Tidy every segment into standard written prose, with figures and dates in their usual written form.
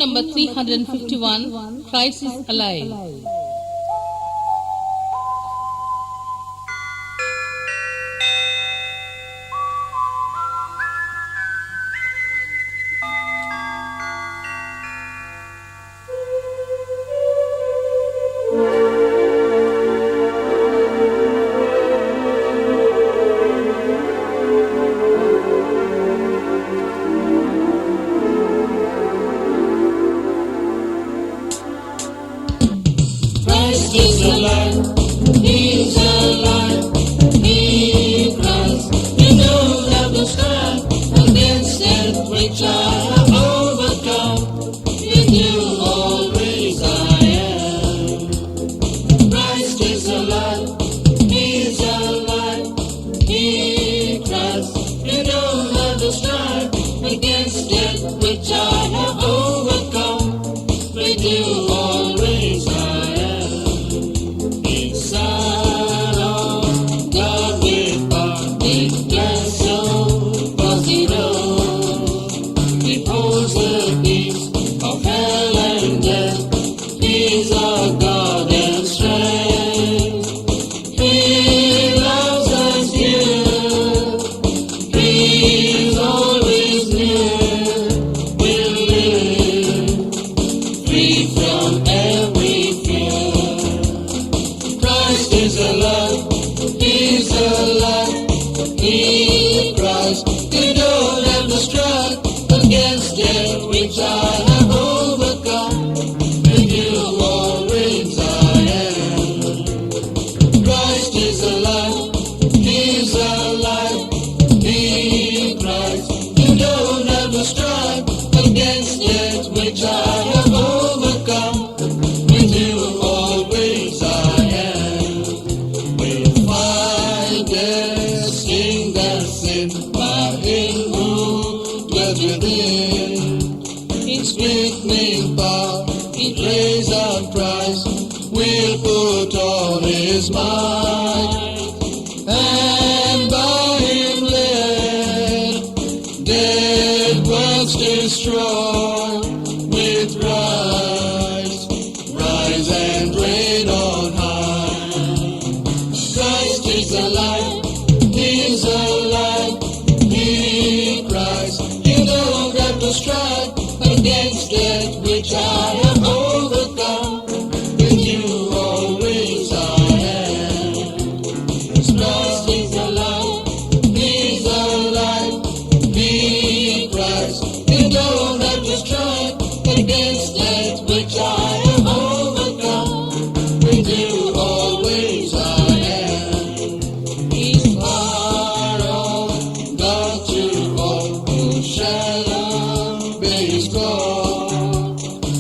number 351, Christ is alive. Christ is alive, He's alive, He Christ. You know that the strife against death which I have overcome. In you always I am. Christ is alive, He's alive, He Christ. You know that the strife against death which I have overcome. With you always I am. Against death which I have overcome, with you always I am. Christ is alive, He's alive, He Christ. You don't have to strive against death which I have overcome, with you always I am. With my testing that sin by Him who dwells within. His quickening power, He raised up Christ, will put on His might, and by Him let dead works destroy. With Christ, rise and reign on high. Christ is alive, He's alive, He Christ. You don't have to strive against death which I have overcome. With you always I am. Christ is alive, He's alive, He Christ. You don't have to strive against death which I have overcome. With you always I am. He's far on, God to all who shall obey His call.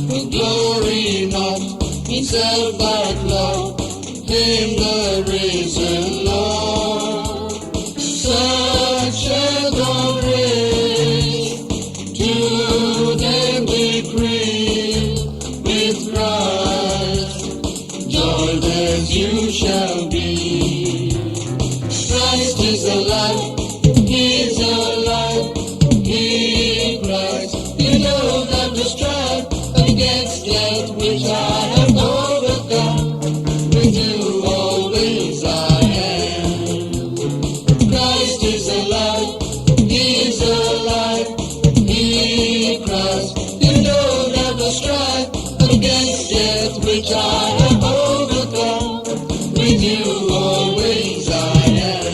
With glory not in self but love, Him the risen Lord. Such shall God raise to them decree. With Christ, joined as you shall be. Christ is alive, He's alive, He Christ. You don't have to strive against death which I have overcome. With you always I am. Christ is alive, He's alive, He Christ. You don't have to strive against death which I have overcome. With you always I am.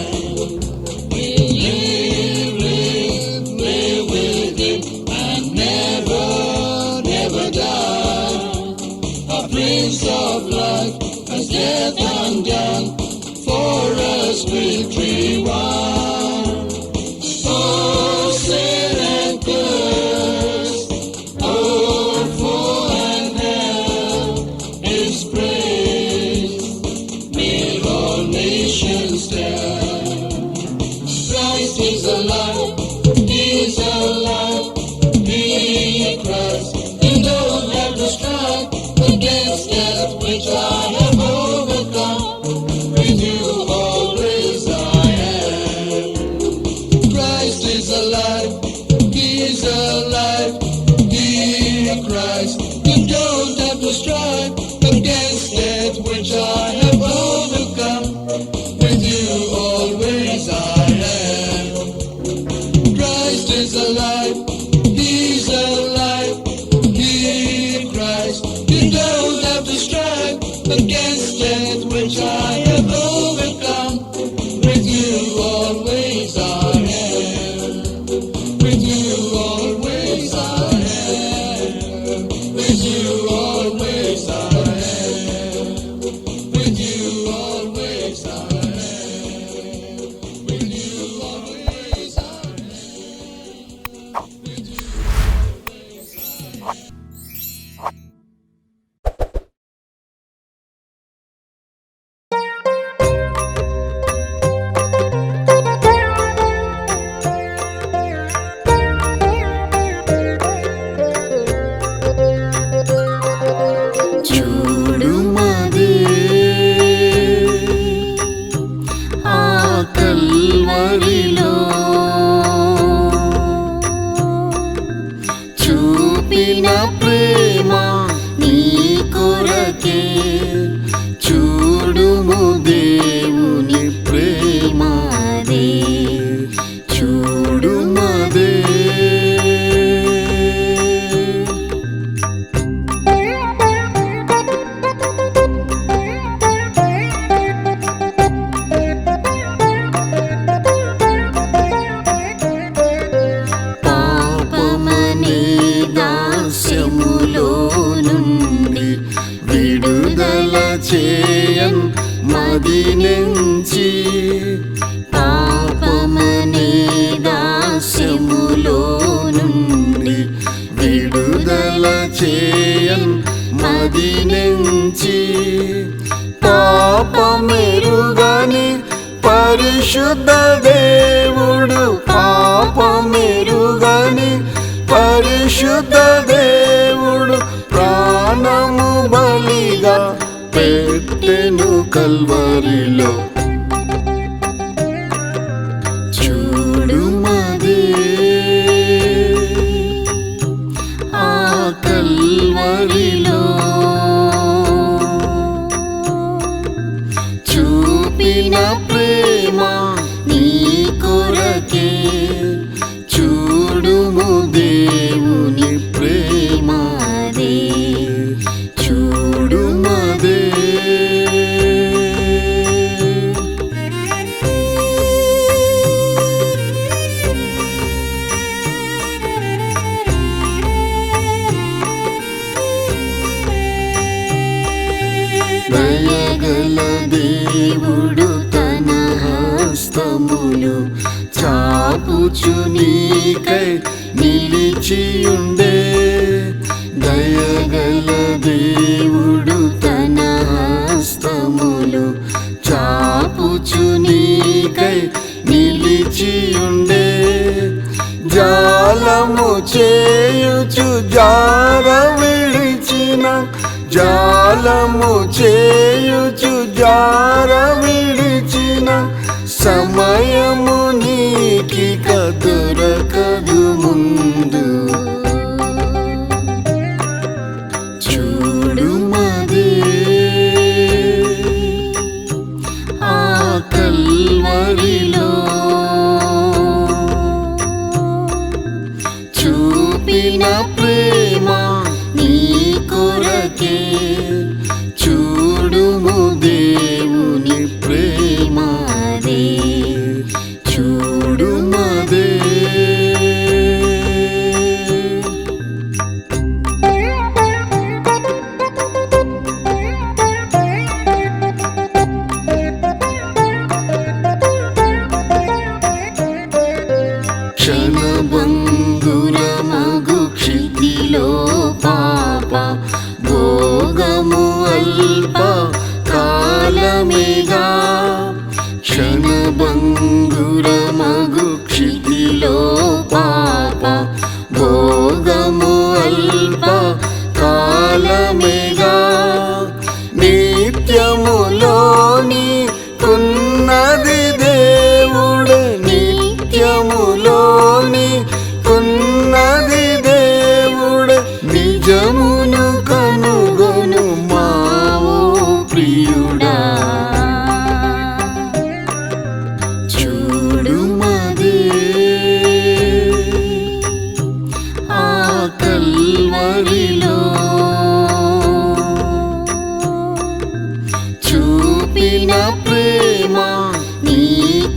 కల్వరిలో చూపిన ప్రేమ నీ కొరకే చూడుము దేవుని ప్రేమదే చూడుమదే దాస్యములో నుండి విడుదల చేయన్ మది నుంచి పాపమనే దాస్యములో నుండి విడుదల చేయన్ మది నుంచి పాపమెరుగని పరిశుద్ధ దేవుడు పాపమెరుగని పరిశుద్ధ దేవుడు ప్రాణము బలిగా పెట్టెను కల్వరిలో చూడుమదే ఆ కల్వరిలో చూపిన ప్రేమ నీ కొరకే చూడుము దేవుని ప్రేమదే చూడుమదే దయగల దేవుడు తన హస్తములు చాపుచు నీకై నిలిచియుండే దయగల దేవుడు తన హస్తములు చాపుచు నీకై నిలిచియుండే జాలము చేయుచు జార విడిచిన జాలము చేయుచు జార విడిచిన సమయము నీకిక దొరకదు ముందు చూడుమదే ఆ కల్వరిలో చూపిన ప్రేమ నీ కొరకే చూడుము దేవుని ప్రేమదే చూడుమదే క్షణభంగురమగు క్షితిలో పాప భోగము అల్ప కాలమేగా క్షణభంగురమగు క్షితిలో పాప భోగము అల్ప కాలమేగా నిత్యములోని కున్నది దేవుడు నిత్యములోని కున్నది దేవుడు నిజమును కనుగొను మావో ప్రియుడా చూడుమదే ఆ కల్వరిలో చూపిన ప్రేమ నీ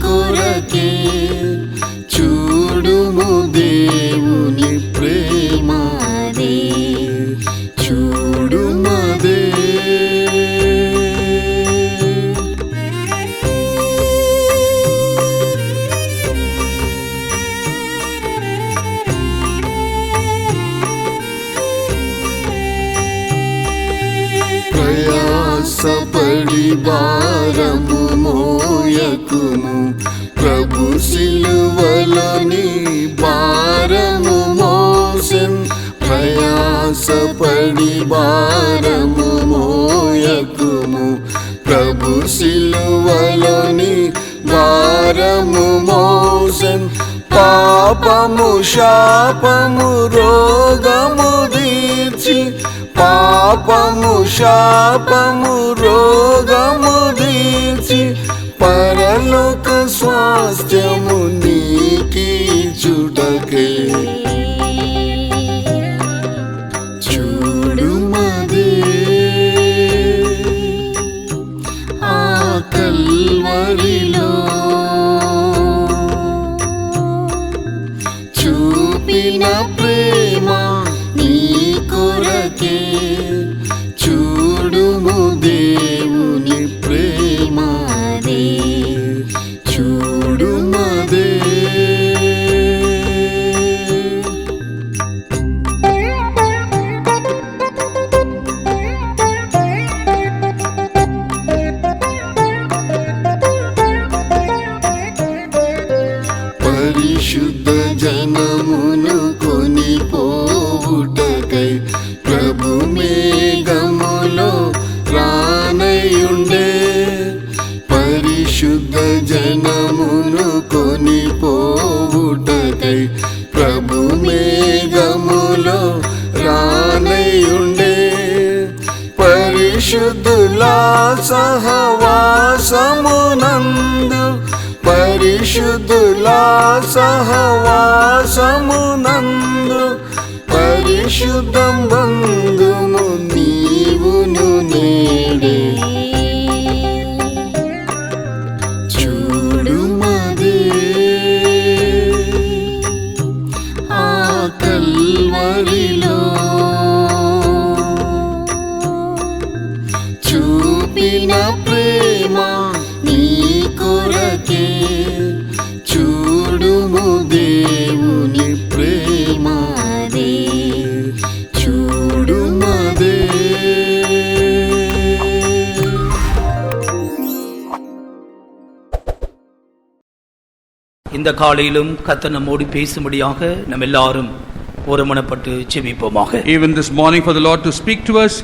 కొరకే చూడుము దేవుని ప్రేమదే చూడుమదే ప్రయాసపడి భారము మోయకుము ప్రభు సిలువలోని భారము మోసెన్ ప్రయాసపడి భారము మోయకుము ప్రభు సిలువలోని భారము మోసెన్ పాపము శాపము రోగము తీర్చి పాపము శాపము రోగము తీర్చి పరలోక స్వాస్థ్యము నీకిచ్చుటకే చూడుమదే ఆ కల్వరిలో చూపిన ప్రేమ నీ కొరకే చూడుము దేవుని ప్రేమదే చూడుమదే పరిశుద్ధ జనమును కొనిపోవుటకై ప్రభు మేఘములో రానయుండే పరిశుద్ధ జనమును కొనిపోవుటకై ప్రభు మేఘములో రానయుండే పరిశుద్ధుల సహవాసమునందు పరిశుద్ధుల సహవాసమునందు పరిశుద్ధం బంధుము నీవును నేడే చూడుమదే ఆ కల్వరిలో చూపిన ప్రేమ నీ కొరకే చూడుము దేవుని ప్రేమదే చూడుమదే இந்த காலையிலும் கர்த்தர் நம்மோடு பேசும்படியாக நம்ம எல்லாரும் ஒருமனப்பட்டு ஜெபிப்போமாக. Even this morning for the Lord to speak to us,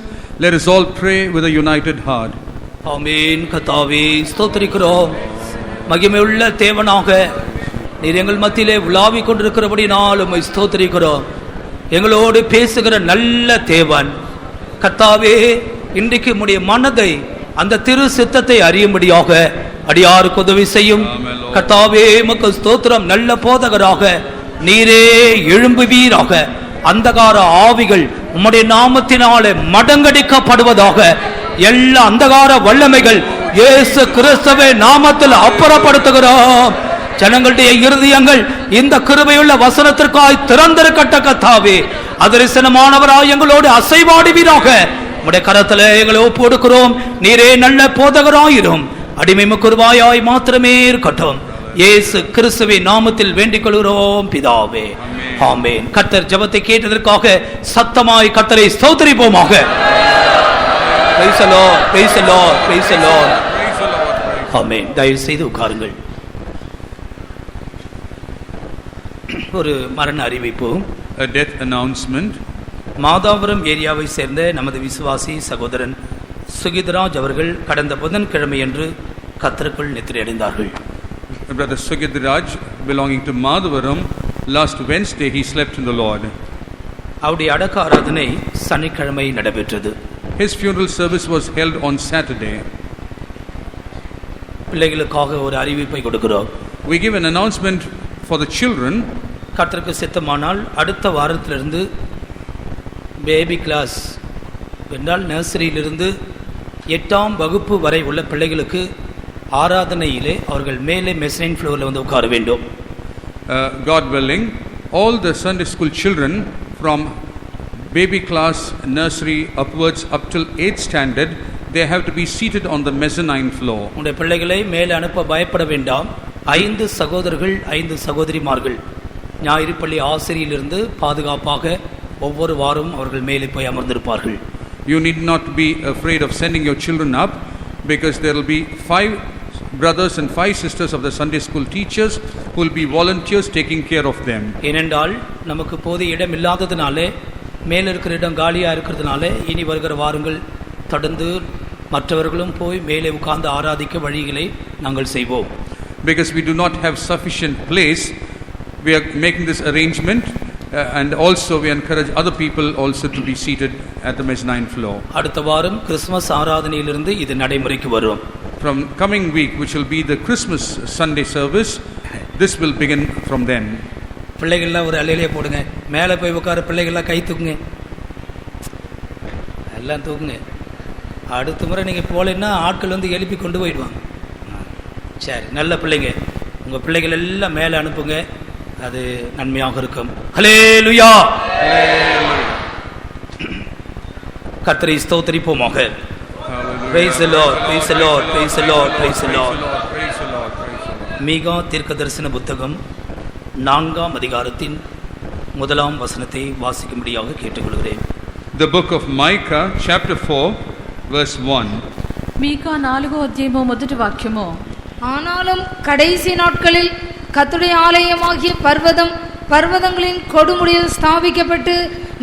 let us all pray with a united heart. ஆமென். கர்த்தாவே ஸ்தோத்திரிக்கிறோம். மகிமையுள்ள தேவனாக நீர் எங்கள் மத்தியிலே உலாவிக் கொண்டிருக்கிறபடினால் உம்மை ஸ்தோத்திரிக்கிறோம். எங்களோடு பேசுகிற நல்ல தேவன் கர்த்தாவே, இன்றைக்கு உம்முடைய மனதை அந்த திரு சித்தத்தை அறியும்படியாக அடியாருக்கு உதவி செய்யும். கர்த்தாவே உமக்கு ஸ்தோத்திரம். நல்ல போதகராக நீரே எழும்புவீராக. அந்தகார ஆவிகள் உம்முடைய நாமத்தினாலே மடங்கடிக்கப்படுவதாக. எல்லா அந்தகார வல்லமைகள் இயேசு கிறிஸ்துவே நாமத்தில் அப்புறப்படுத்துகிறோம். ஜனங்களுடைய இருதயங்கள் இந்த கிருபையுள்ள வசனத்திற்காய் திறந்திருக்கட்ட கர்த்தாவே, அதரிசனமானவராய் எங்களோடு அசைவாடுவீராக. உம்முடைய கரத்தில் எங்களை ஒப்பு கொடுக்கிறோம். நீரே நல்ல போதகராயிரும். அடிமை முக்குருவாயாய் மாத்திரமே இருக்கட்டும். இயேசு கிறிஸ்துவின் நாமத்தில் வேண்டிக் கொள்கிறோம் பிதாவே, ஆமென். கர்த்தர் ஜெபத்தை கேட்டதற்காக சத்தமாய் கர்த்தரை ஸ்தோத்திரிப்போமாக. Praise the Lord, praise the Lord, praise the Lord. ஆமென். தயவு செய்து உட்காருங்கள். ஒரு மரண அறிவிப்பு. A death announcement. மாதாவரம் ஏரியாவை சேர்ந்த நமது விசுவாசி சகோதரன் சுகித்ராஜ் அவர்கள் கடந்த புதன்கிழமையன்று கர்த்தருக்குள் நித்திரையடைந்தார்கள். Brother Sugitraj, belonging to Madhavaram, last Wednesday he slept in the Lord. அவருடைய அடக்க ஆராதனை சனிக்கிழமை நடைபெற்றது. His funeral service was held on Saturday. பிள்ளைகளுக்காக ஒரு அறிவிப்பை கொடுக்கிறோம். We give an announcement for the children. கர்த்தருக்கு சித்தமானால் அடுத்த வாரத்திலிருந்து பேபி கிளாஸ் என்றால் நர்சரியிலிருந்து 8ஆம் வகுப்பு வரை உள்ள பிள்ளைகளுக்கு ஆராதனையிலே அவர்கள் மேலே மெசைன் ஃப்ளோரில் வந்து உட்கார வேண்டும். God willing, all the Sunday school children from baby class, nursery upwards up till 8th standard, they have to be seated on the mezzanine floor. உங்களுடைய பிள்ளைகளை மேலே அனுப்ப பயப்பட வேண்டாம். 5 சகோதரர்கள் 5 சகோதரிமார்கள் ஞாயிறு பள்ளி ஆசிரியிலிருந்து பாதுகாப்பாக ஒவ்வொரு வாரம் அவர்கள் மேலே போய் அமர்ந்திருப்பார்கள். You need not be afraid of sending your children up, because there will be 5 brothers and 5 sisters of the Sunday school teachers who will be volunteers taking care of them. ஏனென்றால் நமக்கு போதிய இடம் இல்லாததினாலே, மேலே இருக்கிற இடம் காலியாக இருக்கிறதுனால இனி வருகிற வாரங்கள் தொடர்ந்து மற்றவர்களும் போய் மேலே உட்கார்ந்து ஆராதிக்க வழிகளை நாங்கள் செய்வோம். because we do not have sufficient place. We are making this arrangement, and also we encourage other people also to be seated at the mezzanine floor. அடுத்த வாரம் கிறிஸ்துமஸ் ஆராதனையிலிருந்து இது நடைமுறைக்கு வரும். From coming week, which will be the Christmas Sunday service, this will begin from then. பிள்ளைகள்லாம் ஒரு அலையிலே போடுங்க. மேலே போய் உட்கார பிள்ளைகள்லாம் கை தூக்குங்க, எல்லாம் தூக்குங்க. அடுத்த முறை நீங்கள் போகலன்னா ஆட்கள் வந்து எழுப்பி கொண்டு போயிடுவாங்க. சரி, நல்ல பிள்ளைங்க, உங்கள் பிள்ளைகள் எல்லாம் மேலே அனுப்புங்க, அது நன்மையாக இருக்கும். ஹல்லேலூயா. கர்த்தரை ஸ்தோத்திரிப்போமாக. Praise the Lord, praise the Lord, praise the Lord, praise the Lord. மீகா தீர்க்கதரிசன புத்தகம் 4ஆம் அதிகாரத்தின் 1ஆம் வசனத்தை வாசிக்கும்படியாக கேட்டுக்கொள்கிறேன். The book of Micah, chapter 4, verse 1. మీకా 4వ అధ్యాయము మొదటి వాక్యము. ஆனாலும் கடைசி நாட்களில் கர்த்தருடைய ஆலயமாகிய பர்வதங்களின் கொடுமுடியில் ஸ்தாபிக்கப்பட்டு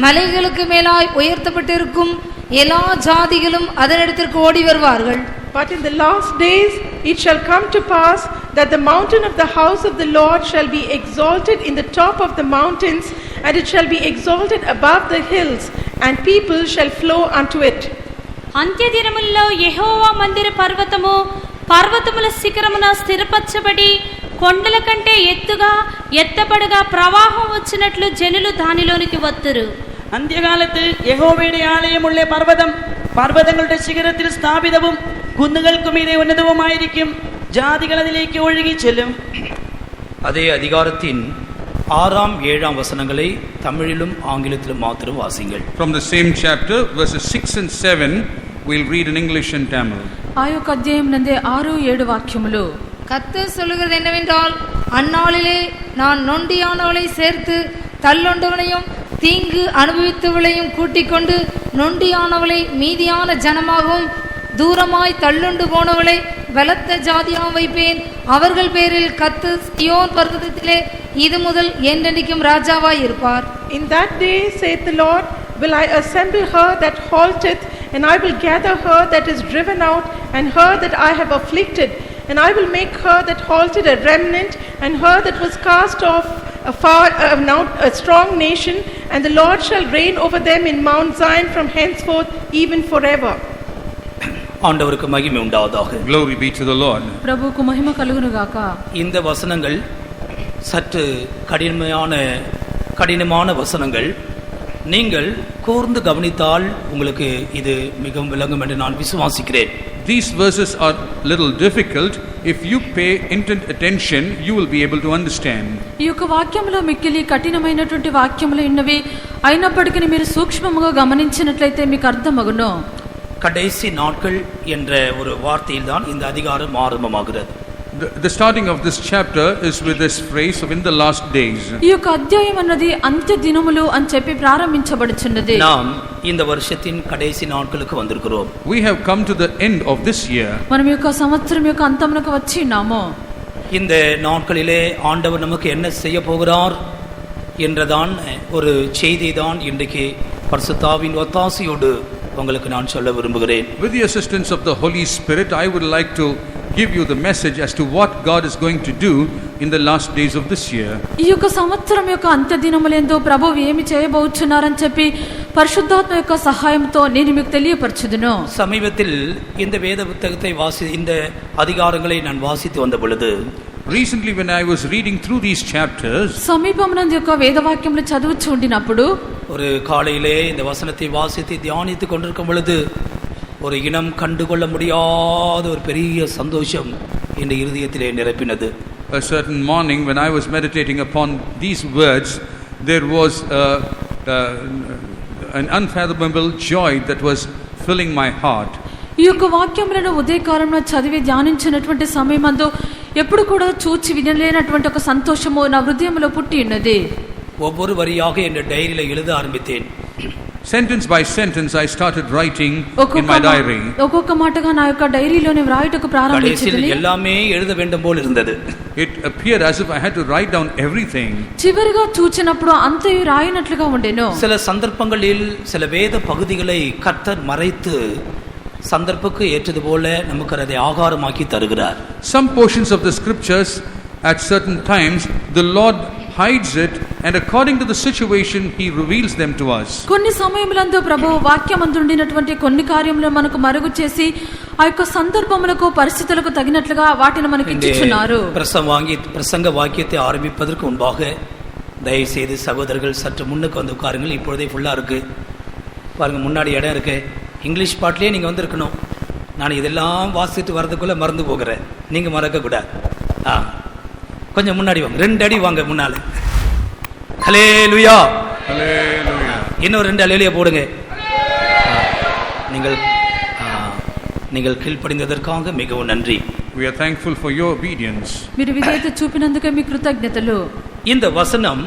மலைகளுக்கு மேலாய் உயர்த்தப்பட்டிருக்கும் எல்லா ஜாதிகளும் அதனிடத்திற்கு ஓடி வருவார்கள். But in the last days it shall come to pass that the mountain of the house of the Lord shall be exalted in the top of the mountains, and it shall be exalted above the hills, and people shall flow unto it. అంత్యదినముల్లో యెహోవా మందిర పర్వతముల శిఖరమున స్థిరపరచబడి కొండల కంటే ఎత్తుగా ఎత్తబడగా ప్రవాహం వచ్చినట్లు జనులు దానిలోనికి వత్తురు. അന്ത്യകാലത്ത് യഹോവയുടെ ആലയമുള്ള പർവ്വതങ്ങളുടെ ശിഖരത്തിൽ സ്ഥാപിതവും കുന്നുകൾക്കു മീതെ ഉന്നതവുമായിരിക്കും. ജാതികൾ അതിലേക്ക് ഒഴുകി ചെല്ലും. அதே அதிகாரத்தின் 6ஆம் 7ஆம் வசனங்களை தமிழிலும் ஆங்கிலத்திலும் மாத்திரம் வாசிங்கள். From the same chapter, verses 6 and 7, we'll read in English and Tamil. ఆ యొక్క అధ్యాయం నందే 6, 7 వాక్యములు. கர்த்தர் சொல்லுகிறது என்னவென்றால், அந்நாளிலே நான் நொண்டியானவளை சேர்த்து தள்ளுண்டவனையும் தீங்கு அனுபவித்தவளையும் கூட்டிக் கொண்டு நொண்டியானவளை மீதியான ஜனமாகவும் தூரமாய் தள்ளுண்டு போனவளை பலத்த ஜாதியாக வைப்பேன். அவர்கள் பேரில் கர்த்தர் சீயோன் பர்வதத்திலே இது முதல் என்றென்றைக்கும் ராஜாவாய் இருப்பார். In that day, saith the Lord, will I assemble her that halteth, and I will gather her that is driven out, and her that I have afflicted, and I will make her that halted a remnant, and her that was cast off a strong nation, and the Lord shall reign over them in Mount Zion from henceforth even forever. ஆண்டவருக்கு மகிமை உண்டாவதாக. Glory be to the Lord. ప్రభువుకు మహిమ కలుగును గాక. இந்த வசனங்கள் சற்று கடினமான வசனங்கள். நீங்கள் கூர்ந்து கவனித்தால் உங்களுக்கு இது மிகவும் விளங்கும் என்று நான் விசுவாசிக்கிறேன். These verses are little difficult. If you pay intent attention, you will be able to understand. ఈ యొక్క వాక్యములో మిక్కిలి కఠినమైనటువంటి వాక్యములు ఉన్నవి. అయినప్పటికీ మీరు సూక్ష్మముగా గమనించినట్లయితే మీకు అర్థమగును. கடைசி நாட்கள் என்ற ஒரு வார்த்தையில் தான் இந்த அதிகாரம் ஆரம்பமாகிறது. The starting of this chapter is with this phrase of in the last days. ఈ యొక్క అధ్యాయం అన్నది అంత్య దినములు అని చెప్పి ప్రారంభించబడుచున్నది. நாம் இந்த வருஷத்தின் கடைசி நாட்களுக்கு வந்திருக்கிறோம். We have come to the end of this year. మనం ఈ యొక్క సంవత్సరం యొక్క అంతమునకు వచ్చినాము. இந்த நாட்களிலே ஆண்டவர் நமக்கு என்ன செய்ய போகிறார் என்றதான் ஒரு செய்தி தான் இன்றைக்கு பரிசுத்தாவின் ஒத்தாசையோடு உங்களுக்கு நான் சொல்ல விரும்புகிறேன். With the assistance of the Holy Spirit, I would like to give you the message as to what God is going to do in the last days of this year. ఈ యొక్క సంవత్సరం యొక్క అంత్య దినములందు ప్రభువు ఏమి చేయబోచున్నారని చెప్పి పరిశుద్ధాత్మ యొక్క సహాయంతో నేను మీకు తెలియపరచుదును. சமீபத்தில் இந்த வேத புத்தகத்தை இந்த அதிகாரங்களை நான் வாசித்து வந்த பொழுது, recently when I was reading through these chapters, సమీపమునందు యొక్క వేదవాక్యములు చదువుచూ ఉండినప్పుడు ஒரு காலையிலே இந்த வசனத்தை வாசித்து தியானித்துக் கொண்டிருக்கும் பொழுது ஒரு இனம் கண்டுகொள்ள முடியாத ஒரு பெரிய சந்தோஷம் என் இருதயத்திலே நிரப்பினது. A certain morning when I was meditating upon these words, there was an unfathomable joy that was filling my heart. ఈ యొక్క వాక్యములను ఉదయకాలంలో చదివి ధ్యానించినటువంటి సమయమందు ఎప్పుడు కూడా చూచి వినలేనటువంటి ఒక సంతోషము నా హృదయంలో పుట్టి ఉన్నది. ஒவ்வொரு வரியாக என் டைரியில எழுத ஆரம்பித்தேன். Sentence by sentence I started writing in my diary. ఒక్కొక్క మాటగా నా యొక్క డైరీలోనే వ్రాయటకు ప్రారంభించాను. எல்லாமே எழுத வேண்டும் போல் இருந்தது. It appeared as if I had to write down everything. చివరిగా చూచినప్పుడు అంతయు రాయనట్లుగా ఉండెను. சில சந்தர்ப்பங்களில் சில வேத பகுதிகளை கர்த்தர் மறைத்து சந்தர்ப்புக்கு ஏற்றது போல நமக்கு அதை ஆகாரமாக்கி தருகிறார். Some portions of the scriptures at certain times the Lord hides it, and according to the situation he reveals them to us. కొన్ని సమయములందు ప్రభువు వాక్యమందుండినటువంటి కొన్ని కార్యములను మనకు మరుగు చేసి ఆ యొక్క సందర్భములకు పరిస్థితులకు తగినట్లుగా వాటిని మనకి ఇచ్చుచున్నారు. பிரசங்க வாக்கியத்தை ஆரம்பிப்பதற்கு முன்பாக தயவு செய்து சகோதரர்கள் சற்று முன்னுக்கு வந்து உட்காருங்கள். இப்பொழுதே ஃபுல்லா இருக்கு பாருங்க, முன்னாடி இடம் இருக்கு. இங்கிலீஷ் பாட்டிலே நீங்க வந்திருக்கணும். நான் இதெல்லாம் வாசிட்டு வரதுக்குள்ள மறந்து போகிறேன், நீங்க மறக்க கூடாது. கொஞ்சம் முன்னாடி வாங்க, 2 அடி வாங்க முன்னால. ஹல்லேலூயா, ஹல்லேலூயா. இன்னும் 2 ஹல்லேலூயா போடுங்க. நீங்கள் கீழ்ப்படிந்ததற்காக மிகவும் நன்றி. We are thankful for your obedience. మీరు విధేయత చూపినందుకు మీ కృతజ్ఞతలు. இந்த வசனம்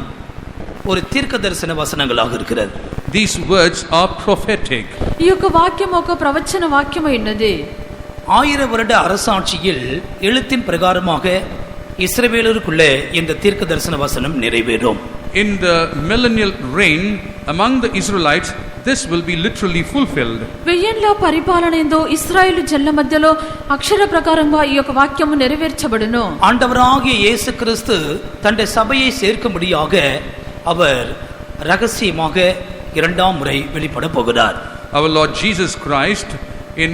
ஒரு தீர்க்கதரிசன வசனங்களாக இருக்கிறது. These words are prophetic. ఈ యొక్క వాక్యం ఒక ప్రవచన వాక్యమై ఉన్నది. 1000 வருட அரசாட்சியில் எழுத்தின் பிரகாரமாக இஸ்ரவேலருக்குள்ளே இந்த தீர்க்க தரிசன வசனம் நிறைவேறும். In the millennial reign among the Israelites, this will be literally fulfilled. వెయ్యేండ్ల పరిపాలనయందు ఇశ్రాయేలు జనుల మధ్యలో అక్షర ప్రకారంగా ఈ యొక్క వాక్యము నెరవేర్చబడును. ஆண்டவராகிய இயேசு கிறிஸ்து தன்னுடைய சபையை சேர்க்கும்படியாக அவர் ரகசியமாக 2ஆம் முறை வெளிப்பட போகிறார். Our Lord Jesus Christ, in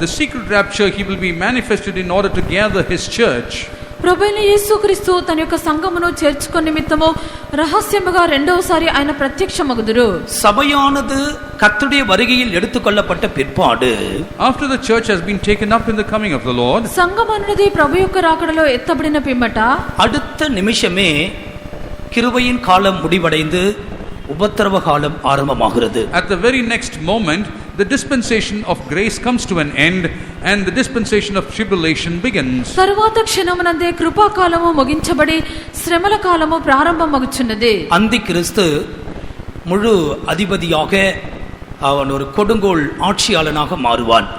the secret rapture, he will be manifested in order to gather his church. ప్రభువైన యేసుక్రీస్తు తన యొక్క సంఘమును చేర్చుకొన నిమిత్తము రహస్యముగా రెండవసారి ఆయన ప్రత్యక్షమగుదురు. సభయానது కర్తరుடைய வருகையில் எடுத்துக்கொள்ளப்பட்ட பிற்பாடு, after the church has been taken up in the coming of the Lord, సంఘం అన్నది ప్రభు యొక్క రాకడలో ఎత్తబడిన పిమ్మట அடுத்த நிமிஷமே கிருபையின் காலம் முடிவடைந்து உபத்திரவ காலம் ஆரம்பமாகிறது. At the very next moment, the dispensation of grace comes to an end and the dispensation of tribulation begins. తరువాత క్షణమునందే కృపాకాలము ముగించబడి శ్రమల కాలము ప్రారంభమగుచున్నది. அந்தி கிறிஸ்து முழு அதிபதியாக அவன் ஒரு கொடுங்கோல் ஆட்சியாளனாக மாறுவான்.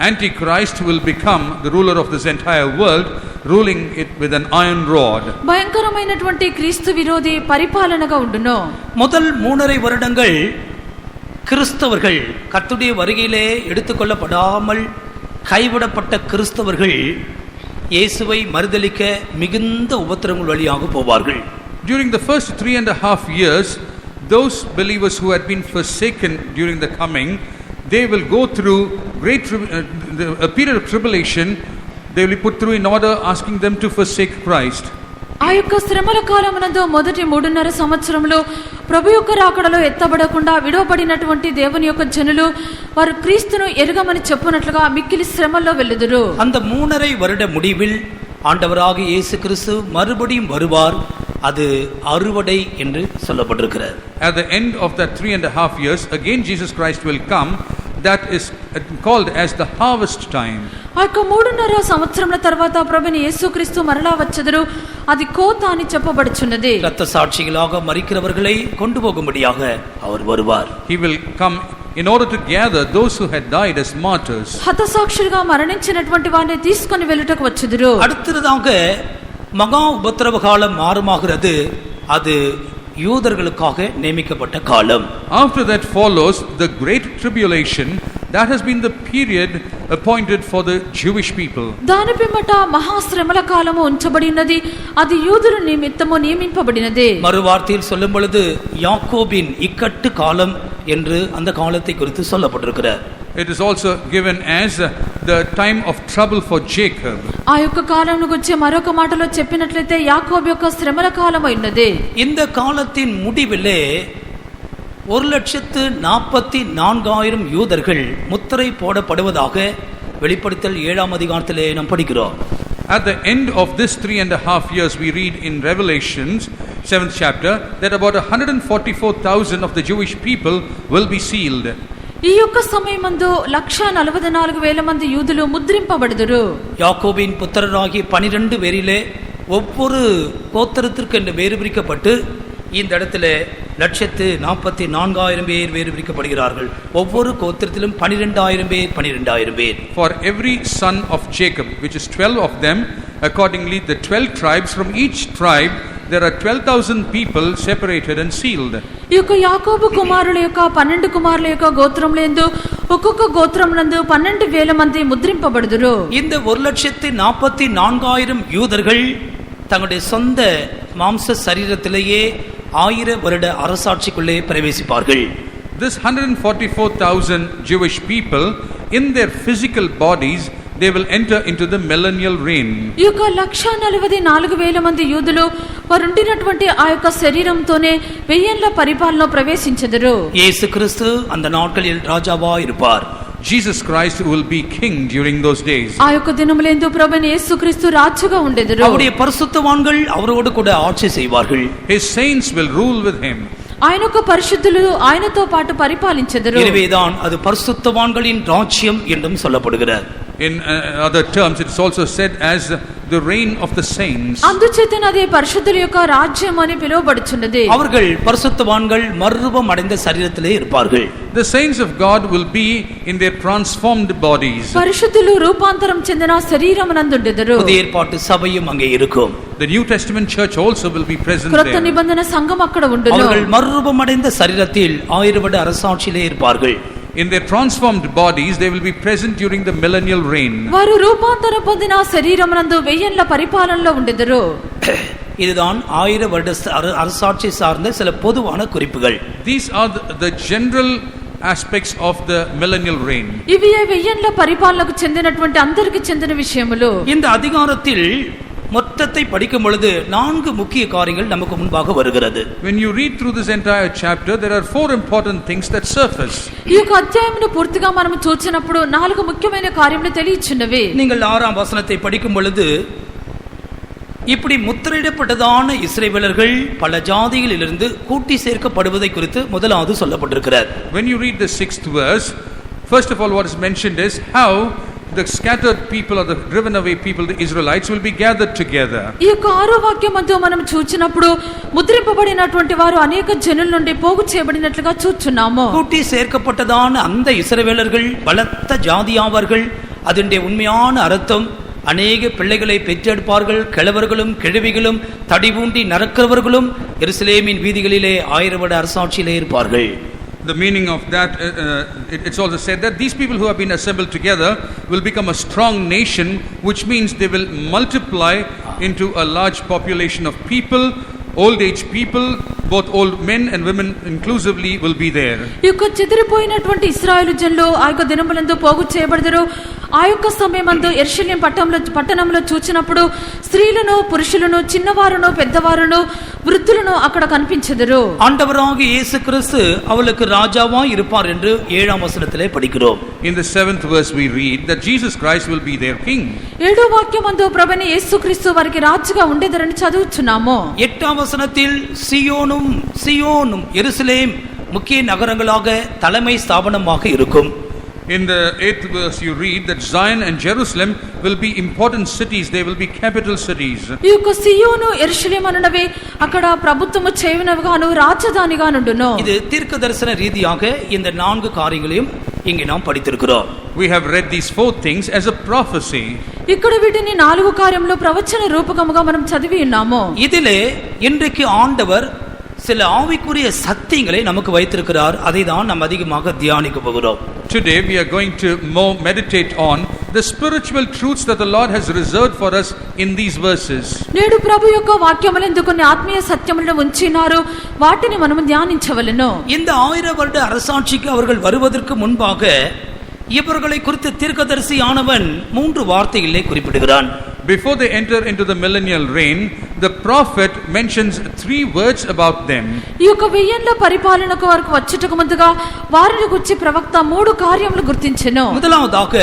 Antichrist will become the ruler of this entire world, ruling it with an iron rod. భయంకరమైనటువంటి క్రీస్తు విరోధి పరిపాలనగా ఉండును. முதல் 3.5 வருடங்கள் கிறிஸ்தவர்கள் கர்த்தருடைய வருகையிலே எடுத்துக்கொள்ளப்படாமல் கைவிடப்பட்ட கிறிஸ்தவர்கள் இயேசுவை மறுதலிக்க மிகுந்த உபத்திரங்கள் வழியாக போவார்கள். During the first 3.5 years, those believers who had been forsaken during the coming, they will go through a period of tribulation. They will be put through in order, asking them to forsake Christ. ఆ యొక్క శ్రమల కాలమునందు మొదటి 3.5 సంవత్సరంలో ప్రభు యొక్క రాకడలో ఎత్తబడకుండా విడవబడినటువంటి దేవుని యొక్క జనులు వారు క్రీస్తును ఎరుగమని చెప్పునట్లుగా మిక్కిలి శ్రమల్లో వెళ్ళుదురు. அந்த 3.5 வருட முடிவில் ஆண்டவராகிய இயேசு கிறிஸ்து மறுபடியும் வருவார். அது அறுவடை என்று சொல்லப்பட்டிருக்கிறது. At the end of that 3.5 years, again Jesus Christ will come. That is called as the harvest time. ఆ యొక్క 3.5 సంవత్సరముల తర్వాత ప్రభువైన యేసుక్రీస్తు మరలా వచ్చెదరు. అది కోత అని చెప్పబడుచున్నది. இரத்த சாட்சிகளாக மரிக்கிறவர்களை கொண்டு போகும்படியாக அவர் வருவார். He will come in order to gather those who had died as martyrs. హతసాక్షులుగా మరణించినటువంటి వారిని తీసుకొని వెళ్ళుటకు వచ్చెదరు. அடுத்ததாக மகா உபத்திரவ காலம் ஆரம்பமாகிறது. அது யூதர்களுக்காக நியமிக்கப்பட்ட காலம். After that follows the great tribulation. That has been the period appointed for the Jewish people. దాని పిమ్మట మహాశ్రమల కాలము ఉంచబడినది. అది యూదుల నిమిత్తము నియమింపబడినది. மறுவார்த்தையில் சொல்லும் பொழுது யாக்கோபின் இக்கட்டு காலம் என்று அந்த காலத்தை குறித்து சொல்லப்பட்டிருக்கிறது. It is also given as the time of trouble for Jacob. ఆ యొక్క కాలంను గురించి మరొక మాటలో చెప్పినట్లయితే యాకోబు యొక్క శ్రమల కాలం అయినది. இந்த காலத்தின் முடிவிலே 1,44,000 யூதர்கள் முத்திரை போடப்படுவதாக வெளிப்படுத்தல் 7ஆம் அதிகாரத்திலே நாம் படிக்கிறோம். At the end of this 3.5 years, we read in Revelations 7th chapter that about 144,000 of the Jewish people will be sealed. ఈ యొక్క సమయమందు 144,000 మంది యూదులు ముద్రింపబడుదురు. யாக்கோபின் புத்திரராகிய 12 பேரிலே ஒவ்வொரு கோத்திரத்திற்கு என்று வேறு பிரிக்கப்பட்டு இந்த இடத்துல 144,000 பேர் வேறு பிரிக்கப்படுகிறார்கள். ஒவ்வொரு கோத்திரத்திலும் 12,000 பேர். For every son of Jacob, which is 12 of them, accordingly the 12 tribes, from each tribe there are 12,000 people separated and sealed. ఈ యొక్క యాకోబు కుమారుల యొక్క 12 కుమారుల యొక్క గోత్రములందు ఒక్కొక్క గోత్రమునందు 12,000 మంది ముద్రింపబడుదురు. இந்த 1,44,000 யூதர்கள் தங்களுடைய சொந்த மாம்ச சரீரத்திலேயே 1000 வருட அரசாட்சிக்குள்ளே பிரவேசிப்பார்கள். This 144,000 Jewish people, in their physical bodies, they will enter into the millennial reign. ఈ యొక్క 1,44,000 మంది యూదులు వారుండినటువంటి ఆ యొక్క శరీరంతోనే 1000 ఏళ్ల పరిపాలన ప్రవేశించెదరు. இயேசு கிறிஸ்து அந்த நாட்களில் ராஜாவா இருப்பார். Jesus Christ will be king during those days. ఆ యొక్క దినములందు ప్రభువైన యేసుక్రీస్తు రాజుగా ఉండెదరు. அவருடைய பரிசுத்தவான்கள் அவரோடு கூட ஆட்சி செய்வார்கள். His saints will rule with him. ఆయన యొక్క పరిశుద్ధులు ఆయనతో పాటు పరిపాలించెదరు. எனவேதான் அது பரிசுத்தவான்களின் ராஜ்யம் என்றும் சொல்லப்படுகிறது. In other terms, it is also said as the reign of the saints. అందుచేతనే అదే పరిశుద్ధుల యొక్క రాజ్యం అని పిలువబడుచున్నది. அவர்கள் பரிசுத்தவான்கள் மறுரூபம் அடைந்த சரீரத்திலே இருப்பார்கள். The saints of God will be in their transformed bodies. పరిశుద్ధులు రూపాంతరం చెందిన శరీరమునందుండెదరు. புதிய ஏற்பாட்டு சபையும் அங்கே இருக்கும். The New Testament church also will be present క్రొత్త there. నిబంధన సంఘం అక్కడ ఉండును. அவர்கள் மறுரூபம் அடைந்த சரீரத்தில் 1000 வருட அரசாட்சியிலே இருப்பார்கள். In their transformed bodies, they will be present during the millennial reign. వారు రూపాంతరం పొందిన శరీరమునందు 1000 ఏళ్ల పరిపాలనలో ఉండెదరు. இதுதான் 1000 வருட அரசாட்சி சார்ந்த சில பொதுவான குறிப்புகள். These are the general aspects of the millennial reign. ఇవి 1000 ఏళ్ల పరిపాలనకు చెందినటువంటి అందరికి చెందిన విషయములు. இந்த அதிகாரத்தில் மொத்தத்தை படிக்கும் பொழுது 4 முக்கிய காரியங்கள் நமக்கு முன்பாக வருகிறது. When you read through this entire chapter, there are 4 important things that surface. ఈ యొక్క అధ్యాయమును పూర్తిగా మనం చూచినప్పుడు 4 ముఖ్యమైన కార్యములు తెలియచున్నవి. நீங்கள் 6ஆம் வசனத்தை படிக்கும் பொழுது இப்படி முத்திரையிடப்பட்டதான இஸ்ரவேலர்கள் பல ஜாதிகளிலிருந்து கூட்டி சேர்க்கப்படுவதை குறித்து முதலாவது சொல்லப்பட்டிருக்கிறது. When you read the 6th verse, first of all what is mentioned is how the scattered people or the driven away people, the Israelites, will be gathered together. ఈ యొక్క 6వ వాక్యమందు మనం చూచినప్పుడు ముద్రింపబడినటువంటి వారు అనేక జనుల నుండి పోగు చేయబడినట్లుగా చూచున్నాము. கூட்டி சேர்க்கப்பட்டதான அந்த இஸ்ரவேலர்கள் பலத்த ஜாதியாவார்கள். அதனுடைய உண்மையான அர்த்தம் அநேக பிள்ளைகளை பெற்றெடுப்பார்கள். கிழவர்களும் கிழவிகளும் தடிவூண்டி நடக்கிறவர்களும் எருசலேமின் வீதிகளிலே 1000 வருட அரசாட்சியிலே இருப்பார்கள். The meaning of that, it's also said that these people who have been assembled together will become a strong nation, which means they will multiply into a large population of people. Old age people, both old men and women inclusively, will be there. ఈ యొక్క చెదిరిపోయినటువంటి ఇశ్రాయేలు జనులు ఆ యొక్క దినములందు పోగు చేయబడదురు. ఆ యొక్క సమయమందు యెరూషలేం పట్టణంలో చూచినప్పుడు స్త్రీలను పురుషులను చిన్నవారును పెద్దవారును వృద్ధులను అక్కడ కనిపించెదరు. ஆண்டவராகிய இயேசு கிறிஸ்து அவளுக்கு ராஜாவா இருப்பார் என்று 7ஆம் வசனத்திலே படிக்கிறோம். In the 7th verse we read that Jesus Christ will be their king. 7వ వాక్యమందు ప్రభువైన యేసుక్రీస్తు వారికి రాజుగా ఉండేదరని చదువుచున్నాము. 8ஆம் வசனத்தில் சியோனும் எருசலேம் முக்கிய நகரங்களாக தலைமை ஸ்தாபனமாக இருக்கும். In the 8th verse you read that Zion and Jerusalem will be important cities, they will be capital cities. ఈ యొక్క సియోను యెరూషలేం అనునవి అక్కడ ప్రభుత్వము చేయునవిగాను రాజధానిగా నుండును. இது தீர்க்கதரிசன ரீதியாக இந்த 4 காரியங்களையும் இங்கே நாம் படித்திருக்கிறோம். We have read these 4 things as a prophecy. ఇక్కడ వీటిని 4 కార్యములు ప్రవచన రూపకముగా మనం చదివి ఉన్నాము. இதிலே இன்றைக்கு ஆண்டவர் சில ஆவிக்குரிய சத்தியங்களை நமக்கு வைத்திருக்கிறார். அதை தான் நாம் அதிகமாக தியானிக்க போகிறோம். Today we are going to more meditate on the spiritual truths that the Lord has reserved for us in these verses. నేడు ప్రభు యొక్క వాక్యములందు కొన్ని ఆత్మీయ సత్యములను ఉంచినారు. వాటిని మనము ధ్యానించవలెను. இந்த 1000 வருட அரசாட்சிக்கு அவர்கள் வருவதற்கு முன்பாக இவர்களை குறித்து தீர்க்கதரிசியானவன் 3 வார்த்தைகளை குறிப்பிடுகிறான். Before they enter into the millennial reign, the prophet mentions 3 words about them. ఈ యొక్క 1000 ఏళ్ల పరిపాలనకు వరకు వచ్చుటకు ముందుగా వారిని గురించి ప్రవక్త 3 కార్యములు గుర్తించెను. முதலாவதாக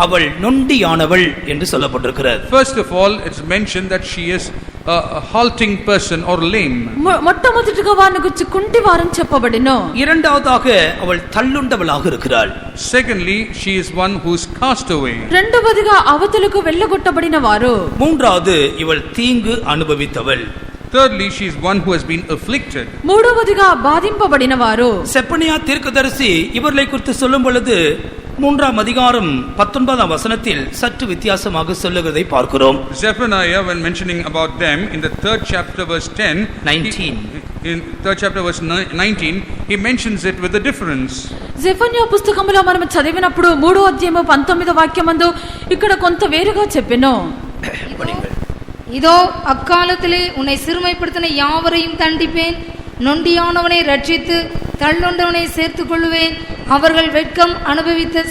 அவள் நொண்டியானவள் என்று சொல்லப்பட்டிருக்கிறது. First of all, it's mentioned that she is a halting person or lame. మొట్టమొదటిగా వారిని గురించి కుంటివారని చెప్పబడిను. இரண்டாவதாக அவள் தள்ளுண்டவளாக இருக்கிறாள். Secondly, she is one who is cast away. రెండవదిగా అవతలకు వెళ్ళగొట్టబడిన వారు. மூன்றாவது இவள் தீங்கு அனுபவித்தவள். Thirdly, she is one who has been afflicted. మూడవదిగా బాధింపబడిన వారు. செப்பனியா தீர்க்கதரிசி இவர்களை குறித்து சொல்லும் பொழுது 3ஆம் அதிகாரம் 19ஆம் வசனத்தில் சற்று வித்தியாசமாக சொல்லுகிறதை பார்க்கிறோம். Zephaniah, when mentioning about them in the 3rd chapter verse 19, he mentions it with a difference. జెఫన్యా పుస్తకములో మనం చదివినప్పుడు 3వ అధ్యాయము 19వ వాక్యమందు ఇక్కడ కొంత వేరుగా చెప్పెను. இதோ அக்காலத்திலே உன்னை சிறுமைப்படுத்தின யாவரையும் தண்டிப்பேன், நொண்டியானவனை ரட்சித்து தள்ளுண்டவனை சேர்த்துக் கொள்ளுவேன். அவர்கள் வெட்கம் அனுபவித்த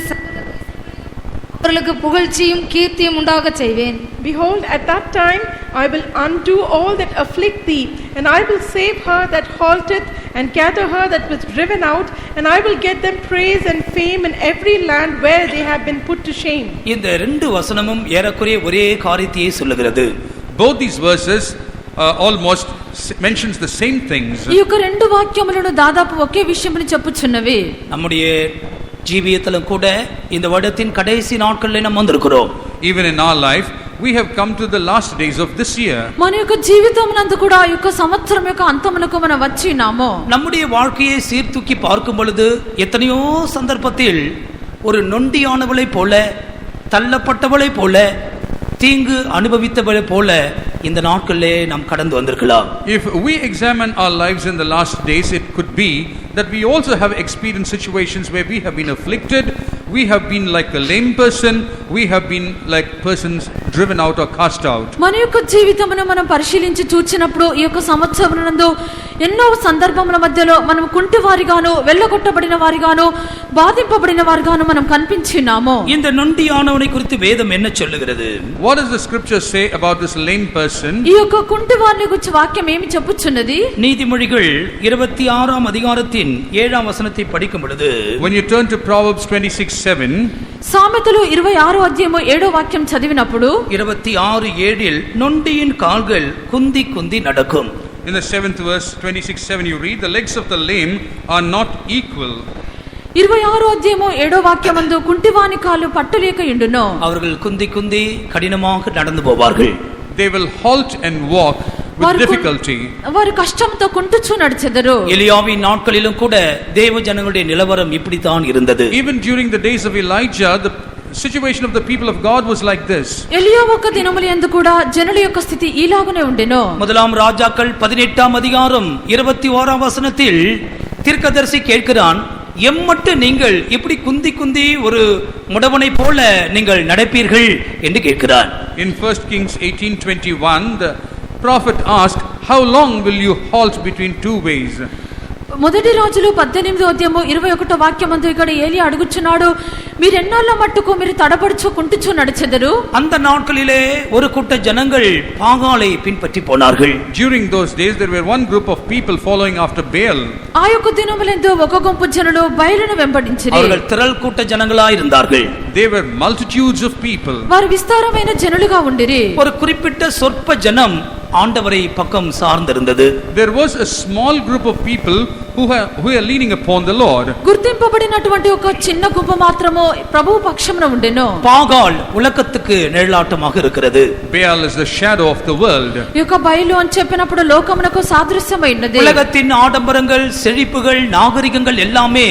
அவர்களுக்கு புகழ்ச்சியும் கீர்த்தியும் உண்டாக செய்வேன். Behold, at that time I will undo all that afflict thee, and I will save her that halteth, and gather her that was driven out, and I will get them praise and fame in every land where they have been put to shame. இந்த ரெண்டு வசனமும் ஏறக்குறைய ஒரே காரியத்தையே சொல்லுகிறது. Both these verses almost mentions the same things. ఈ యొక్క రెండు వాక్యములను దాదాపు ఒకే విషయమును చెప్పుచున్నవి. நம்முடைய ஜீவியத்திலும் கூட இந்த வருடத்தின் கடைசி நாட்களில் நாம் வந்திருக்கிறோம். Even in our life, we have come to the last days of this year. మన యొక్క జీవితమునందు కూడా ఈ యొక్క సంవత్సరం యొక్క అంతమునకు మనం వచ్చినాము. நம்முடைய வாழ்க்கையை சீர்தூக்கி பார்க்கும் பொழுது எத்தனையோ சந்தர்ப்பத்தில் ஒரு நொண்டியானவளை போல, தள்ளப்பட்டவளை போல, தீங்கு அனுபவித்தவளை போல இந்த நாட்களிலே நாம் கடந்து வந்திருக்கலாம். If we examine our lives in the last days, it could be that we also have experienced situations where we have been afflicted, we have been like a lame person, we have been like persons driven out or cast out. మన యొక్క జీవితమును మనం పరిశీలించి చూచినప్పుడు ఈ యొక్క సంవత్సరమునందు ఎన్నో సందర్భముల మధ్యలో మనం కుంటివారిగాను, వెళ్ళగొట్టబడిన వారిగాను, బాధింపబడిన వారిగాను మనం కనిపించినాము. இந்த நொண்டியானவனை குறித்து வேதம் என்ன சொல்லுகிறது? What does the scripture say about this lame person? ఈ యొక్క కుంటివారిని గురించి వాక్యం ఏమి చెప్పుచున్నది? நீதிமொழிகள் 26ஆம் அதிகாரத்தின் 7ஆம் வசனத்தை படிக்கும் பொழுது, When you turn to Proverbs 26:7, సామెతలు 26వ అధ్యాయము 7వ వాక్యం చదివినప్పుడు 26:7 நொண்டியின் கால்கள் குந்தி குந்தி நடக்கும். in the 7th verse 26:7 you read, the legs of the lame are not equal. 26వ అధ్యాయము 7వ వాక్యమందు కుంటివాని కాళ్ళు పట్టులేక ఉండును. அவர்கள் குந்தி குந்தி கடினமாக நடந்து போவார்கள். They will halt and walk with difficulty. వారు కష్టంతో కుంటుచూ నడిచెదరు. எலியாவின் நாட்களிலும் கூட தேவ ஜனங்களுடைய நிலவரம் இப்படித்தான் இருந்தது. Even during the days of Elijah, the situation of the people of God was like this. ఎలియా యొక్క దినములందు కూడా జనుల యొక్క స్థితి ఈలాగునే ఉండెను. முதலாம் ராஜாக்கள் 18ஆம் அதிகாரம் 21ஆம் வசனத்தில் தீர்க்கதரிசி கேட்கிறான், எம்மட்டு நீங்கள் இப்படி குந்தி குந்தி ஒரு முடவனை போல நீங்கள் நடப்பீர்கள் என்று கேட்கிறான். In 1 Kings 18:21, the prophet asked, how long will you halt between two ways? మొదటి రాజులు 18వ అధ్యాయము 21వ వాక్యమందు ఇక్కడ ఏలియా అడుగుచున్నాడు, మీరు ఎన్నాళ్ళ మట్టుకు మీరు తడబడుచు కుంటుచు నడిచెదరు? அந்த நாட்களிலே ஒரு கூட்ட ஜனங்கள் பாகாலை பின்பற்றி போனார்கள். During those days there were one group of people following after Baal. ఆ యొక్క దినములందు ఒక గుంపు జనులు బయలును వెంబడించిరి. அவர்கள் திரள் கூட்ட ஜனங்களாய் இருந்தார்கள். They were multitudes of people. వారు విస్తారమైన జనులుగా ఉండిరి. ஒரு குறிப்பிட்ட சொற்ப ஜனம் ஆண்டவரை பக்கம் சார்ந்திருந்தது. There was a small group of people who are leaning upon the Lord. గుర్తింపబడినటువంటి ఒక చిన్న గుంపు మాత్రము ప్రభువు పక్షమున ఉండెను. பாகால் உலகத்துக்கு நிழலாட்டமாக இருக்கிறது. Baal is the shadow of the world. ఈ యొక్క బయలు అని చెప్పినప్పుడు లోకమునకు సాదృశ్యమైనది. உலகத்தின் ஆடம்பரங்கள், செழிப்புகள், நாகரிகங்கள் எல்லாமே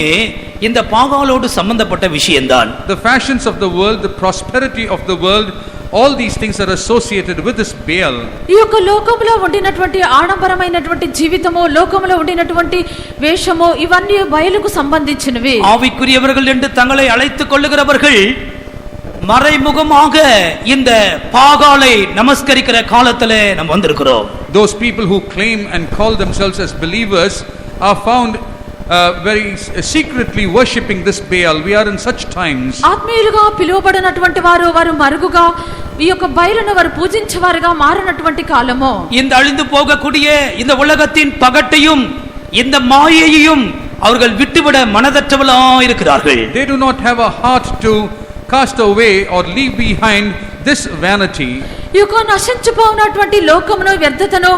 இந்த பாகாலோடு சம்பந்தப்பட்ட விஷயம்தான். The fashions of the world, the prosperity of the world, all these things are associated with this Baal. ఈ యొక్క లోకములో ఉండినటువంటి ఆడంబరమైనటువంటి జీవితము, లోకములో ఉండినటువంటి వేషము, ఇవన్నీ బయలుకు సంబంధించినవి. ஆவிக்குரியவர்கள் என்று தங்களை அழைத்துக் கொள்ளுகிறவர்கள் மறைமுகமாக இந்த பாகாலை நமஸ்கரிக்கிற காலத்திலே நாம் வந்திருக்கிறோம். Those people who claim and call themselves as believers are found very secretly worshipping this Baal. We are in such times. ఆత్మీయులుగా పిలువబడినటువంటి వారు మరుగుగా ఈ యొక్క బయలును వారు పూజించేవారుగా మారినటువంటి కాలము. இந்த அழிந்து போகக்கூடிய இந்த உலகத்தின் பகட்டையும் இந்த மாயையையும் அவர்கள் விட்டுவிட மனதற்றவர்களாக இருக்கிறார்கள். They do not have a heart to cast away or leave behind this vanity. ఈ యొక్క నశించిపోయినటువంటి లోకమును, వ్యర్థతను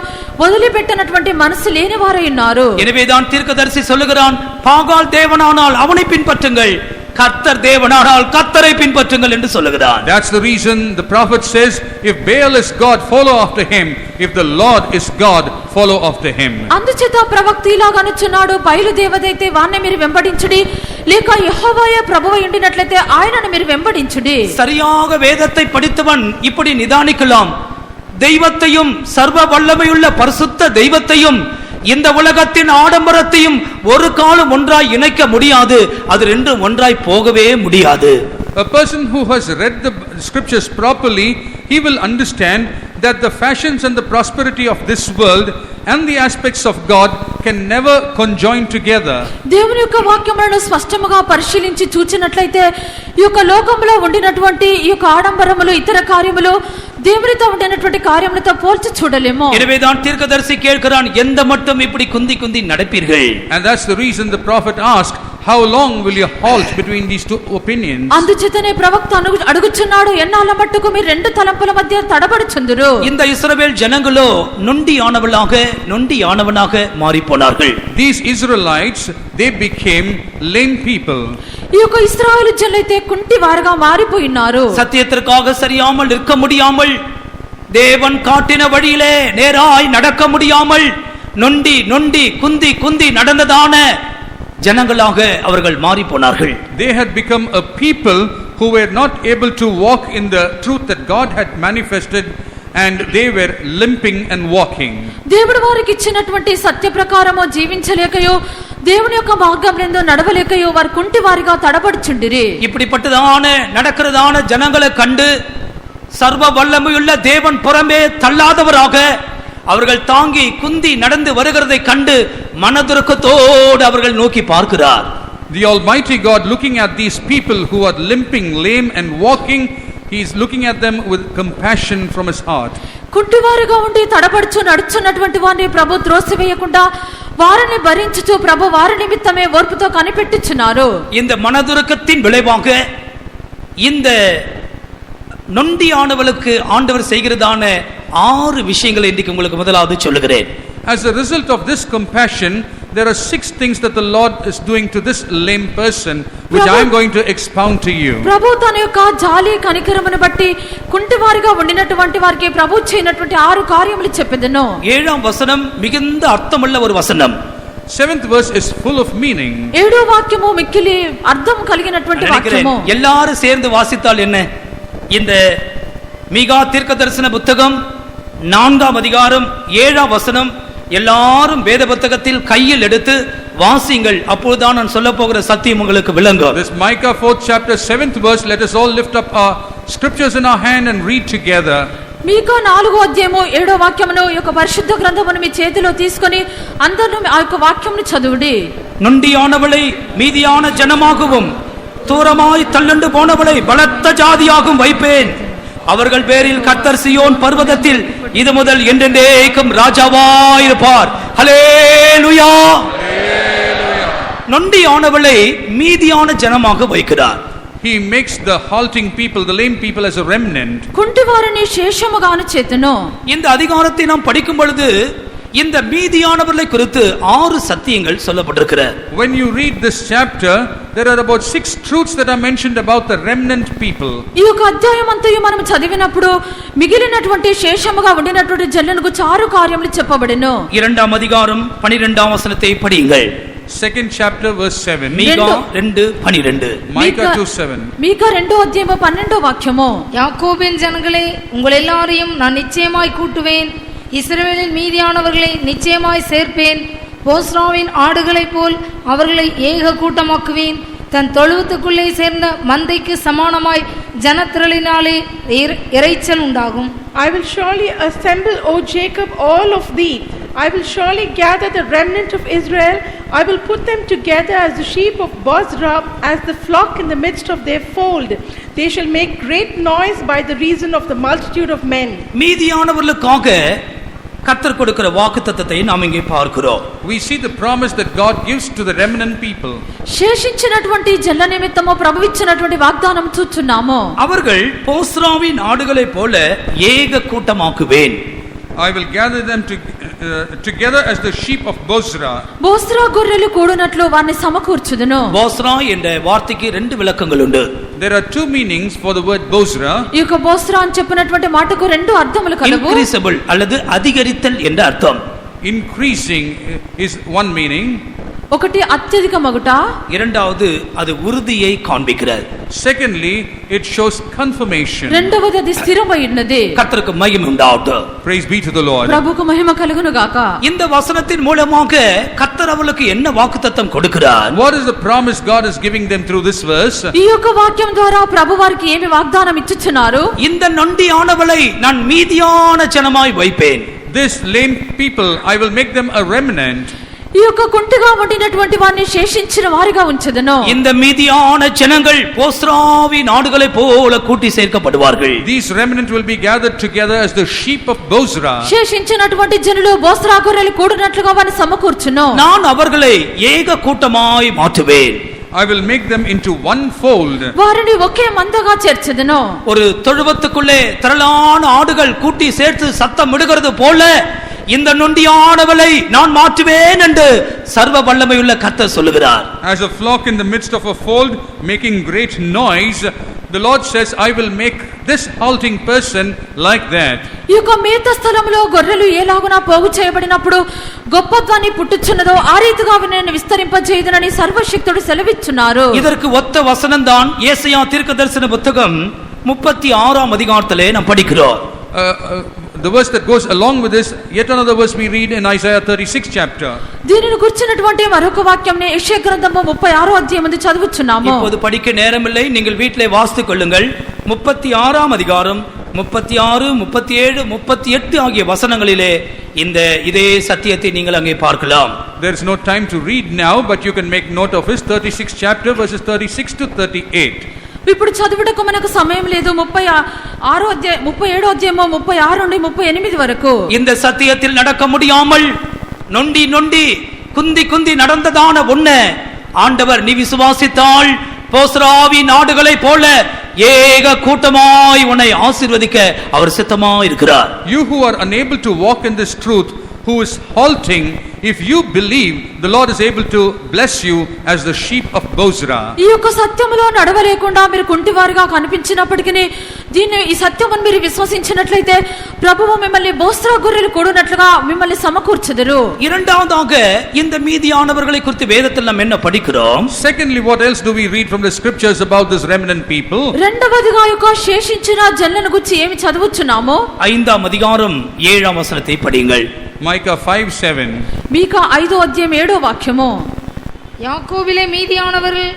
వదిలిపెట్టినటువంటి మనసు లేని వారై ఉన్నారు. எனவேதான் தீர்க்கதரிசி சொல்லுகிறான், பாகால் தேவனானால் அவனை பின்பற்றுங்கள், கர்த்தர் தேவனானால் கர்த்தரை பின்பற்றுங்கள் என்று சொல்லுகிறான். That's the reason the prophet says, if Baal is God, follow after him. If the Lord is God, follow after him. అందుచేత ప్రవక్త ఇలాగ అనుచున్నాడు, బయలు దేవదైతే వాణ్ణి మీరు వెంబడించుడి, లేక యెహోవాయే ప్రభువై ఉండినట్లయితే ఆయనను మీరు వెంబడించుడి. சரியாக வேதத்தை படித்தவன் இப்படி நிதானிக்கலாம். தெய்வத்தையும், சர்வ வல்லமையுள்ள பரிசுத்த தெய்வத்தையும் இந்த உலகத்தின் ஆடம்பரத்தையும் ஒரு காலம் ஒன்றாய் இணைக்க முடியாது. அது ரெண்டும் ஒன்றாய் போகவே முடியாது. A person who has read the scriptures properly, he will understand that the fashions and the prosperity of this world and the aspects of God can never conjoin together. దేవుని యొక్క వాక్యములను స్పష్టముగా పరిశీలించి చూచినట్లయితే ఈ యొక్క లోకంలో ఉండినటువంటి ఈ యొక్క ఆడంబరములు ఇతర కార్యములు దేవునితో ఉండినటువంటి కార్యములతో పోల్చి చూడలేము. எனவேதான் தீர்க்கதரிசி கேட்கிறான், எந்த மட்டும் இப்படி குந்தி குந்தி நடப்பீர்கள்? And that's the reason the prophet asked, how long will you halt between these two opinions? అందుచేతనే ప్రవక్త అడుగుచున్నాడు, ఎన్నాళ్ళ మట్టుకు మీరు రెండు తలంపుల మధ్య తడబడుచుందురు? இந்த இஸ்ரவேல் ஜனங்களோ நொண்டியானவனாக மாறி போனார்கள். These Israelites, they became lame people. ఈ యొక్క ఇశ్రాయేలు జనులైతే కుంటివారుగా మారిపోయినారు. சத்தியத்திற்காக சரியாமல் இருக்க முடியாமல், தேவன் காட்டின வழியிலே நேராய் நடக்க முடியாமல், நொண்டி குந்தி குந்தி நடந்ததான ஜனங்களாக அவர்கள் மாறி போனார்கள். They had become a people who were not able to walk in the truth that God had manifested, and they were limping and walking. దేవుడు వారికి ఇచ్చినటువంటి సత్య ప్రకారము జీవించలేకయో దేవుని యొక్క మార్గంలో నడవలేకయో వారు కుంటివారిగా తడబడుచుండిరి. இப்படிப்பட்டதான நடக்கிறதான ஜனங்களை கண்டு சர்வ வல்லமையுள்ள தேவன் புறமே தள்ளாதவராக அவர்கள் தாங்கி குந்தி நடந்து வருகிறதை கண்டு மனதுருக்கத்தோடு அவர்கள் நோக்கி பார்க்கிறார். The Almighty God, looking at these people who are limping, lame and walking, he is looking at them with compassion from his heart. కుంటివారిగా ఉండి తడబడుచు నడుచున్నటువంటి వారిని ప్రభు త్రోసివేయకుండా వారిని భరించుచు ప్రభు వారి నిమిత్తమే ఓర్పుతో కనిపెట్టుచున్నారు. இந்த மனதுருக்கத்தின் விளைவாக இந்த நொண்டியானவளுக்கு ஆண்டவர் செய்கிறதான 6 விஷயங்களை இன்றைக்கு உங்களுக்கு முதலாவது சொல்லுகிறேன். As a result of this compassion, there are 6 things that the Lord is doing to this lame person, which I am going to expound to you. ప్రభు తన యొక్క జాలి కనికరమును బట్టి కుంటివారిగా ఉండినటువంటి వారికి ప్రభు చేయనటువంటి 6 కార్యములు చెప్పెదను. 7వ వచనం మిగుந்த అర్థముள்ள ஒரு వచనం. 7th verse is full of meaning. 7వ వాక్యము మిక్కిలి అర్థం కలిగినటువంటి వాక్యము. எல்லாரும் சேர்ந்து வாசித்தால் என்ன? இந்த மீகா தீர்க்கதரிசன புத்தகம் 4ஆம் அதிகாரம் 7ஆம் வசனம் எல்லாரும் வேத புத்தகத்தில் கையில் எடுத்து வாசிங்கள், அப்பொழுதுதான் நான் சொல்ல போகிற சத்தியம் உங்களுக்கு விளங்கும். This Micah 4th chapter 7th verse, let us all lift up our scriptures in our hand and read together. మీకా 4వ అధ్యాయము 7వ వాక్యమును యొక్క పరిశుద్ధ గ్రంథమును మీ చేతిలో తీసుకొని అందరూ ఆ యొక్క వాక్యమును చదువుడి. நொண்டியானவளை மீதியான ஜனமாகவும் தூரமாய் தள்ளுண்டு போனவளை பலத்த ஜாதியாகவும் வைப்பேன். அவர்கள் பேரில் கர்த்தர் சீயோன் பர்வதத்தில் இது முதல் என்றென்றைக்கும் ராஜாவாயிருப்பார். ஹல்லேலூயா. நொண்டியானவளை மீதியான ஜனமாக வைக்கிறார். He makes the halting people, the lame people, as a remnant. కుంటివారిని శేషముగాను చేతును. இந்த அதிகாரத்தை நாம் படிக்கும் பொழுது இந்த மீதியானவர்களை குறித்து 6 சத்தியங்கள் சொல்லப்பட்டிருக்கிறது. When you read this chapter, there are about 6 truths that are mentioned about the remnant people. ఈ యొక్క అధ్యాయం అంతయు మనం చదివినప్పుడు మిగిలినటువంటి శేషముగా ఉండినటువంటి జనులకు 6 కార్యములు చెప్పబడెను. 2ஆம் அதிகாரம் 12ஆம் வசனத்தை படியுங்கள். 2nd chapter verse 7. மீகா 2:12. Micah 2:7. మీకా 2వ అధ్యాయము 12వ వాక్యము. யாக்கோபின் ஜனங்களே, உங்கள் எல்லாரையும் நான் நிச்சயமாய் கூட்டுவேன், இஸ்ரவேலின் மீதியானவர்களை நிச்சயமாய் சேர்ப்பேன். போஸ்ராவின் ஆடுகளைப் போல் அவர்களை ஏக கூட்டமாக்குவேன். தன் தொழுவத்துக்குள்ளே சேர்ந்த மந்தைக்கு சமானமாய் ஜனத்திரளினாலே இறைச்சல் உண்டாகும். I will surely assemble, O Jacob, all of thee. I will surely gather the remnant of Israel. I will put them together as the sheep of Bozrah, as the flock in the midst of their fold. They shall make great noise by the reason of the multitude of men. மீதியானவர்களுக்காக கர்த்தர் கொடுக்கிற வாக்குத்தத்தத்தை நாம் இங்கே பார்க்கிறோம். We see the promise that God gives to the remnant people. శేషించినటువంటి జనుల నిమిత్తము ప్రభువు ఇచ్చినటువంటి వాగ్దానం చూస్తున్నాము. அவர்கள் போஸ்ராவின் ஆடுகளைப் போல ஏக கூட்டமாக்குவேன். I will gather them together as the sheep of Bozrah. బోస్రా గొర్రెలు కూడినట్లు వారిని సమకూర్చుదును. போஸ்ரா என்ற வார்த்தைக்கு 2 விளக்கங்கள் உண்டு. There are 2 meanings for the word Bozrah. ఈ యొక్క బోస్రా అని చెప్పినటువంటి మాటకు 2 అర్థములు కలవు. இன்கிரீசபிள் அல்லது அதிகரித்தல் என்ற அர்த்தம். Increasing is one meaning. ఒకటి అత్యధిక మగుట, இரண்டாவது அது உறுதியை காண்பிக்கிறது. Secondly, it shows confirmation. రెండవది అది స్థిరమై ఉన్నది. கர்த்தருக்கு மகிமை உண்டாகட்டும். Praise be to the Lord. ప్రభువుకు మహిమ కలుగును గాక. இந்த வசனத்தின் மூலமாக கர்த்தர் அவளுக்கு என்ன வாக்குத்தத்தம் கொடுக்கிறார்? What is the promise God is giving them through this verse? ఈ యొక్క వాక్యం ద్వారా ప్రభు వారికి ఏమి వాగ్దానం ఇచ్చుచున్నారు? இந்த நொண்டியானவளை நான் மீதியான ஜனமாய் வைப்பேன். This lame people, I will make them a remnant. ఈ యొక్క కుంటిగా ఉండినటువంటి వారిని శేషించిన వారిగా ఉంచెదను. இந்த மீதியான ஜனங்கள் போஸ்ராவி நாடுகளை போல கூட்டி சேர்க்கப்படுவார்கள். These remnant will be gathered together as the sheep of Bozrah. శేషించినటువంటి జనులు బోస్రా గొర్రెలు కూడినట్లుగా వారిని సమకూర్చును. நான் அவர்களை ஏக கூட்டமாய் மாற்றுவேன். I will make them into one fold. వారిని ఒకే మందగా చేర్చెదను. ஒரு தொழுவத்துக்குள்ளே திரளான ஆடுகள் கூட்டி சேர்த்து சத்தம் விடுகிறது போல இந்த நொண்டியானவளை நான் மாற்றுவேன் என்று சர்வ வல்லமையுள்ள கர்த்தர் சொல்லுகிறார். As a flock in the midst of a fold making great noise, the Lord says, I will make this halting person like that. ఈ యొక్క మేత స్థలంలో గొర్రెలు ఏలాగునా పోగు చేయబడినప్పుడు గొప్పత్వాన్ని పుట్టుచున్నదో ఆ రీతిగా నేను విస్తరింపజేయుదునని సర్వశక్తుడు సెలవిచ్చున్నారు. இதற்கு ஒத்த வசனம் தான் ஏசாயா தீர்க்கதரிசன புத்தகம் 36ஆம் அதிகாரத்திலே நாம் படிக்கிறோம். The verse that goes along with this, yet another verse we read in Isaiah 36 chapter. దీనిని గుర్చినటువంటి మరొక వాక్యంని యెషయా గ్రంథము 36వ అధ్యాయమందు చదువుచున్నాము. இப்போது படிக்க நேரமில்லை, நீங்கள் வீட்டிலே வாசித்துக் கொள்ளுங்கள். 36ஆம் அதிகாரம் 36, 37, 38 ஆகிய வசனங்களிலே இதே சத்தியத்தை நீங்கள் அங்கே பார்க்கலாம். There is no time to read now, but you can make note of his 36th chapter verses 36 to 38. ఇప్పుడు చదువుటకు మనకు సమయం లేదు. 36వ అధ్యాయం 37వ అధ్యాయము 36 నుండి 38 వరకు இந்த சத்தியத்தில் நடக்க முடியாமல் நொண்டி நொண்டி குந்தி குந்தி நடந்ததான ஒண்ணு ஆண்டவர் நீ விசுவாசித்தால் போஸ்ராவி நாடுகளை போல ஏக கூட்டமாய் உன்னை ஆசீர்வதிக்க அவர் சித்தமாய் இருக்கிறார். You who are unable to walk in this truth, who is halting, if you believe, the Lord is able to bless you as the sheep of Bozrah. ఈ యొక్క సత్యములో నడవలేకుండా మీరు కుంటివారిగా కనిపించినప్పటికీ ఈ సత్యమును మీరు విశ్వసించినట్లయితే ప్రభువు మిమ్మల్ని బోస్రా గొర్రెలు కూడినట్లుగా మిమ్మల్ని సమకూర్చెదరు. இரண்டாவதாக இந்த மீதியானவர்களை குறித்து வேதத்தில் நாம் என்ன படிக்கிறோம்? Secondly, what else do we read from the scriptures about this remnant people? రెండవదిగా యొక్క శేషించిన జనులను గురించి ఏమి చదువుచున్నామో 5ஆம் அதிகாரம் 7ஆம் வசனத்தை படியுங்கள். Micah 5:7. మీకా 5వ అధ్యాయం 7వ వాక్యము. யாக்கோபிலே மீதியானவர்கள்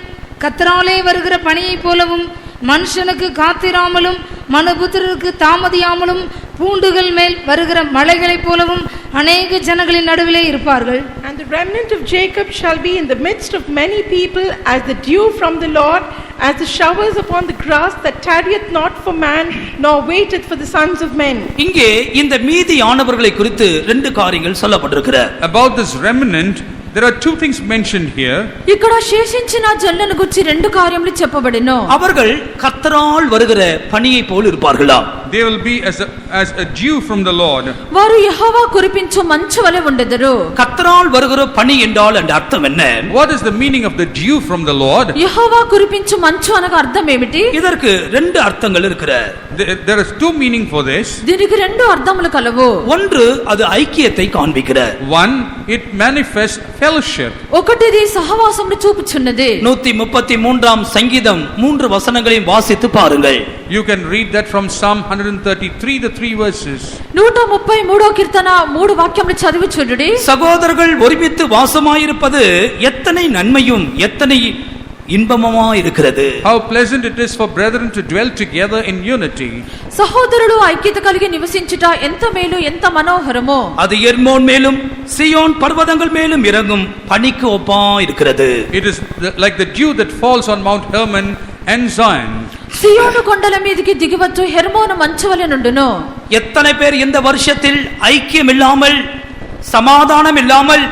கர்த்தராலே வருகிற பணியைப் போலவும் மனுஷனுக்கு காத்திராமலும் மனுபுத்திரருக்கு தாமதியாமலும் பூண்டுகள் மேல் வருகிற மலைகளைப் போலவும் அநேக ஜனங்களின் நடுவிலே இருப்பார்கள். And the remnant of Jacob shall be in the midst of many people as the dew from the Lord, as the showers upon the grass that tarrieth not for man, nor waiteth for the sons of men. இங்கே இந்த மீதியானவர்களை குறித்து ரெண்டு காரியங்கள் சொல்லப்பட்டிருக்கிறது. About this remnant, there are two things mentioned here. ఇక్కడ శేషించిన జనులను గురించి రెండు కార్యములు చెప్పబడెను. அவர்கள் கர்த்தரால் வருகிற பனியை போல் இருப்பார்களாம். They will be as a dew from the Lord. వారు యెహోవా కురిపించు మంచు వలె ఉండెదరు. கர்த்தரால் வருகிற பனி என்றால் அந்த அர்த்தம் என்ன? What is the meaning of the dew from the Lord? యెహోవా కురిపించు మంచు అనగా అర్థం ఏమిటి? இதற்கு ரெண்டு அர்த்தங்கள் இருக்கிறது. There is two meaning for this. దీనికి రెండు అర్థములు కలవు. ஒன்று அது ஐக்கியத்தை காண்பிக்கிறது. One, it manifests fellowship. ఒకటిది సహవాసమును చూపుచున్నది. 133ஆம் சங்கீதம் 3 வசனங்களையும் வாசித்து பாருங்கள். You can read that from Psalm 133, the 3 verses. 133వ కీర్తన 3 వాక్యములు చదివి చూడండి. சகோதரர்கள் ஒருமித்து வாசமாயிருப்பது எத்தனை நன்மையும் எத்தனை இன்பமுமாய் இருக்கிறது. How pleasant it is for brethren to dwell together in unity. సహోదరులు ఐక్యత కలిగి నివసించుట ఎంత మేలు ఎంత మనోహరమో. அது எர்மோன் மேலும் சீயோன் பர்வதங்கள் மேலும் இறங்கும் பனிக்கு ஒப்பாய் இருக்கிறது. It is like the dew that falls on Mount Hermon and Zion. సియోను కొండల మీదకి దిగివచ్చు హెర్మోను మంచు వలె నుండును. எத்தனை பேர் இந்த வருஷத்தில் ஐக்கியம் இல்லாமல் சமாதானம் இல்லாமல்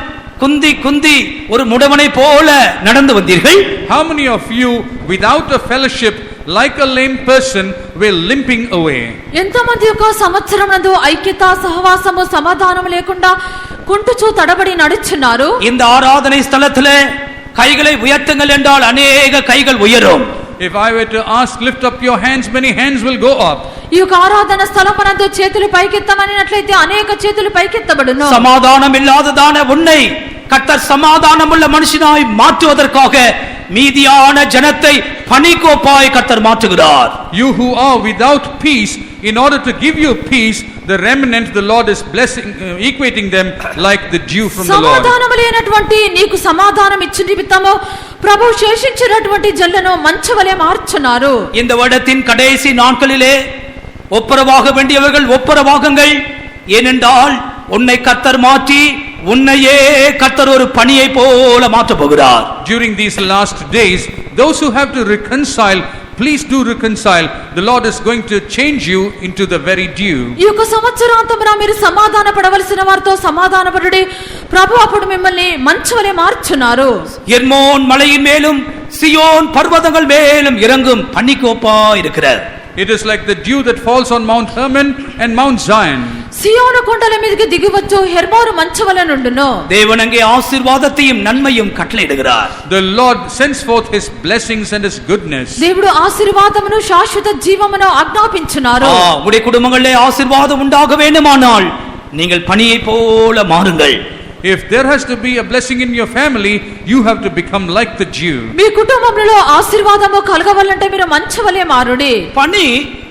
குந்தி குந்தி ஒரு முடவனை போல நடந்து வந்தீர்கள்? How many of you without a fellowship like a lame person were limping away? ఎంతమంది ఒక సంవత్సరం నందు ఐక్యత సహవాసము సమాధానం లేకుండా కుంటుచూ తడబడి నడుచున్నారు? இந்த ஆராதனை ஸ்தலத்திலே கைகளை உயர்த்துங்கள் என்றால் அநேக கைகள் உயரும். If I were to ask, lift up your hands, many hands will go up. ఈ యొక్క ఆరాధన స్థలమునందు చేతులు పైకెత్తమనినట్లయితే అనేక చేతులు పైకెత్తబడును. సమాధానం ఇల్లాదదాన உன்னை கர்த்தர் சமாதானமுள்ள மனுஷனாய் மாற்றுவதற்காக மீதியான ஜனத்தை பனிக்கோப்பாய் கர்த்தர் மாற்றுகிறார். You who are without peace, in order to give you peace, the remnant the Lord is blessing, equating them like the dew from the Lord. సమాధానము లేనటువంటి నీకు సమాధానం ఇచ్చు నిమిత్తము ప్రభు శేషించినటువంటి జనులను మంచవలే మార్చున్నారు. இந்த வருடத்தின் கடைசி நாட்களிலே ஒப்புரவாக வேண்டியவர்கள் ஒப்புரவாகுங்கள். ஏனென்றால் உன்னை கர்த்தர் மாற்றி உன்னையே கர்த்தர் ஒரு பனியை போல மாற்ற போகிறார். During these last days, those who have to reconcile, please do reconcile. The Lord is going to change you into the very dew. ఈ యొక్క సంవత్సరాంతమున మీరు సమాధాన పడవలసిన వారితో సమాధానపడుడి. ప్రభు అప్పుడు మిమ్మల్ని మంచువలే మార్చున్నారు. எர்மோன் மலையின் மேலும் சியோன் பர்வதங்கள் மேலும் இறங்கும் பனிக்கோப்பா இருக்கிறார். It is like the dew that falls on Mount Hermon and Mount Zion. సియోను కొండల మీదకి దిగివచ్చు హెర్మోను మంచువలె నుండును. தேவன் அங்கே ஆசீர்வாதத்தையும் நன்மையும் கட்டளையிடுகிறார். The Lord sends forth his blessings and his goodness. దేవుడు ఆశీర్వాదమును శాశ్వత జీవమును ఆజ్ఞాపించున్నారు. உங்களுடைய குடும்பங்களிலே ஆசீர்வாதம் உண்டாக வேண்டுமானால் நீங்கள் பனியை போல மாறுங்கள். If there has to be a blessing in your family, you have to become like the dew. మీ కుటుంబంలో ఆశీర్వాదము కలగవాలంటే మీరు మంచువలే మారుడి. பனி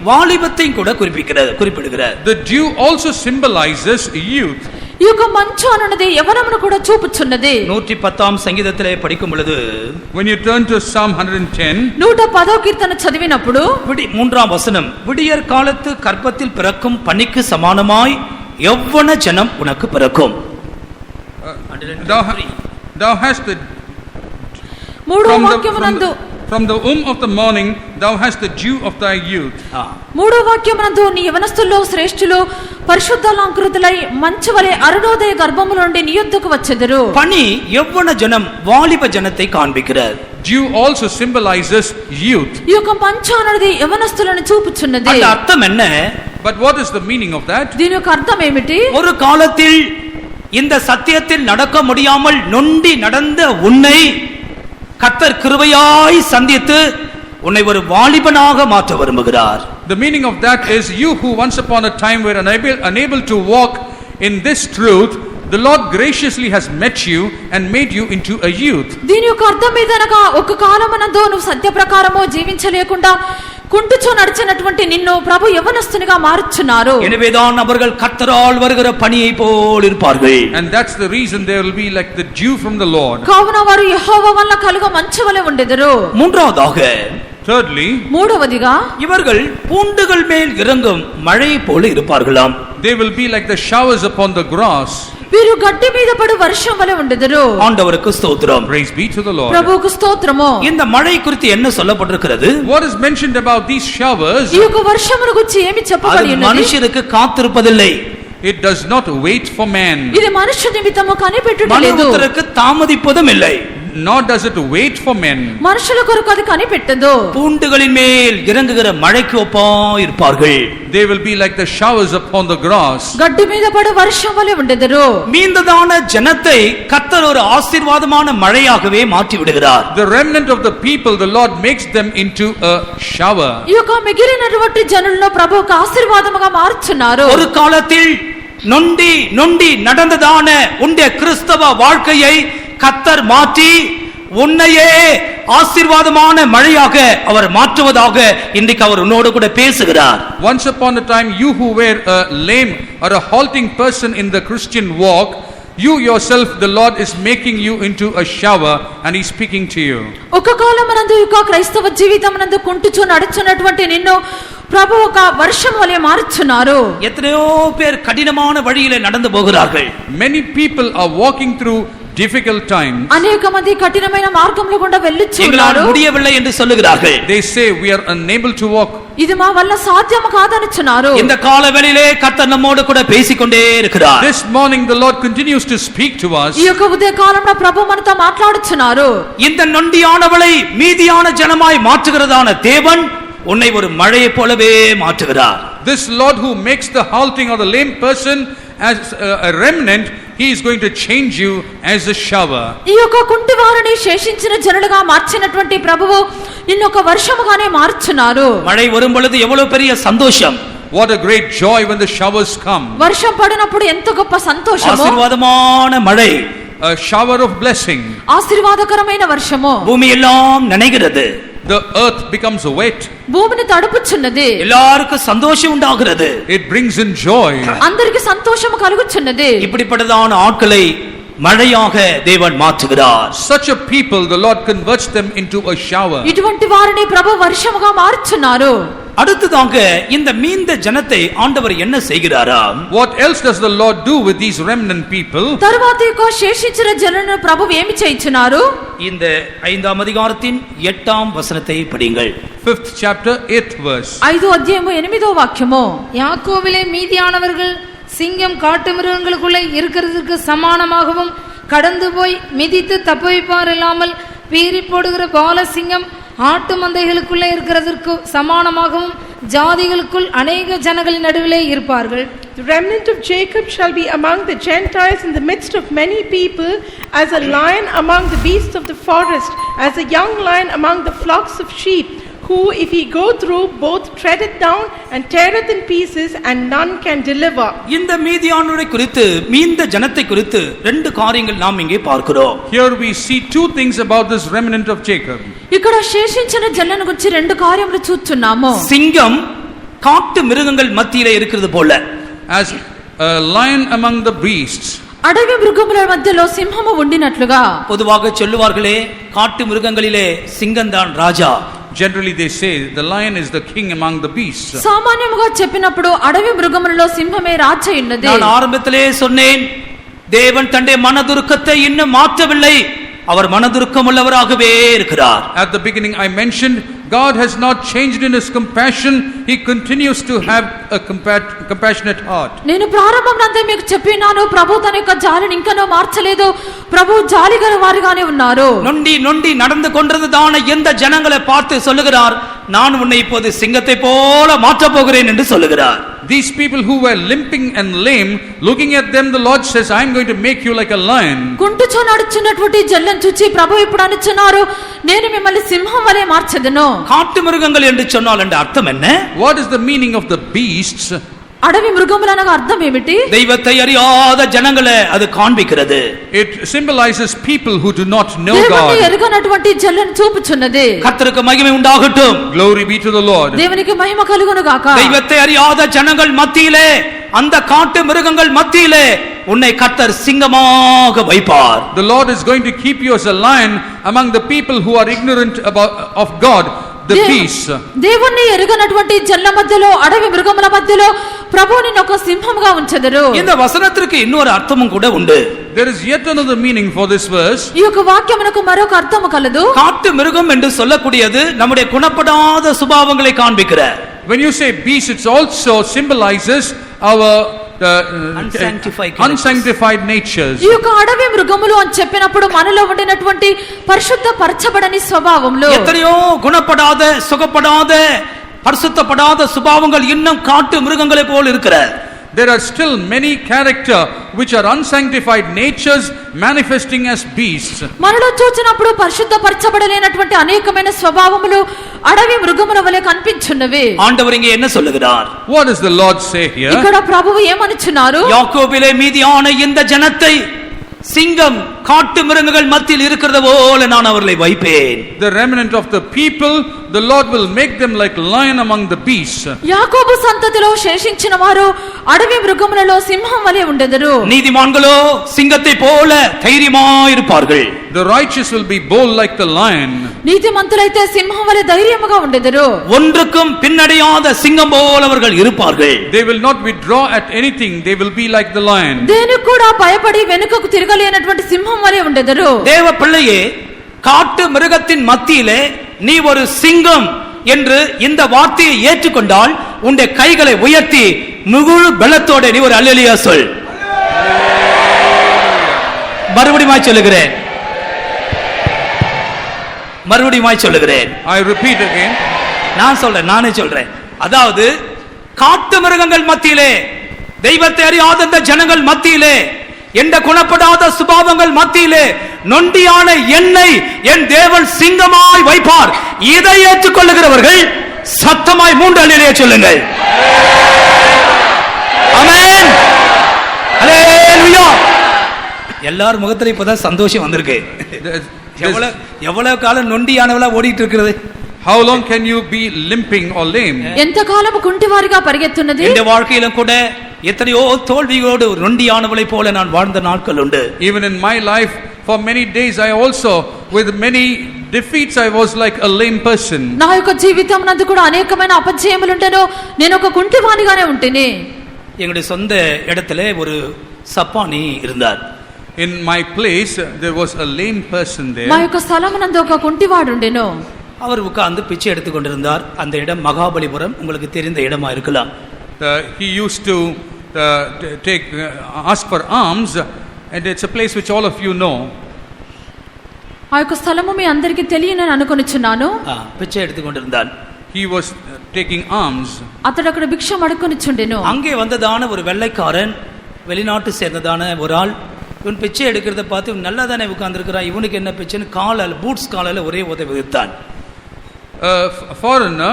வாலிபத்தையும் கூட குறிப்பிடுகிறது. The dew also symbolizes youth. ఈ యొక్క మంచు అన్నది యవ్వనమును కూడా చూపుచున్నది. 110 సంగీతத்திலே படிக்கும் பொழுது When you turn to Psalm 110, 110వ కీర్తన చదివినప్పుడు 3ஆம் வசனம், விடியற் காலத்து கர்ப்பத்தில் பிறக்கும் பனிக்கு சமானமாய் யவ்வன ஜனம் உனக்கு பிறக்கும். Thou hast the మూడో వాక్యమునందు from the womb of the morning thou hast the dew of thy youth. మూడో వాక్యమునందు నీ యవనస్తుల్లో శ్రేష్ఠులు పరిశుద్ధాలంకృతులై మంచువలే అరుణోదయ గర్భముల నుండి నీ యొద్దకు వచ్చెదరు. பனி யவ்வன ஜனம் வாலிப ஜனத்தை காண்பிக்கிறது. Dew also symbolizes youth. ఈ యొక్క మంచు అనేది యవనస్తులను చూపుచున్నది. அந்த அர்த்தம் என்ன? But what is the meaning of that? దీని యొక్క అర్థం ఏమిటి? ஒரு காலத்தில் இந்த சத்தியத்தில் நடக்க முடியாமல் நொண்டி நடந்த உன்னை கர்த்தர் கிருபையாய் சந்தித்து உன்னை ஒரு வாலிபனாக மாற்ற விரும்புகிறார். The meaning of that is you who once upon a time were unable to walk in this truth, the Lord graciously has met you and made you into a youth. దీని యొక్క అర్థం ఏదనగా ఒక కాలమునందు నువ్వు సత్య ప్రకారము జీవించలేకుండా కుంటుచో నడిచినటువంటి నిన్ను ప్రభు యవ్వనస్తునిగా మార్చున్నారు. எனவேதான் அவர்கள் கர்த்தரால் வருகிற பனியை போல் இருப்பார்கள். And that's the reason they will be like the dew from the Lord. కావున వారు యెహోవా వల్ల కలుగ మంచు వలె ఉండెదరు. மூன்றாவதாக, Thirdly, మూడవదిగా இவர்கள் பூண்டுகள் மேல் இறங்கும் மழை போல இருப்பார்களாம். they will be like the showers upon the grass. వీరు గడ్డి మీద పడు వర్షం వలె ఉండెదరు. ஆண்டவருக்கு ஸ்தோத்திரம். Praise be to the Lord. ప్రభువుకు స్తోత్రము. இந்த மழை குறித்து என்ன சொல்லப்பட்டிருக்கிறது? What is mentioned about these showers? ఈ యొక్క వర్షమును గురించి ఏమి చెప్పబడి அது ఉన్నది? மனுஷனுக்கு காத்திருப்பதில்லை. It does not wait for man, ఇది మనుష్య నిమిత్తము కనిపెట్టుటలేదు. மனுஷருக்கு தாமதிப்பதும் இல்லை. nor does it wait for men. మనుషుల కొరకు అది కనిపెట్టదు. பூண்டுகளின் மேல் இறங்குகிற மழைக்கு ஒப்பா இருப்பார்கள். They will be like the showers upon the grass. గడ్డి మీద పడు వర్షం వలె ఉండెదరు. மீந்ததான ஜனத்தை கர்த்தர் ஒரு ஆசீர்வாதமான மழையாகவே மாற்றி விடுகிறார். The remnant of the people, the Lord makes them into a shower. ఈ యొక్క మిగిలినటువంటి జనులను ప్రభు ఒక ఆశీర్వాదముగా మార్చున్నారు. ஒரு காலத்தில் நொண்டி நொண்டி நடந்ததான உன்னுடைய கிறிஸ்தவ வாழ்க்கையை கர்த்தர் மாற்றி உன்னையே ஆசீர்வாதமான மழையாக அவர் மாற்றுவதாக இன்றைக்கு அவர் உன்னோடு கூட பேசுகிறார். Once upon a time, you who were a lame or a halting person in the Christian walk, you yourself, the Lord is making you into a shower and He's speaking to you. ఒక కాలమునందు ఈ యొక్క క్రైస్తవ జీవితమునందు కుంటుచు నడుచున్నటువంటి నిన్ను ప్రభు ఒక వర్షం వలె మార్చున్నారు. எத்தனையோ பேர் கடினமான வழியிலே நடந்து போகிறார்கள். Many people are walking through difficult times. అనేక మంది కఠినమైన మార్గంలో గుండా వెళ్ళుచున్నారు. எங்களால் முடியவில்லை என்று சொல்லுகிறார்கள். They say we are unable to walk. ఇది మా వల్ల సాధ్యము కాదనుచున్నారు. இந்த காலவெளியிலே கர்த்தர் நம்மோடு கூட பேசிக்கொண்டே இருக்கிறார். This morning the Lord continues to speak to us. ఈ యొక్క ఉదయ కాలంలో ప్రభు మనతో మాట్లాడుచున్నారు. இந்த நொண்டியானவளை மீதியான ஜனமாய் மாற்றுகிறதான தேவன் உன்னை ஒரு மழையை போலவே மாற்றுகிறார். This Lord who makes the halting or the lame person as a remnant, He is going to change you as a shower. ఈ యొక్క కుంటి వారిని శేషించిన జనులుగా మార్చినటువంటి ప్రభువు నిన్ను ఒక వర్షముగానే మార్చున్నారు. மழை வரும் பொழுது எவ்வளவு பெரிய சந்தோஷம்! What a great joy when the showers come. వర్షం పడినప్పుడు ఎంత గొప్ప సంతోషము. ஆசீர்வாதமான மழை a shower of blessing. ఆశీర్వాదకరమైన వర్షము. பூமி எல்லாம் நனைகிறது. The earth becomes wet. భూమిని తడుపుచున్నది. எல்லாருக்கும் சந்தோஷம் உண்டாகிறது. It brings in joy. అందరికి సంతోషము కలుగుచున్నది. இப்படிப்பட்டதான ஆட்களை மழையாக தேவன் மாற்றுகிறார். Such a people, the Lord converts them into a shower. ఇటువంటి వారిని ప్రభు వర్షముగా మార్చున్నారు. அடுத்ததாக இந்த மீந்த ஜனத்தை ஆண்டவர் என்ன செய்கிறாராம்? What else does the Lord do with these remnant people? తరువాత యొక్క శేషించిన జనులను ప్రభువు ఏమి చేయించున్నారు? இந்த 5ஆம் அதிகாரத்தின் 8ஆம் வசனத்தை படிங்கள். 5th chapter 8th verse. 5వ అధ్యాయము 8వ వాక్యము. யாக்கோபிலே மீதியானவர்கள் சிங்கம் காட்டு மிருகங்களுக்குள்ளே இருக்கிறதுக்கு சமானமாகவும் கடந்து போய் மிதித்து தப்புவிப்பார் இல்லாமல் பீறி போடுகிற பால சிங்கம் ஆட்டு மந்தைகளுக்குள்ளே இருக்கிறதற்கு சமானமாகவும் ஜாதிகளுக்குள் அநேக ஜனங்களின் நடுவிலே இருப்பார்கள். The remnant of Jacob shall be among the Gentiles in the midst of many people, as a lion among the beasts of the forest, as a young lion among the flocks of sheep, who if he go through both treadeth down and teareth in pieces, and none can deliver. இந்த மீதியானவரை குறித்து மீந்த ஜனத்தை குறித்து ரெண்டு காரியங்கள் நாம் இங்கே பார்க்கிறோம். Here we see two things about this remnant of Jacob. ఇక్కడ శేషించిన జనులను గురించి రెండు కార్యములు చూస్తున్నాము. சிங்கம் காட்டு மிருகங்கள் மத்தியிலே இருக்கிறது போல, As a lion among the beasts. అడవి మృగముల మధ్యలో సింహము ఉండినట్లుగా பொதுவாக சொல்லுவார்களே, காட்டு மிருகங்களிலே சிங்கம்தான் ராஜா. Generally they say the lion is the king among the beasts. సామాన్యముగా చెప్పినప్పుడు అడవి మృగములలో సింహమే రాజై ఉన్నది. நான் ஆரம்பத்திலே சொன்னேன், தேவன் தன்னுடைய மனதுருக்கத்தை இன்னும் மாற்றவில்லை, அவர் மனதுருக்கம் உள்ளவராகவே இருக்கிறார். At the beginning I mentioned God has not changed in his compassion. He continues to have a compassionate heart. నేను ప్రారంభంనందే మీకు చెప్పినాను, ప్రభు తన యొక్క జాలిని ఇంకనో మార్చలేదు, ప్రభు జాలిగల వారిగానే ఉన్నారు. நொண்டி நொண்டி நடந்து கொண்டிருந்ததான எந்த ஜனங்களை பார்த்து சொல்லுகிறார், நான் உன்னை இப்போது சிங்கத்தை போல மாற்றப் போகிறேன் என்று சொல்லுகிறார். These people who were limping and lame, looking at them, the Lord says, I am going to make you like a lion. కుంటుచో నడుచున్నటువంటి జల్లను చూచి ప్రభు ఇప్పుడు అనుచున్నారు, నేను మిమ్మల్ని సింహం వలె మార్చెదను. காட்டு மிருகங்கள் என்று சொன்னால் என்ற அர்த்தம் என்ன? What is the meaning of the beasts? అడవి మృగములు అనగా అర్థం ఏమిటి? தெய்வத்தை அறியாத ஜனங்களை அது காண்பிக்கிறது. It symbolizes people who do not know దేవుని God. ఎరుగనటువంటి జల్లను చూపుచున్నది. கர்த்தருக்கு மகிமை உண்டாகட்டும். Glory be to the Lord. దేవునికి మహిమ కలుగును గాక. தெய்வத்தை அறியாத ஜனங்கள் மத்தியிலே, அந்த காட்டு மிருகங்கள் மத்தியிலே உன்னை கர்த்தர் சிங்கமாக வைப்பார். The Lord is going to keep you as a lion among the people who are ignorant of God, the beasts. దేవుణ్ణి ఎరుగనటువంటి జల్ల మధ్యలో, అడవి మృగముల మధ్యలో ప్రభువుని ఒక సింహంగా ఉంచెదరు. இந்த వచనத்திற்கு இன்னொரு అర్థமும் கூட உண்டு. There is yet another meaning for this verse. ఈ యొక్క వాక్యమునకు మరొక అర్థము కలదు. காட்டு மிருகம் என்று சொல்லக்கூடியது நம்முடைய குணப்படாத சுபாவங்களை காண்பிக்கிற. When you say beast, it also symbolizes our unsanctified natures. ఈ యొక్క అడవి మృగములు అని చెప్పినప్పుడు మనలో ఉండినటువంటి పరిశుద్ధ పరచబడని స్వభావములు, எத்தனையோ குணப்படாத சுகப்படாத பரிசுத்தப்படாத சுபாவங்கள் இன்னும் காட்டு மிருகங்களை போல் இருக்கிற. There are still many character which are unsanctified natures manifesting as beasts. మనలో చూచినప్పుడు పరిశుద్ధ పరచబడలేనటువంటి అనేకమైన స్వభావములు అడవి మృగముల వలె కనిపించున్నవి. ஆண்டவர் இங்கே என்ன சொல்லுகிறார்? What does the Lord say here? ఇక్కడ ప్రభువు ఏమనుచున్నారు? யாக்கோபிலே மீதியான இந்த ஜனத்தை சிங்கம் காட்டு மிருகங்கள் மத்தியில் இருக்கிறது போல நான் அவர்களை வைப்பேன். The remnant of the people, the Lord will make them like lion among the beasts. యాకోబు సంతతిలో శేషించిన వారు అడవి మృగములలో సింహం వలె ఉండెదరు. நீதிமான்களோ சிங்கத்தை போல தைரியமாயிருப்பார்கள். The righteous will be bold like the lion. నీతిమంతులైతే సింహం వలె ధైర్యముగా ఉండెదరు. ஒன்றுக்கும் பின்னடையாத சிங்கம் போல அவர்கள் இருப்பார்கள். They will not withdraw at anything. They will be like the lion. దేనికి కూడా భయపడి వెనుకకు తిరగలేనటువంటి సింహం వలె ఉండెదరు. தேவ பிள்ளையே, காட்டு மிருகத்தின் மத்தியிலே நீ ஒரு சிங்கம் என்று இந்த வார்த்தையை ஏற்றுக்கொண்டால் உன்னுடைய கைகளை உயர்த்தி முழு பலத்தோட நீ ஒரு அல்லேலூயா சொல். மறுபடியும் சொல்லுகிறேன், மறுபடியும் சொல்லுகிறேன். I repeat again. நானே சொல்றேன். அதாவது காட்டு மிருகங்கள் மத்தியிலே, தெய்வத்தை அறியாத இந்த ஜனங்கள் மத்தியிலே, எந்த குணப்படாத சுபாவங்கள் மத்தியிலே நொண்டியான என்னை என் தேவன் சிங்கமாய் வைப்பார். இதை ஏற்றுக்கொள்ளுகிறவர்கள் சத்தமாய் 3 அல்லேலூயா சொல்லுங்கள். ஆமென். அல்லேலூயா. எல்லார் முகத்துல இப்பதான் சந்தோஷம் வந்திருக்கு. எவ்வளவு காலம் நொண்டியானவளா ஓடிட்டு இருக்கிறது. How long can you be limping or lame? ఎంత కాలము కుంటివారిగా పరిగెత్తున్నది. இந்த வாழ்க்கையிலும் கூட எத்தனையோ தோல்வியோடு நொண்டியானவளை போல நான் வாழ்ந்த நாட்கள் உண்டு. Even in my life, for many days I also, with many defeats, I was like a lame person. నా యొక్క జీవితం నందు కూడా అనేకమైన అపజయములు ఉండెను. నేను ఒక కుంటివానిగానే ఉంటిని. எங்களுடைய சொந்த இடத்துல ஒரு சப்பானி இருந்தார். In my place there was a lame person there. మా యొక్క స్థలమునందు ఒక కుంటివాడు ఉండెను. அவர் உட்கார்ந்து பிச்சை எடுத்துக் கொண்டிருந்தார். அந்த இடம் மகாபலிபுரம், உங்களுக்கு தெரிந்த இடமா இருக்கலாம். He used to ask for alms, and it's a place which all of you know. ఆ యొక్క స్థలము మీ అందరికీ తెలియనని అనుకొనిచున్నాను. பிச்சை எடுத்துக் கொண்டிருந்தார். He was taking alms. అతడు అక్కడ భిక్షం అడుకొనిచుండెను. அங்கே வந்ததான ஒரு வெள்ளைக்காரன், வெளிநாட்டு சேர்ந்ததான ஒரு ஆள், இவன் பிச்சை எடுக்கிறத பார்த்து இவன் நல்லா தானே உட்கார்ந்துருக்கிறான், இவனுக்கு என்ன பிச்சைன்னு காலால் பூட்ஸ் காலால் ஒரே உதவி விதித்தான். A foreigner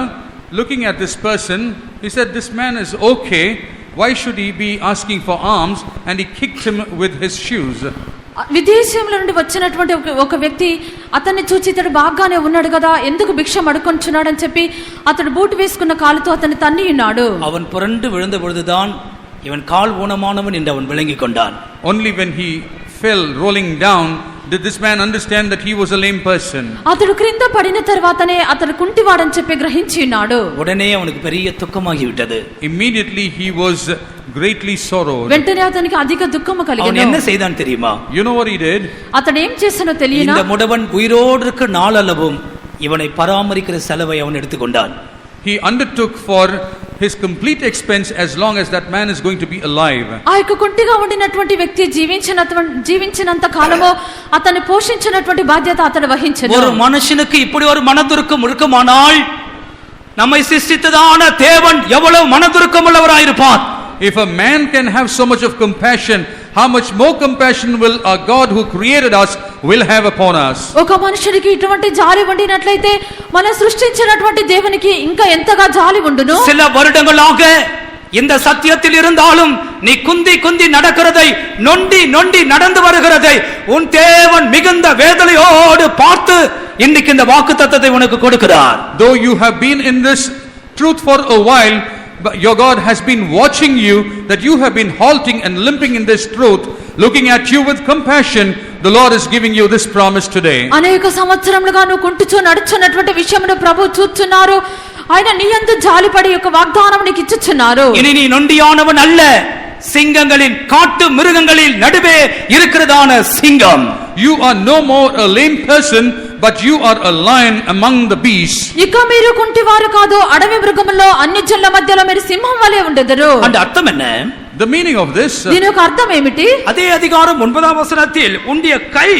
looking at this person, he said, this man is okay, why should he be asking for alms? And he kicked him with his shoes. విదేశంలో నుండి వచ్చినటువంటి ఒక వ్యక్తి అతన్ని చూచి ఇతడు బాగానే ఉన్నాడు కదా, ఎందుకు భిక్షం అడుకొంచున్నాడు అని చెప్పి అతడు బూట్ వేసుకున్న కాలుతో అతన్ని తన్ని ఉన్నాడు. அவன் புரண்டு விழுந்த பொழுதுதான் இவன் கால் ஊனமானவன் என்று அவன் விளங்கிக் கொண்டான். Only when he fell rolling down did this man understand that he was a lame person. అతడు క్రింద పడిన తర్వాతనే అతడు కుంటివాడని చెప్పి గ్రహించి ఉన్నాడు. உடனே அவனுக்கு பெரிய துக்கமாகி விட்டது. Immediately he was greatly sorrowed. వెంటనే అతనికి అధిక దుఃఖము அவன் కలిగెను. என்ன செய்தான் தெரியுமா? You know what he did? అతడు ఏం చేసానో తెలియనా? இந்த முடவன் உயிரோடு இருக்க நாளளவும் இவனை பராமரிக்கிற செலவை அவன் எடுத்துக்கொண்டான். He undertook for his complete expense as long as that man is going to be alive. ఆ యొక్క కుంటిగా ఉండినటువంటి వ్యక్తి జీవించినంత కాలము అతన్ని పోషించినటువంటి బాధ్యత అతడు వహించెను. ஒரு மனுஷனுக்கு இப்படி ஒரு மனதுருக்கம் இருக்குமானால் நம்மை சிருஷ்டித்ததான தேவன் எவ்வளவு மனதுருக்கம் உள்ளவராயிருப்பார். If a man can have so much of compassion, how much more compassion will our God who created us will have upon us? ఒక మనుషుడికి ఇటువంటి జాలి ఉండినట్లయితే మనం సృష్టించినటువంటి దేవునికి ఇంకా ఎంతగా జాలి ఉండును. சில வருடங்களாக இந்த சத்தியத்தில் இருந்தாலும் நீ குந்தி குந்தி நடக்கிறதை, நொண்டி நொண்டி நடந்து வருகிறதை உன் தேவன் மிகுந்த வேதனையோடு பார்த்து இன்னைக்கு இந்த வாக்குத்தத்தத்தை உனக்கு கொடுக்கிறார். Though you have been in this truth for a while, but your God has been watching you, that you have been halting and limping in this truth, looking at you with compassion. The Lord is giving you this promise today. అనేక సంవత్సరములుగా నువ్వు కుంటుచూ నడుచున్నటువంటి విషయమును ప్రభు చూస్తున్నారు. ఆయన నీ యందు జాలిపడి యొక్క వాగ్దానం నీకు ఇచ్చుచున్నారు. இனி நீ நொண்டியானவன் அல்ல, சிங்கங்களின் காட்டு மிருகங்களில் நடுவே இருக்கிறதான சிங்கம். You are no more a lame person, but you are a lion among the beasts. ఇక మీరు కుంటివారు కాదు, అడవి మృగములో అన్ని జనుల మధ్యలో మీరు సింహం వలె ఉండెదరు. அந்த அர்த்தம் என்ன? The meaning of this, దీని యొక్క అర్థం ఏమిటి? அதே அதிகாரம் 9ஆம் வசனத்தில் உன்னுடைய கை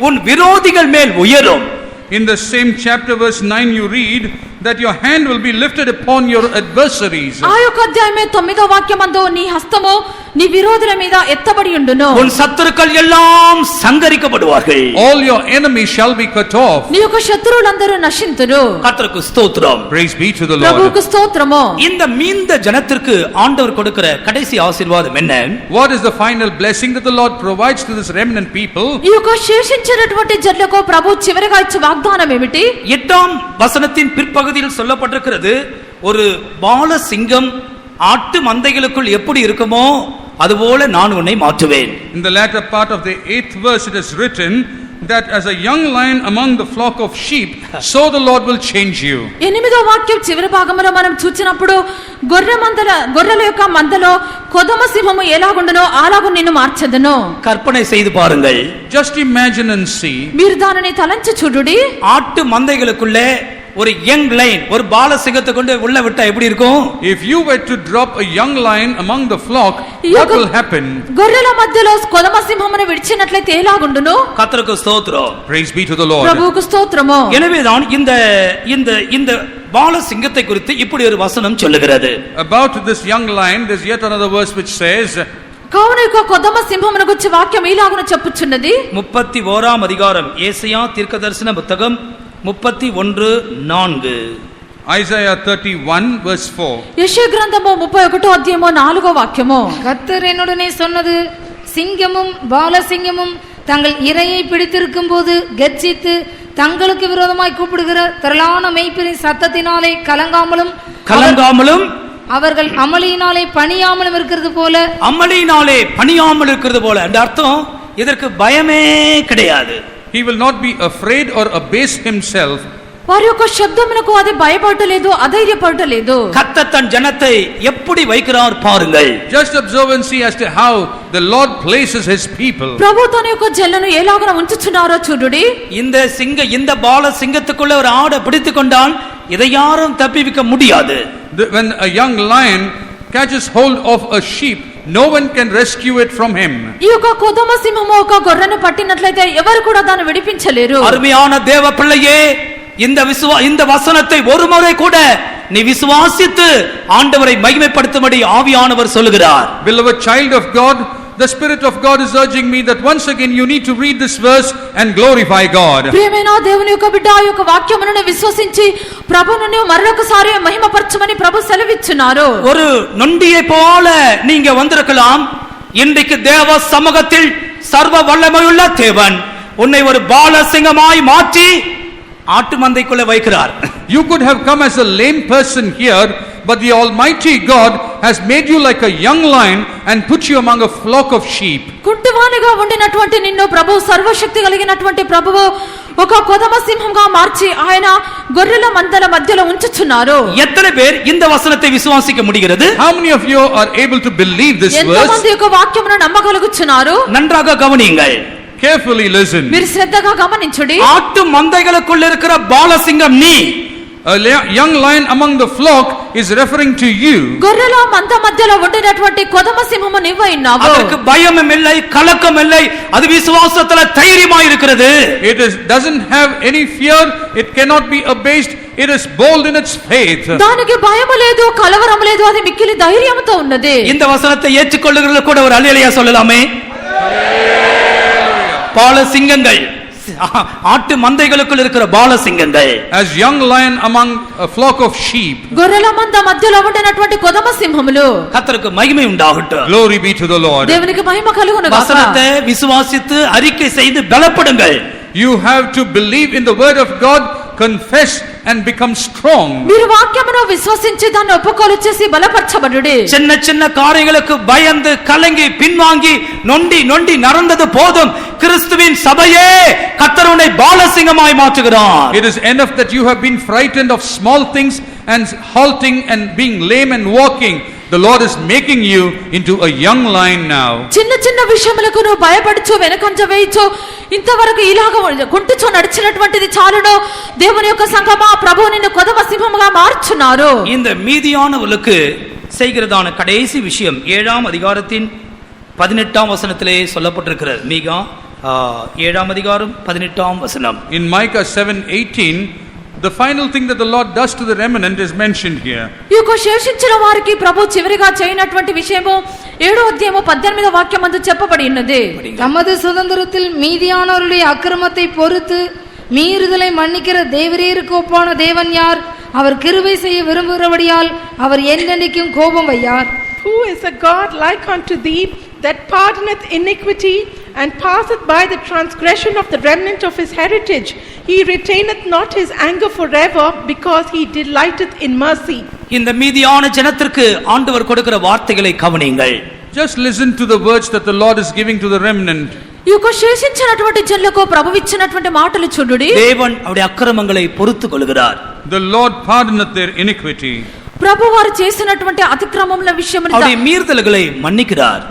உன் விரோதிகள் மேல் உயரும். in the same chapter verse 9 you read that your hand will be lifted upon your adversaries. ఆ యొక్క అధ్యాయమే 9వ వాక్యమందు నీ హస్తము నీ విరోధుల మీద ఎత్తబడి ఉండును. உன் சத்துருக்கள் எல்லாம் சங்கரிக்கப்படுவார்கள். All your enemies shall be cut off. నీ యొక్క శత్రువులందరూ నశింతురు. கர்த்தருக்கு ஸ்தோத்திரம். Praise be to the ప్రభువుకు Lord. స్తోత్రము. இந்த மீந்த ஜனத்திற்கு ஆண்டவர் கொடுக்கிற கடைசி ஆசீர்வாதம் என்ன? What is the final blessing that the Lord provides to this remnant people? ఈ యొక్క శేషించినటువంటి జనులకు ప్రభు చివరిగా ఇచ్చే వాగ్దానం ఏమిటి? 8ஆம் வசனத்தின் பிற்பகுதியில் சொல்லப்பட்டிருக்கிறது, ஒரு பால சிங்கம் ஆட்டு மந்தைகளுக்குள் எப்படி இருக்குமோ அதுபோல நான் உன்னை மாற்றுவேன். In the latter part of the 8th verse it is written that as a young lion among the flock of sheep, so the Lord will change you. 8వ వాక్యం చివరి భాగంలో మనం చూచినప్పుడు గొర్రెల యొక్క మందలో కొదమ సింహము ఎలాగుండునో అలాగు నిన్ను మార్చెదను. கற்பனை செய்து பாருங்கள். Just imagine and see. మీరు దానిని తలంచి చూడుడి. ஆட்டு மந்தைகளுக்குள்ளே ஒரு யங் லைன், ஒரு பால சிங்கத்தை கொண்டு உள்ள விட்டா எப்படி இருக்கும்? If you were to drop a young lion among the flock, what will happen? గొర్రెల మధ్యలో కొదమ సింహమును విడిచినట్లయితే ఎలాగుండును? கர்த்தருக்கு ஸ்தோத்திரம். Praise be to the Lord. ప్రభువుకు స్తోత్రము. எனவேதான் இந்த இந்த இந்த பால சிங்கத்தை குறித்து இப்படி ஒரு வசனம் சொல்லுகிறது. About this young lion, there's yet another verse which says, కావున యొక్క కొదమ సింహమును గురించి వాక్యం ఇలాగున చెప్పుచున్నది. 31ஆம் அதிகாரம் ஏசாயா தீர்க்கதரிசன புத்தகம் 31:4. Isaiah 31 verse 4. యెషయా గ్రంథము 31వ అధ్యాయము 4వ వాక్యము. கர்த்தர் என்னுடனே சொன்னது, சிங்கமும் பாலசிங்கமும் தங்கள் இரையை பிடித்திருக்கும் போது கர்ஜித்து தங்களுக்கு விரோதமாய் கூப்பிடுகிற திரளான மெய்ப்பெரின் சத்தத்தினாலே கலங்காமலும் அவர்கள் அமளியினாலே பணியாமலும் இருக்கிறது போல. அமளியினாலே பணியாமல் இருக்கிறது போல என்ற அர்த்தம், இதற்கு பயமே கிடையாது. He will not be afraid or abase himself. వారి యొక్క శబ్దమునకు అది భయపడలేదు, అధైర్యపడలేదు. கர்த்தர் தன் ஜனத்தை எப்படி வைக்கிறார் பாருங்கள். Just observe and see as to how the Lord places his people. ప్రభు తన యొక్క జనులను ఎలాగ ఉంచుచున్నారో చూడుడి. இந்த பால சிங்கத்துக்குள்ள ஒரு ஆடை பிடித்துக் கொண்டால் இதை யாரும் தப்பிவிக்க முடியாது. When a young lion catches hold of a sheep, no one can rescue it from him. ఈ యొక్క కొదమ సింహము ఒక గొర్రెను పట్టినట్లయితే ఎవరు కూడా దాన్ని విడిపించలేరు. అరుமையான தேவ பிள்ளையே, இந்த வசனத்தை ஒரு முறை கூட நீ விசுவாசித்து ஆண்டவரை மகிமைப்படுத்தும்படி ஆவியானவர் சொல்லுகிறார். Beloved child of God, the Spirit of God is urging me that once again you need to read this verse and glorify God. ప్రియమైన దేవుని యొక్క బిడ్డ, ఈ యొక్క వాక్యమును విశ్వసించి ప్రభువును మరొకసారి మహిమపరచమని ప్రభు సెలవిస్తున్నారు. ஒரு நொண்டியை போல நீங்க வந்திருக்கலாம். இன்றைக்கு தேவ சமூகத்தில் சர்வ வல்லமையுள்ள தேவன் உன்னை ஒரு பாலசிங்கமாய் மாற்றி ஆட்டு மந்தைக்குள்ள வைக்கிறார். You could have come as a lame person here, but the Almighty God has made you like a young lion and put you among a flock of sheep. కుంటివానిగా ఉండినటువంటి నిన్ను ప్రభు సర్వశక్తి కలిగినటువంటి ప్రభువు ఒక కొదమ సింహంగా మార్చి ఆయన గొర్రెల మందల మధ్యలో ఉంచుచున్నారు. எத்தனை பேர் இந்த வசனத்தை விசுவாசிக்க முடிகிறது? How many of you are able to believe this verse? ఎంతమంది యొక్క వాక్యమును నమ్మగలుగుచున్నారు? நன்றாக கவனியுங்கள். Carefully listen. మీరు శ్రద్ధగా గమనించుడి. ஆட்டு மந்தைகளுக்குள்ள இருக்கிற பாலசிங்கம் நீ. A young lion among the flock is referring to you. గొర్రెల మంద మధ్యలో ఉండినటువంటి కొదమ సింహము నీవై ఉన్నావు. அதற்கு பயமும் இல்லை, கலக்கம் இல்லை, அது விசுவாசத்துல தைரியமாய் இருக்கிறது. It doesn't have any fear, it cannot be abased, it is bold in its faith. దానికి భయము లేదు, కలవరం లేదు, అది మిక్కిలి ధైర్యంతో ఉన్నది. இந்த வசனத்தை ஏற்றுக்கொள்ளுகிறவர்கள் கூட ஒரு அல்லேலூயா சொல்லலாமே. பாலசிங்கங்கள், ஆட்டு மந்தைகளுக்குள் இருக்கிற பாலசிங்கங்கள். As young lion among a flock of sheep. గొర్రెల మంద మధ్యలో ఉండినటువంటి కొదమ సింహములు. கர்த்தருக்கு மகிமை உண்டாகட்டும். Glory be to the Lord. దేవునికి మహిమ కలుగును గాక. வசனத்தை விசுவாசித்து அறிக்கை செய்து பலப்படுங்கள். You have to believe in the word of God, confess and become strong. మీరు వాక్యమును విశ్వసించి దాన్ని ఒప్పుకోలు చేసి బలపరచబడుడి. சின்ன சின்ன காரியங்களுக்கு பயந்து கலங்கி பின்வாங்கி நொண்டி நடந்தது போதும். கிறிஸ்துவின் சபையே கர்த்தர் உன்னை பாலசிங்கமாய் மாற்றுகிறார். It is enough that you have been frightened of small things and halting and being lame and walking. The Lord is making you into a young lion now. చిన్న చిన్న విషయములకు నువ్వు భయపడుచు వెనకంజ వేయచ్చు, ఇంతవరకు ఇలాగ కుంటుచు నడిచినటువంటిది చాలును. దేవుని యొక్క సంఘమా, ప్రభువు నిన్ను కొదమ సింహముగా మార్చున్నారు. இந்த மீதியானவர்களுக்கு செய்கிறதான கடைசி விஷயம் 7ஆம் அதிகாரத்தின் 18ஆம் வசனத்திலே சொல்லப்பட்டிருக்கிறது. மீகா 7ஆம் அதிகாரம் 18ஆம் வசனம். In Micah 7:18, the final thing that the Lord does to the remnant is mentioned here. ఈ యొక్క శేషించిన వారికి ప్రభు చివరిగా చేయనటువంటి విషయము 7వ అధ్యాయము 18వ వాక్యమందు చెప్పబడి ఉన్నది. தமது சுதந்திரத்தில் மீதியானவருடைய அக்கிரமத்தை பொறுத்து மீறுதலை மன்னிக்கிற தேவரீருக்கு ஒப்பான தேவன் யார்? அவர் கிருபை செய்ய விரும்புகிறபடியால் அவர் என்றென்றைக்கும் கோபம் வையார். Who is a God like unto thee, that pardoneth iniquity and passeth by the transgression of the remnant of his heritage? He retaineth not his anger forever, because he delighteth in mercy. இந்த மீதியான ஜனத்திற்கு ஆண்டவர் கொடுக்கிற வார்த்தைகளை கவனியுங்கள். Just listen to the words that the Lord is giving to the remnant. ఈ యొక్క శేషించినటువంటి జనులకు ప్రభువు ఇచ్చినటువంటి మాటలు చూడుడి. தேவன் அவருடைய அக்கிரமங்களை பொறுத்துக் கொள்கிறார். The Lord pardoneth their iniquity. ప్రభు వారు చేసినటువంటి అతిక్రమముల విషయమున அவருடைய மீறுதல்களை மன்னிக்கிறார்.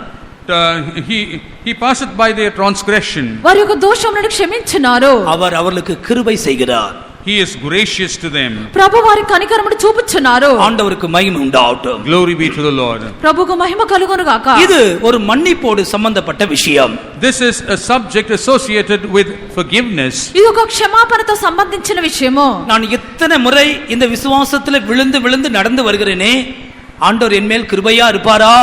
He passeth by their transgression. వారి యొక్క దోషములను క్షమించున్నారు. அவர் அவர்களுக்கு கிருபை செய்கிறார். He is gracious to them. ప్రభు వారి కనికరమును చూపుచున్నారు. ஆண்டவருக்கு மகிமை உண்டாகட்டும். Glory be to the Lord. ప్రభువుకు మహిమ కలుగును గాక. இது ஒரு மன்னிப்போடு சம்பந்தப்பட்ட விஷயம். This is a subject associated with forgiveness. ఇది ఒక క్షమాపణతో సంబంధించిన విషయము. நான் எத்தனை முறை இந்த விசுவாசத்தில் விழுந்து நடந்து வருகிறேனே, ஆண்டவர் என் மேல் கிருபையா இருப்பாரா,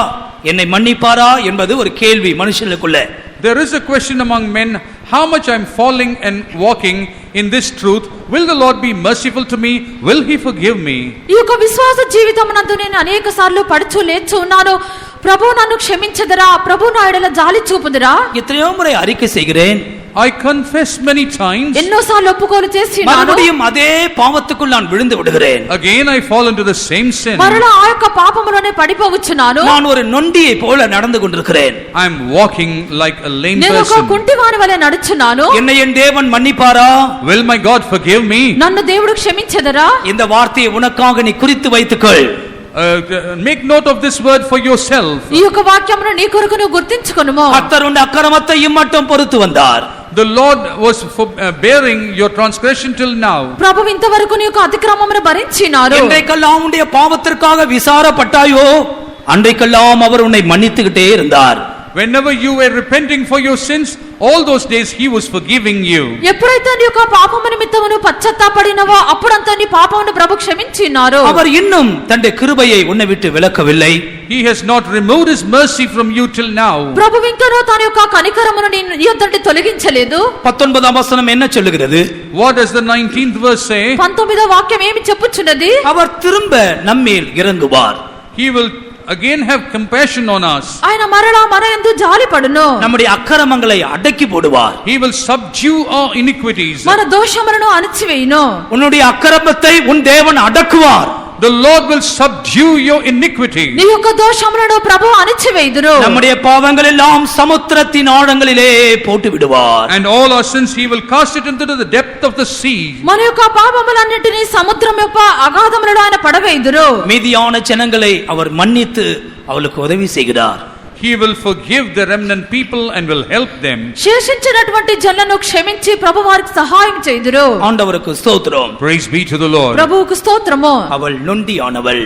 என்னை மன்னிப்பாரா என்பது ஒரு கேள்வி மனுஷனுக்குள்ள. There is a question among men, how much I am falling and walking in this truth. Will the Lord be merciful to me? Will he forgive me? ఈ యొక్క విశ్వాస జీవితమునందు నేను అనేక సార్లు పడుచు లేచు ఉన్నాను. ప్రభు నన్ను క్షమించదరా, ప్రభు నా ఎడల జాలి చూపుదరా. எத்தனையோ முறை அறிக்கை செய்கிறேன், I confess many times. ఎన్నోసార్లు ఒప్పుకోలు చేసినాను, மறுபடியும் அதே பாவத்துக்குள் நான் விழுந்து விடுகிறேன். Again I fall into the same sin. మరలా ఆ యొక్క పాపములోనే పడిపోవచ్చున్నాను. நான் ஒரு நொண்டியை போல நடந்து கொண்டிருக்கிறேன். I am walking like a lame నేను ఒక person. కుంటివాని వలె నడుచున్నాను. என்னை என் தேவன் மன்னிப்பாரா? Will my God forgive me? నన్ను దేవుడు క్షమించదరా? இந்த வார்த்தையை உனக்காக நீ குறித்து வைத்துக்கொள். Make note of this word for yourself. ఈ యొక్క వాక్యమును నీ కొరకు నువ్వు గుర్తించుకొనుము. கர்த்தர் உன் அக்கிரமத்தை இம்மட்டும் பொறுத்து வந்தார். The Lord was bearing your transgression till now. ప్రభువు ఇంతవరకు నీ యొక్క అతిక్రమమును భరించినారు. என்றைக்கெல்லாம் உன்னுடைய பாவத்திற்காக விசாரப்பட்டாயோ அன்றைக்கெல்லாம் அவர் உன்னை மன்னித்துக்கிட்டே இருந்தார். Whenever you were repenting for your sins, all those days he was forgiving you. ఎప్పుడైతే నీ యొక్క పాపము నిమిత్తమును పశ్చాత్తాపడినవో అప్పుడంతా నీ పాపమును ప్రభు క్షమించినారు. அவர் இன்னும் தன்னுடைய கிருபையை உன்னை விட்டு விலக்கவில்லை. He has not removed his mercy from you till now. ప్రభువు ఇంకనూ తన యొక్క కనికరమును నీ యొద్ద నుండి తొలగించలేదు. 19వ వచనం என்ன சொல்லுகிறது? What does the 19th verse say? 19వ వాక్యం ఏమి చెప్పుచున్నది? அவர் திரும்ப நம்மேல் இறங்குவார். He will again have compassion on us. ఆయన మరలా మన యందు జాలిపడును. நம்முடைய அக்கிரமங்களை அடக்கி போடுவார். He will subdue our iniquities. మన దోషములను అణిచివేయును. உன்னுடைய அக்கிரமத்தை உன் தேவன் அடக்குவார். The Lord will subdue your iniquity. నీ యొక్క దోషములను ప్రభు అణిచివేయుదురు. நம்முடைய பாவங்கள் எல்லாம் சமுத்திரத்தின் ஆழங்களிலே போட்டு விடுவார். And all our sins he will cast it into the depth of the sea. మన యొక్క పాపములన్నిటినీ సముద్రం యొక్క అగాధములలో ఆయన పడవేయుదురు. மீதியான ஜனங்களை அவர் மன்னித்து அவளுக்கு உதவி செய்கிறார். He will forgive the remnant people and will help them. శేషించినటువంటి జనులను క్షమించి ప్రభు వారికి సహాయం చేయుదురు. ஆண்டவருக்கு ஸ்தோத்திரம். Praise be to the Lord. ప్రభువుకు స్తోత్రము. அவள் நொண்டியானவள்,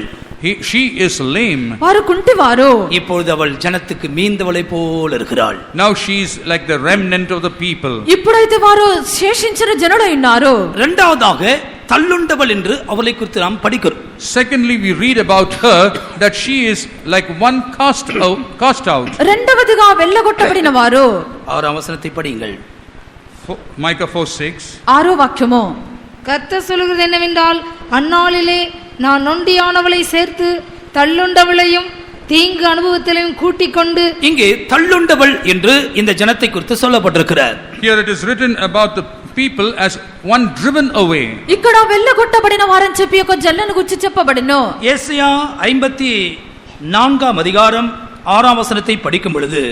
She is lame. వారు కుంటివారు. இப்பொழுது அவள் ஜனத்துக்கு மீந்தவளை போல் இருக்கிறாள். Now she is like the remnant of the people. ఇప్పుడైతే వారు శేషించిన జనులై ఉన్నారు. இரண்டாவதாக தள்ளுண்டவள் என்று அவளை குறித்து நாம் படிக்கிறோம். Secondly, we read about her that she is like one cast out. రెండవదిగా వెళ్ళగొట్టబడిన వారు. 6వ வசனத்தை படியுங்கள். Micah 4:6. ఆరో వాక్యము. கர்த்தர் சொல்கிறது என்னவென்றால், அந்நாளிலே நான் நொண்டியானவளை சேர்த்து தள்ளுண்டவளையும் தீங்கு அனுபவத்திலையும் கூட்டிக் கொண்டு. இங்கே தள்ளுண்டவள் என்று இந்த ஜனத்தை குறித்து சொல்லப்பட்டிருக்கிறார். Here it is written about the people as one driven away. ఇక్కడ వెళ్ళగొట్టబడిన వారని చెప్పి ఒక జల్లను గురించి చెప్పబడిను. ஏசாயா 54వ அதிகாரம் 6వ வசனத்தை படிக்கும் பொழுது,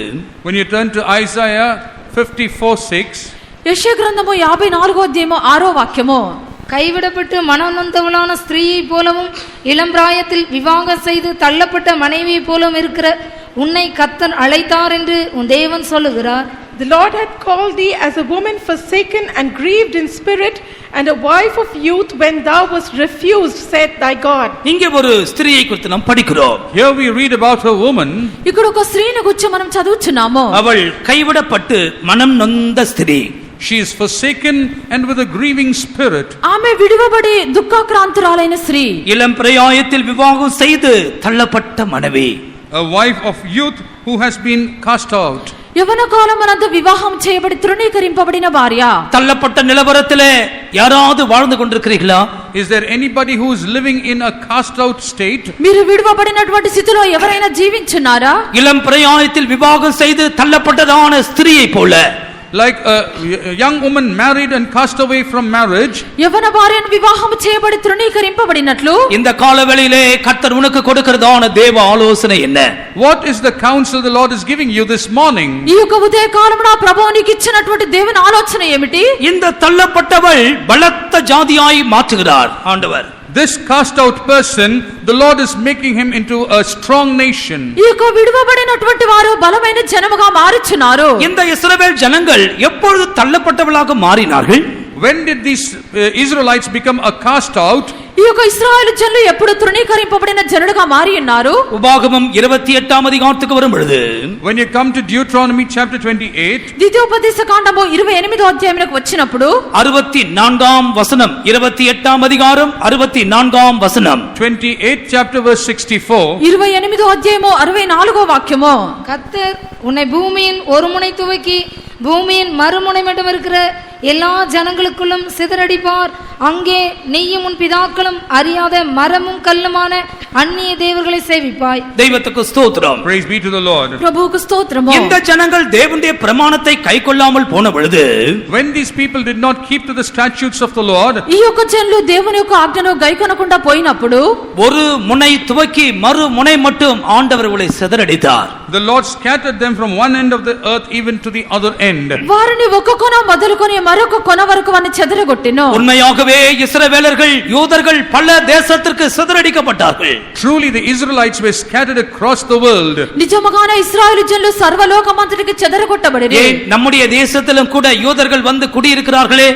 When you turn to Isaiah 54:6, యెషయా గ్రంథము 54వ అధ్యాయము 6వ వాక్యము. கைவிடப்பட்டு மனநொந்தவளான ஸ்திரீயை போலவும் இளம் பிராயத்தில் விவாகம் செய்து தள்ளப்பட்ட மனைவியை போலவும் இருக்கிற உன்னை கர்த்தர் அழைத்தார் என்று உன் தேவன் சொல்லுகிறார். The Lord had called thee as a woman forsaken and grieved in spirit, and a wife of youth when thou wast refused, said thy God. இங்கே ஒரு ஸ்திரியை குறித்து நாம் படிக்கிறோம். here we read about a woman. ఇక్కడ ఒక స్త్రీని గురించి మనం చదువుచున్నాము. அவள் கைவிடப்பட்டு மனம் நொந்த ஸ்திரீ. She is forsaken and with a grieving spirit. ఆమె విడువబడి దుఃఖాక్రాంతురాలైన స్త్రీ. இளம் பிரயாயத்தில் விவாகம் செய்து தள்ளப்பட்ட மனைவி. A wife of youth who has been cast out. యవన కాలమునందు వివాహం చేయబడి తృణీకరింపబడిన భార్య. தள்ளப்பட்ட நிலவரத்திலே யாராவது வாழ்ந்து கொண்டிருக்கிறீர்களா? Is there anybody who is living in a cast out state? మీరు విడువబడినటువంటి స్థితిలో ఎవరైనా జీవించున్నారా? இளம் பிரயாயத்தில் விவாகம் செய்து தள்ளப்பட்டதான ஸ்திரியை போல, like a young woman married and cast away from marriage. యవన భార్యను వివాహం చేయబడి తృణీకరింపబడినట్లు இந்த காலவெளியிலே கர்த்தர் உனக்கு கொடுக்கிறதான தேவ ஆலோசனை என்ன? What is the counsel the Lord is giving you this morning? ఈ యొక్క ఉదయ కాలమున ప్రభువు నీకు ఇచ్చినటువంటి దేవుని ఆలోచన ఏమిటి? இந்த தள்ளப்பட்டவள் பலத்த ஜாதியாய் மாற்றுகிறார் ஆண்டவர். This cast out person, the Lord is making him into a strong nation. ఈ యొక్క విడువబడినటువంటి వారు బలమైన జనముగా మారుచున్నారు. இந்த இஸ்ரவேல் ஜனங்கள் எப்பொழுது தள்ளப்பட்டவளாக மாறினார்கள்? When did these Israelites become a cast out? ఈ యొక్క ఇశ్రాయేలు జనులు ఎప్పుడు తృణీకరింపబడిన జనులుగా మారి ఉన్నారు? உபாகமம் 28వ அதிகாரத்துக்கு வரும் பொழுது, When you come to Deuteronomy chapter 28, ద్వితీయోపదేశ కాండము 28వ అధ్యాయమునకు వచ్చినప్పుడు 64వ వచనం, 28వ அதிகாரம் 64వ వచనం, 28th chapter verse 64. 28వ అధ్యాయము 64వ వాక్యము. கர்த்தர் உன்னை பூமியின் ஒரு முனை துவக்கி பூமியின் மறுமுனை மட்டும் இருக்கிற எல்லா ஜனங்களுக்குள்ளும் சிதறடிப்பார். அங்கே நீயும் உன் பிதாக்களும் அறியாத மரமும் கல்லுமான அந்நிய தேவர்களை சேவிப்பாய். தெய்வத்துக்கு ஸ்தோத்திரம். Praise be to the Lord. பிரபுவுக்கு ஸ்தோத்திரம். இந்த ஜனங்கள் தேவனுடைய பிரமாணத்தை கைக்கொள்ளாமல் போன பொழுது, When these people did not keep to the statutes of the Lord, ఈ యొక్క జనులు దేవుని యొక్క ఆజ్ఞను గైకొనకుండా పోయినప్పుడు ஒரு முனை துவக்கி மறு முனை மட்டும் ஆண்டவர்களை சிதறடித்தார். the Lord scattered them from one end of the earth even to the other end. వారిని ఒక కొన మొదలుకొని మరొక కొన వరకు వారిని చెదరగొట్టెను. உண்மையாகவே இஸ்ரவேலர்கள் யூதர்கள் பல தேசத்திற்கு சிதறடிக்கப்பட்டார்கள். Truly the Israelites were scattered across the world. నిజముగానే ఇశ్రాయేలు జనులు సర్వలోకమంతటికి చెదరగొట్టబడిరి. ஏன் நம்முடைய தேசத்திலும் கூட யூதர்கள் வந்து குடியிருக்கிறார்களே?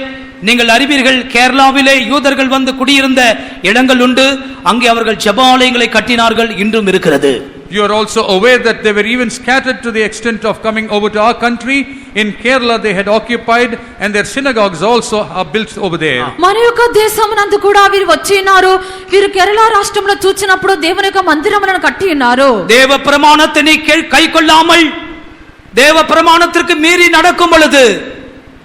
நீங்கள் அறிவீர்கள், கேரளாவிலே யூதர்கள் வந்து குடியிருந்த இடங்கள் உண்டு. அங்கே அவர்கள் ஜெபாலயங்களை கட்டினார்கள், இன்றும் இருக்கிறது. You are also aware that they were even scattered to the extent of coming over to our country. In Kerala they had occupied, and their synagogues also are built over there. మన యొక్క దేశమునందు కూడా వీరు వచ్చి ఉన్నారు. వీరు కేరళ రాష్ట్రంలో చూచినప్పుడు దేవుని యొక్క మందిరములను కట్టి ఉన్నారు. தேவ பிரமாணத்தை நீ கைக்கொள்ளாமல் தேவ பிரமாணத்திற்கு மீறி நடக்கும் பொழுது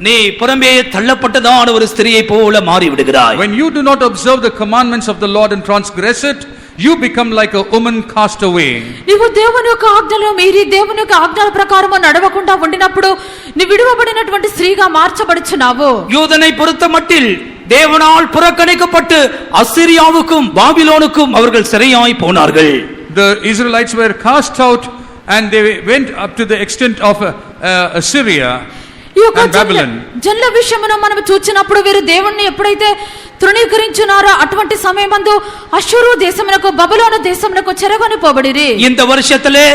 நீ புறம்பே தள்ளப்பட்டதான ஒரு ஸ்திரியை போல மாறி விடுகிறாய். When you do not observe the commandments of the Lord and transgress it, you become like a woman cast away. నీవు దేవుని యొక్క ఆజ్ఞలను మీరి దేవుని యొక్క ఆజ్ఞల ప్రకారము నడవకుండా ఉండినప్పుడు నీ విడువబడినటువంటి స్త్రీగా మార్చబడుచున్నావు. யூதனை பொறுத்தமட்டில் தேவனால் புறக்கணிக்கப்பட்டு அசிரியாவுக்கும் பாபிலோனுக்கும் அவர்கள் சிறையாய் போனார்கள். The Israelites were cast out and they went up to the extent of Assyria and Babylon. జనుల విషయమును మనం చూచినప్పుడు వీరు దేవుణ్ణి ఎప్పుడైతే తృణీకరించున్నారో అటువంటి సమయమందు అష్షూరు దేశమునకు బబులోను దేశమునకు చెరగొని పోబడిరి. இந்த வருஷத்திலே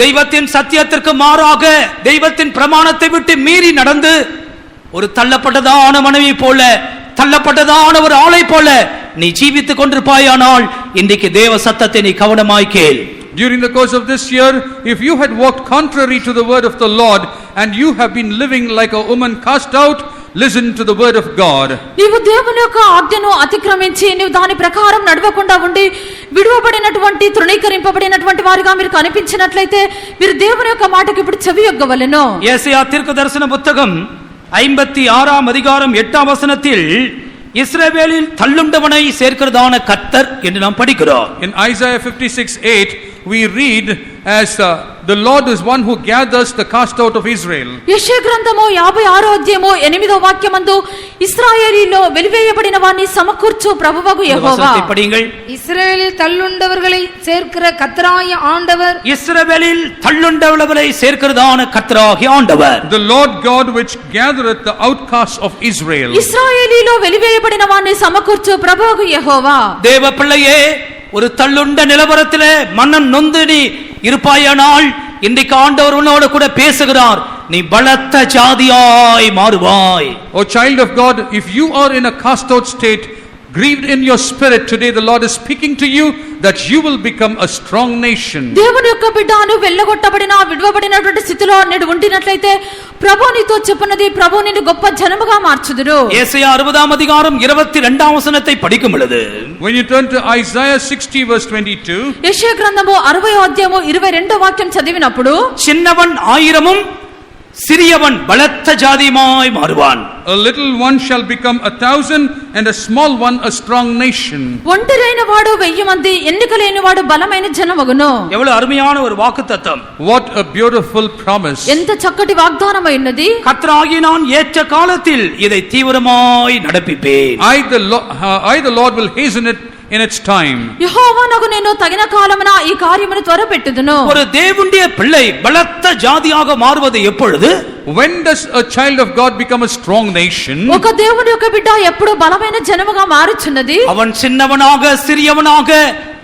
தெய்வத்தின் சத்தியத்திற்கு மாறாக தெய்வத்தின் பிரமாணத்தை விட்டு மீறி நடந்து ஒரு தள்ளப்பட்டதான மனைவி போல, தள்ளப்பட்டதான ஒரு ஆளை போல நீ ஜீவித்துக் கொண்டிருப்பாயானால் இன்றைக்கு தேவ சத்தத்தை நீ கவனமாய் கேள். During the course of this year, if you had walked contrary to the word of the Lord and you have been living like a woman cast out, listen to the word of God. నీవు దేవుని యొక్క ఆజ్ఞను అతిక్రమించి నీవు దాని ప్రకారం నడవకుండా ఉండి విడువబడినటువంటి తృణీకరింపబడినటువంటి వారిగా మీరు కనిపించినట్లయితే మీరు దేవుని యొక్క మాటకు ఇప్పుడు చెవియొగ్గవలెను. ஏசாயா தீர்க்கதரிசன புத்தகம் 56ஆம் அதிகாரம் 8ஆம் வசனத்தில் இஸ்ரவேலில் தள்ளுண்டவனை சேர்க்கிறதான கர்த்தர் என்று நாம் படிக்கிறோம். In Isaiah 56:8 we read as the Lord is one who gathers the cast out of Israel. యెషయా గ్రంథము 56వ అధ్యాయము 8వ వాక్యమందు ఇశ్రాయేలీలో వెలివేయబడిన వారిని సమకూర్చు ప్రభువగు యెహోవా. படியுங்கள். இஸ்ரவேலில் தள்ளுண்டவர்களை சேர்க்கிற கர்த்தராகிய ஆண்டவர். இஸ்ரவேலில் தள்ளுண்டவர்களை சேர்க்கிறதான கர்த்தராகிய ஆண்டவர். The Lord God which gathereth the outcasts of Israel. ఇశ్రాయేలీలో వెలివేయబడిన వారిని సమకూర్చు ప్రభువగు యెహోవా. தேவ பிள்ளையே, ஒரு தள்ளுண்ட நிலவரத்திலே மனம் நொந்து நீ இருப்பாயானால் இன்றைக்கு ஆண்டவர் உன்னோடு கூட பேசுகிறார். நீ பலத்த ஜாதியாய் மாறுவாய். O child of God, if you are in a cast out state, grieved in your spirit, today the Lord is speaking to you that you will become a strong nation. దేవుని యొక్క బిడ్డను వెళ్ళగొట్టబడిన విడువబడినటువంటి స్థితిలో నేడు ఉండినట్లయితే ప్రభువు నీతో చెప్పున్నది, ప్రభువు నిన్ను గొప్ప జనముగా మార్చుదురు. ஏசாயா 60ஆம் அதிகாரம் 22ஆம் வசனத்தை படிக்கும் பொழுது, When you turn to Isaiah 60 verse 22, యెషయా గ్రంథము 60వ అధ్యాయము 22వ వాక్యం చదివినప్పుడు சின்னவன் 1000ம் சிறியவன் பலத்த ஜாதியுமாய் மாறுவான். a little one shall become 1,000 and a small one a strong nation. ఒంటరైన వాడు 1000 మంది, ఎన్నిక లేని వాడు బలమైన జనమగును. எவ்வளவு அருமையான ஒரு வாக்குத்தத்தம். What a beautiful promise. ఎంత చక్కటి వాగ్దానమైనది. கர்த்தராகிய நான் ஏற்ற காலத்தில் இதை தீவிரமாய் நடப்பிப்பேன். I the Lord will hasten it in its time. యెహోవానగు నేను తగిన కాలమున ఈ కార్యమును త్వరపెట్టుదును. ஒரு தேவனுடைய பிள்ளை பலத்த ஜாதியாக மாறுவது எப்பொழுது? When does a child of God become a strong nation? ఒక దేవుని యొక్క బిడ్డ ఎప్పుడు బలమైన జనముగా మారుచున్నది? அவன் சின்னவனாக சிறியவனாக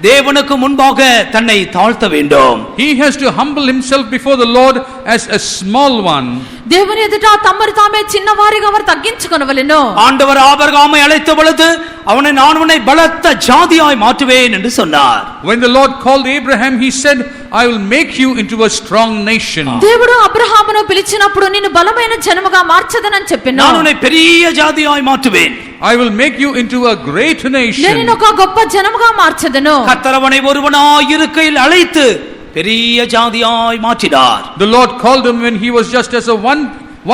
தேவனுக்கு முன்பாக தன்னை தாழ்த்த வேண்டும். He has to humble himself before the Lord as a small one. దేవుని ఎదుట తమ్మరు తామే చిన్నవారిగా వారు తగ్గించుకొనవలెను. ஆண்டவர் ஆபிரகாமை அழைத்த பொழுது அவனை நான் உன்னை பலத்த ஜாதியாய் மாற்றுவேன் என்று சொன்னார். When the Lord called Abraham, he said, I will make you into a strong nation. దేవుడు అబ్రహామును పిలిచినప్పుడు నిన్ను బలమైన జనముగా మార్చదనని చెప్పెను. நான் உன்னை பெரிய ஜாதியாய் மாற்றுவேன். I will make you into a great nation. నేను ఒక గొప్ప జనముగా మార్చదను. கர்த்தர் அவனை ஒருவனாய் இருக்கையில் அழைத்து பெரிய ஜாதியாய் மாற்றினார். The Lord called him when he was just as a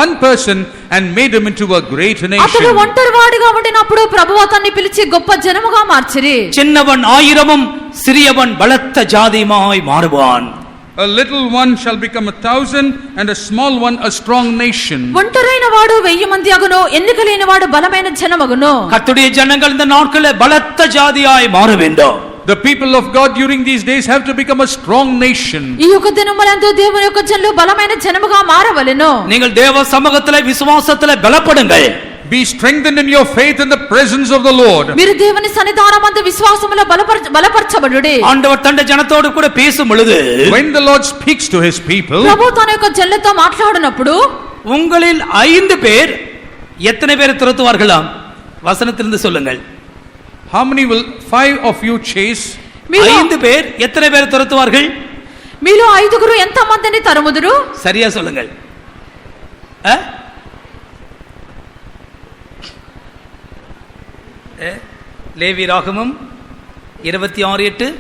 one person, and made him into a great అతడు nation. ఒంటరివాడిగా ఉండినప్పుడు ప్రభువు అతన్ని పిలిచి గొప్ప జనముగా మార్చిరి. சின்னவன் ஆயிரமும் சிறியவன் பலத்த ஜாதியுமாய் மாறுவான். A little one shall become 1,000 and a small one a strong nation. ఒంటరైన వాడు 1000 మంది అగును, ఎన్నిక లేని వాడు బలమైన జనమగును. கர்த்தருடைய ஜனங்கள் இந்த நாட்களில் பலத்த ஜாதியாய் மாற வேண்டும். The people of God during these days have to become a strong nation. ఈ యొక్క దినములందు దేవుని యొక్క జనులు బలమైన జనముగా మారవలెను. நீங்கள் தேவ சமூகத்திலே விசுவாசத்திலே பலப்படுங்கள். Be strengthened in your faith in the presence of the Lord. మీరు దేవుని సన్నిధానమందు విశ్వాసములో బలపరచబడుడి. ஆண்டவர் தன்னுடைய ஜனத்தோடு கூட பேசும் பொழுது, When the Lord speaks to his people, ప్రభువు తన యొక్క జనులతో మాట్లాడినప్పుడు, உங்களில் 5 பேர் எத்தனை பேர் துரத்துவார்களாம்? வசனத்திலிருந்து சொல்லுங்கள். how many will 5 of you chase? 5 பேர் எத்தனை பேர் துரத்துவார்கள்? మీలో 5గురు ఎంత మందిని తరుముదురు? சரியா சொல்லுங்கள். லேவி ராகமம் 26:8.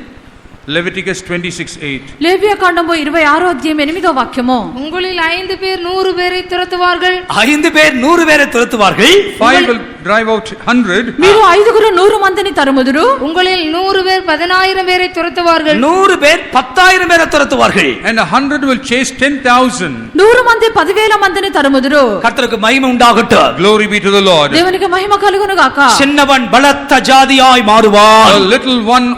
Leviticus 26:8. లేవియ కాండము 26వ అధ్యాయం 8వ వాక్యము. உங்களில் 5 பேர் 100 பேரை துரத்துவார்கள். 5 பேர் 100 பேரை துரத்துவார்கள். 5 will drive out 100. మీరు 5గురు 100 మందిని తరుముదురు. உங்களில் 100 பேர் 10000 பேரை துரத்துவார்கள். 100 பேர் 10000 பேரை துரத்துவார்கள். And 100 will chase 10,000. 100 మంది 10000 మందిని తరుముదురు. கர்த்தருக்கு மகிமை உண்டாகட்டும். Glory be to the Lord. దేవునికి మహిమ కలుగును గాక. சின்னவன் பலத்த ஜாதியாய் மாறுவான். A little one,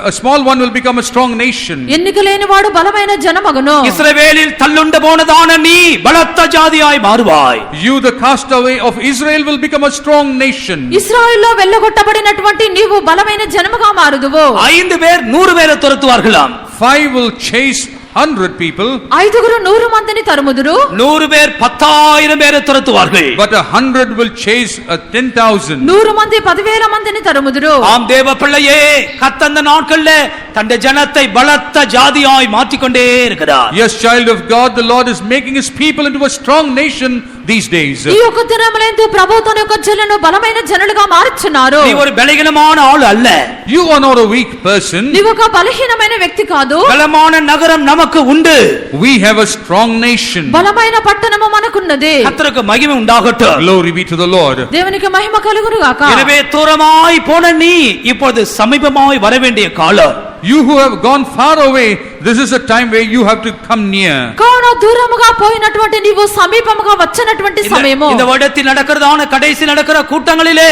a small one will become a strong nation. ఎన్నిక లేని వాడు బలమైన జనమగును. இஸ்ரவேலில் தள்ளுண்டு போனதான நீ பலத்த ஜாதியாய் மாறுவாய். You, the castaway of Israel, will become a strong nation. ఇశ్రాయేలులో వెళ్ళగొట్టబడినటువంటి నీవు బలమైన జనముగా మారుదువు. 5 பேர் 100 பேரை துரத்துவார்களாம். 5 will chase 100 people. 5గురు 100 మందిని తరుముదురు. 100 பேர் 10000 பேரை துரத்துவார்கள். But 100 will chase 10,000. 100 మంది 10000 మందిని తరుముదురు. ஆம் தேவ பிள்ளையே, கர்த்தர் இந்த நாட்களில் தன்னுடைய ஜனத்தை பலத்த ஜாதியாய் மாற்றிக்கொண்டே இருக்கிறார். Yes, child of God, the Lord is making his people into a strong nation these days. ఈ యొక్క దినములందు ప్రభువు తన యొక్క జనులను బలమైన జనులుగా మారుచున్నారు. நீ ஒரு பலகீனமான ஆள் அல்ல. You are not a weak person. నీవు ఒక బలహీనమైన వ్యక్తి కాదు. பலமான நகரம் நமக்கு உண்டு. We have a strong nation. బలమైన పట్టణము మనకున్నది. கர்த்தருக்கு மகிமை உண்டாகட்டும். Glory be to the Lord. దేవునికి మహిమ కలుగును గాక. எனவே தூரமாய் போன நீ இப்பொழுது சமீபமாய் வர வேண்டிய காலம். You who have gone far away, this is a time where you have to come near. కావున దూరముగా పోయినటువంటి నీవు సమీపముగా వచ్చినటువంటి సమయము. இந்த வருடத்தில் நடக்கிறதான கடைசி நடக்கிற கூட்டங்களிலே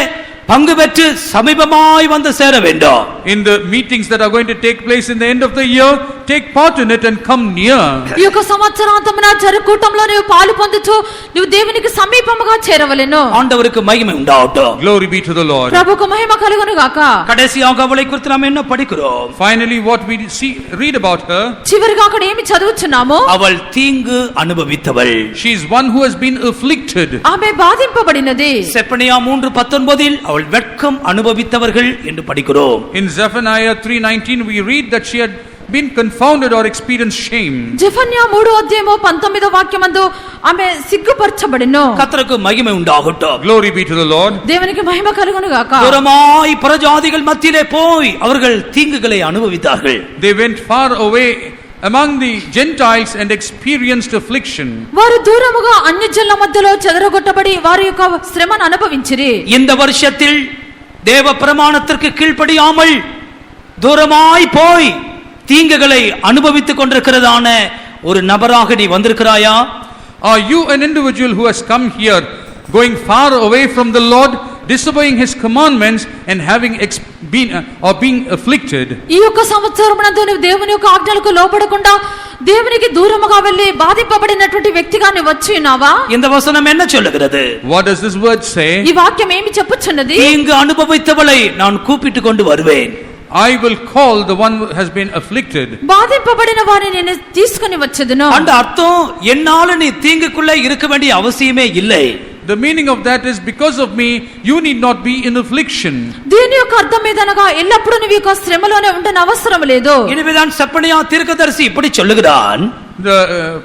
பங்கு பெற்று சமீபமாய் வந்து சேர வேண்டும். In the meetings that are going to take place in the end of the year, take part in it and come near. ఈ యొక్క సంవత్సరాంతమున జరుగు కూటంలో నీవు పాలు పొందుచు నీవు దేవునికి సమీపముగా చేరవలెను. ஆண்டவருக்கு மகிமை உண்டாகட்டும். Glory be to the Lord. ప్రభువుకు మహిమ కలుగును గాక. கடைசியாக அவளை குறித்து நாம் என்ன படிக்கிறோம்? Finally, what we read about her, చివరిగా అక్కడ ఏమి చదువుచున్నాము? அவள் தீங்கு அனுபவித்தவள். she is one who has been afflicted. ఆమె బాధింపబడినది. செப்பனியா 3:19 அவள் வெட்கம் அனுபவித்தவர்கள் என்று படிக்கிறோம். In Zephaniah 3:19 we read that she had been confounded or experienced shame. జెఫన్యా 3వ అధ్యాయము 19వ వాక్యమందు ఆమె సిగ్గుపరచబడెను. கர்த்தருக்கு மகிமை உண்டாகட்டும். Glory be to the Lord. దేవునికి మహిమ కలుగును గాక. தூரமாய் பரஜாதிகள் மத்தியிலே போய் அவர்கள் தீங்குகளை அனுபவித்தார்கள். They went far away among the Gentiles and experienced affliction. వారు దూరముగా అన్యజనుల మధ్యలో చెదరగొట్టబడి వారి యొక్క శ్రమను అనుభవించిరి. இந்த வருஷத்தில் தேவ பிரமாணத்திற்கு கீழ்ப்படியாமல் தூரமாய் போய் தீங்குகளை அனுபவித்துக் கொண்டிருக்கிறதான ஒரு நபராக நீ வந்திருக்கிறாயா? Are you an individual who has come here going far away from the Lord, disobeying his commandments and having being afflicted? ఈ యొక్క సంవత్సరమునందు నీవు దేవుని యొక్క ఆజ్ఞలకు లోబడకుండా దేవునికి దూరముగా వెళ్ళి బాధింపబడినటువంటి వ్యక్తిగా నీవు వచ్చి ఉన్నావా? இந்த வசனம் என்ன சொல்லுகிறது? What does this word say? ఈ వాక్యం ఏమి చెప్పుచున్నది? தீங்கு அனுபவித்தவளை நான் கூப்பிட்டு கொண்டு வருவேன். I will call the one who has been afflicted. బాధింపబడిన వారిని నేను తీసుకొని వచ్చేదను. அந்த அர்த்தம் என்னால நீ தீங்குக்குள்ள இருக்க வேண்டிய அவசியமே இல்லை. The meaning of that is because of me you need not be in affliction. దీని యొక్క అర్థం ఏదనగా ఎల్లప్పుడూ నీవు యొక్క శ్రమలోనే ఉండని అవసరం లేదు. இனிமேதான் செப்பனியா தீர்க்கதரிசி இப்படி சொல்லுகிறான். The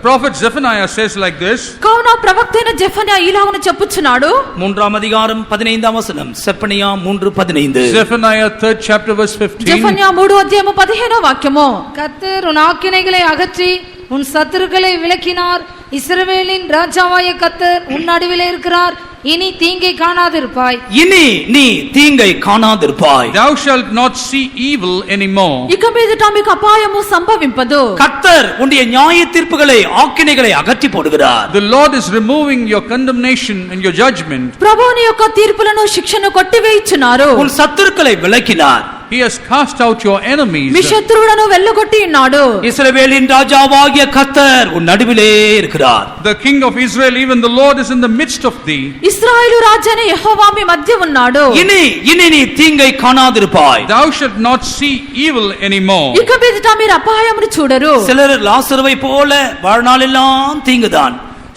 prophet Zephaniah says like this. కావున ప్రవక్త అయిన జెఫన్యా ఇలాగను చెప్పుచున్నాడు. 3వ அதிகாரம் 15వ వచనం. Zephaniah 3:15. Zephaniah 3rd chapter verse 15. జెఫన్యా 3వ అధ్యాయము 15వ వాక్యము. கர்த்தர் உன் ஆக்கினைகளை அகற்றி உன் சத்துருக்களை விலக்கினார். இஸ்ரவேலின் ராஜாவாய கர்த்தர் உன் நடுவிலே இருக்கிறார். இனி தீங்கை காணாதிருப்பாய். இனி நீ தீங்கை காணாதிருப்பாய். Thou shalt not see evil anymore. ఇక మీదట మీకు అపాయము సంభవింపదు. கர்த்தர் உன்னுடைய நியாய தீர்ப்புகளை ஆக்கினைகளை அகற்றி போடுகிறார். The Lord is removing your condemnation and your judgment. ప్రభువుని యొక్క తీర్పులను శిక్షను కొట్టివేయుచున్నారు. உன் சத்துருக்களை விலக்கினார். He has cast out your enemies. మీ శత్రువులను వెళ్ళగొట్టి ఉన్నాడు. இஸ்ரவேலின் ராஜாவாகிய கர்த்தர் உன் நடுவிலே இருக்கிறார். The King of Israel, even the Lord, is in the midst of thee. ఇశ్రాయేలు రాజైన యెహోవా మీ మధ్య ఉన్నాడు. இனி நீ தீங்கை காணாதிருப்பாய். Thou shalt not see evil anymore. ఇక మీదట మీరు అపాయమును చూడరు. சிலர் லாசருவை போல வாழ்நாளெல்லாம் தீங்குதான்.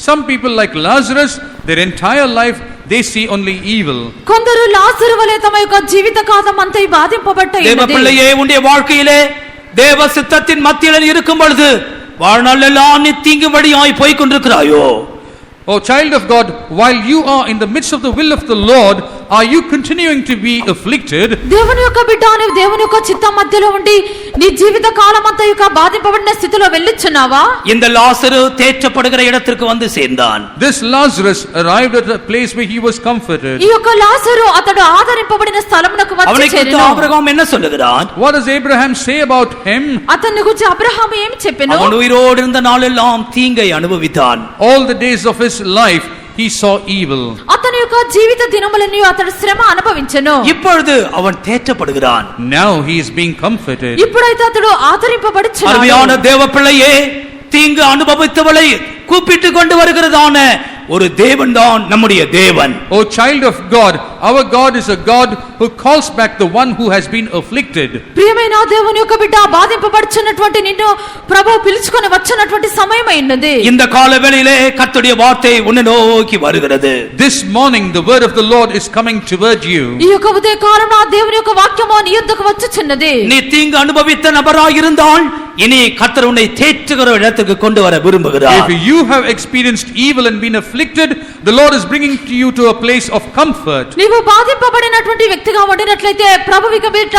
Some people like Lazarus, their entire life they see only evil. కొందరు లాజరు వలె తమ యొక్క జీవిత కాలం అంతా బాధింపబట్ట தேவ பிள்ளையே, உன்னுடைய வாழ்க்கையிலே தேவ சித்தத்தின் மத்தியில் இருக்கும் பொழுது வாழ்நாளெல்லாம் நீ தீங்கும்படியாய் போய் கொண்டிருக்கிறாயோ? O child of God, while you are in the midst of the will of the Lord, are you continuing to be afflicted? దేవుని యొక్క బిడ్డ అనే దేవుని యొక్క చిత్తం మధ్యలో ఉండి నీ జీవిత కాలం అంతా యొక్క బాధింపబడిన స్థితిలో వెళ్ళుచున్నావా? இந்த லாசரு தேற்றப்படுகிற இடத்திற்கு வந்து சேர்ந்தான். This Lazarus arrived at a place where he was comforted. ఈ యొక్క లాజరు అతడు ఆదరింపబడిన స్థలమునకు వచ్చి அவனை குறித்து చేరెను. ஆபிரகாம் என்ன சொல்லுகிறான்? What does Abraham say about him? అతన్ని గురించి అబ్రహాము ఏమి చెప్పెను? அவன் உயிரோடு இருந்த நாளெல்லாம் தீங்கை அனுபவித்தான். All the days of his life he saw evil. అతని యొక్క జీవిత దినములన్నీ అతడు శ్రమ అనుభవించెను. இப்பொழுது அவன் தேற்றப்படுகிறான். Now he is being comforted. ఇప్పుడైతే అతడు ఆదరింపబడుచున్నాడు. அருமையான தேவ பிள்ளையே, தீங்கு அனுபவித்தவளை கூப்பிட்டு கொண்டு வருகிறதான ஒரு தேவன் தான் நம்முடைய தேவன். O child of God, our God is a God who calls back the one who has been afflicted. ప్రియమైన దేవుని యొక్క బిడ్డ, బాధింపబడుచున్నటువంటి నిన్ను ప్రభువు పిలుచుకొని వచ్చినటువంటి సమయమైనది. இந்த காலவேளையிலே கர்த்தருடைய வார்த்தை உன்னை நோக்கி வருகிறது. This morning the word of the Lord is coming toward you. ఈ యొక్క ఉదయ కాలంలో దేవుని యొక్క వాక్యము నీ యొద్దకు వచ్చుచున్నది. நீ தீங்கு அனுபவித்த நபராய் இருந்தால் இனி கர்த்தர் உன்னை தேற்றுகிற இடத்துக்கு கொண்டு வர விரும்புகிறார். If you have experienced evil and been afflicted, the Lord is bringing you to a place of comfort. నీవు బాధింపబడినటువంటి వ్యక్తిగా ఉండినట్లయితే ప్రభువు ఇక బిడ్డ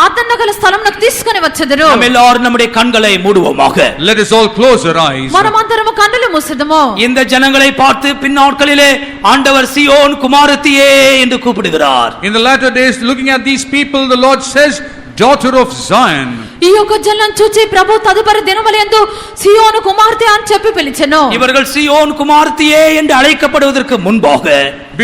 ఆదరణగల స్థలమునకు తీసుకొని వచ్చెదరు. நாம் எல்லாரும் நம்முடைய கண்களை மூடுவோமாக. Let us all close our eyes. మనమందరము కన్నులు మూసెదము. இந்த ஜனங்களை பார்த்து பின்னாட்களிலே ஆண்டவர் சீயோன் குமாரத்தியே என்று கூப்பிடுகிறார். In the latter days, looking at these people, the Lord says, daughter of Zion. ఈ యొక్క జనం చూచి ప్రభు తదుపరి దినములందు సియోను కుమార్తె అని చెప్పి పిలిచెను. இவர்கள் சீயோன் குமாரத்தியே என்று அழைக்கப்படுவதற்கு முன்பாக,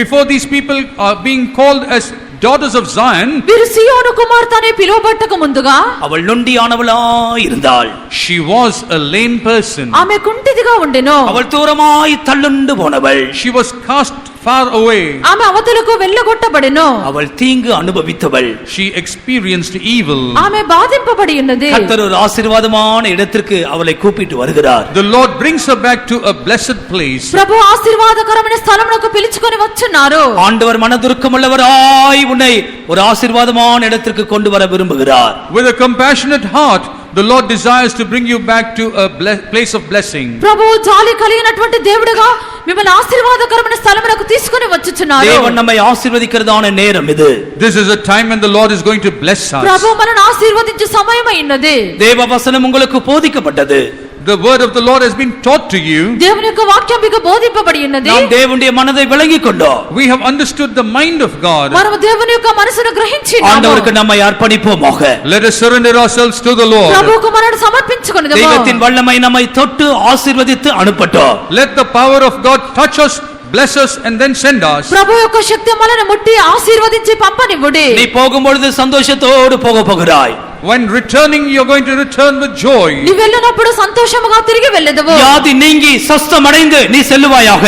Before these people are being called as daughters of Zion, వీరు సియోను కుమార్తె అని పిలువబట్టక ముందుగా அவள் நொண்டியானவளாய் இருந்தாள். she was a lame person. ఆమె కుంటిదిగా ఉండెను. அவள் தூரமாய் தள்ளுண்டு போனவள். She was cast far away. ఆమె అవతలకు వెళ్ళగొట్టబడెను. அவள் தீங்கு அனுபவித்தவள். She experienced evil. ఆమె బాధింపబడి ఉన్నది. கர்த்தர் ஒரு ஆசீர்வாதமான இடத்திற்கு அவளை கூப்பிட்டு வருகிறார். The Lord brings her back to a blessed place. ప్రభు ఆశీర్వాదకరమైన స్థలమునకు పిలుచుకొని వచ్చున్నారు. ஆண்டவர் மனதுருக்கமுள்ளவராய் உன்னை ஒரு ஆசீர்வாதமான இடத்திற்கு கொண்டு வர விரும்புகிறார். With a compassionate heart, the Lord desires to bring you back to a place of blessing. ప్రభు జాలి కలిగినటువంటి దేవుడుగా మిమ్మల్ని ఆశీర్వాదకరమైన స్థలమునకు తీసుకొని వచ్చుచున్నారు. தேவன் நம்மை ஆசీర్వదిக்கிறதான நேரம் இது. This is a time when the Lord is going to bless us. ప్రభు మనల్ని ఆశీర్వదించే సమయమైనది. தேவ வசனம் உங்களுக்கு போதிக்கப்பட்டது. The word of the Lord has been taught to you. దేవుని యొక్క వాక్యం మీకు బోధింపబడి ఉన్నది. நாம் தேவனுடைய மனதை விளங்கிக் கொண்டோம். We have understood the mind of God. మనము దేవుని యొక్క మనసును గ్రహించినాము. ஆண்டவருக்கு நம்மை அர்ப்பணிப்போமாக. Let us surrender ourselves to the Lord. ప్రభువుకు మనల్ని సమర్పించుకొనిదము. தெய்வத்தின் வல்லமை நம்மை தொட்டு ஆசீர்வதித்து அனுப்பட்டும். Let the power of God touch us, bless us and then send us. ప్రభు యొక్క శక్తి మనల్ని ముట్టి ఆశీర్వదించి పంపనివ్వుడి. நீ போகும்பொழுது சந்தோஷத்தோடு போகிறாய். When returning, you are going to return with joy. నీ వెళ్ళినప్పుడు సంతోషముగా తిరిగి వెళ్ళెదవు. வியாதி நீங்கி சொஸ்தமடைந்து நீ செல்லுவாயாக.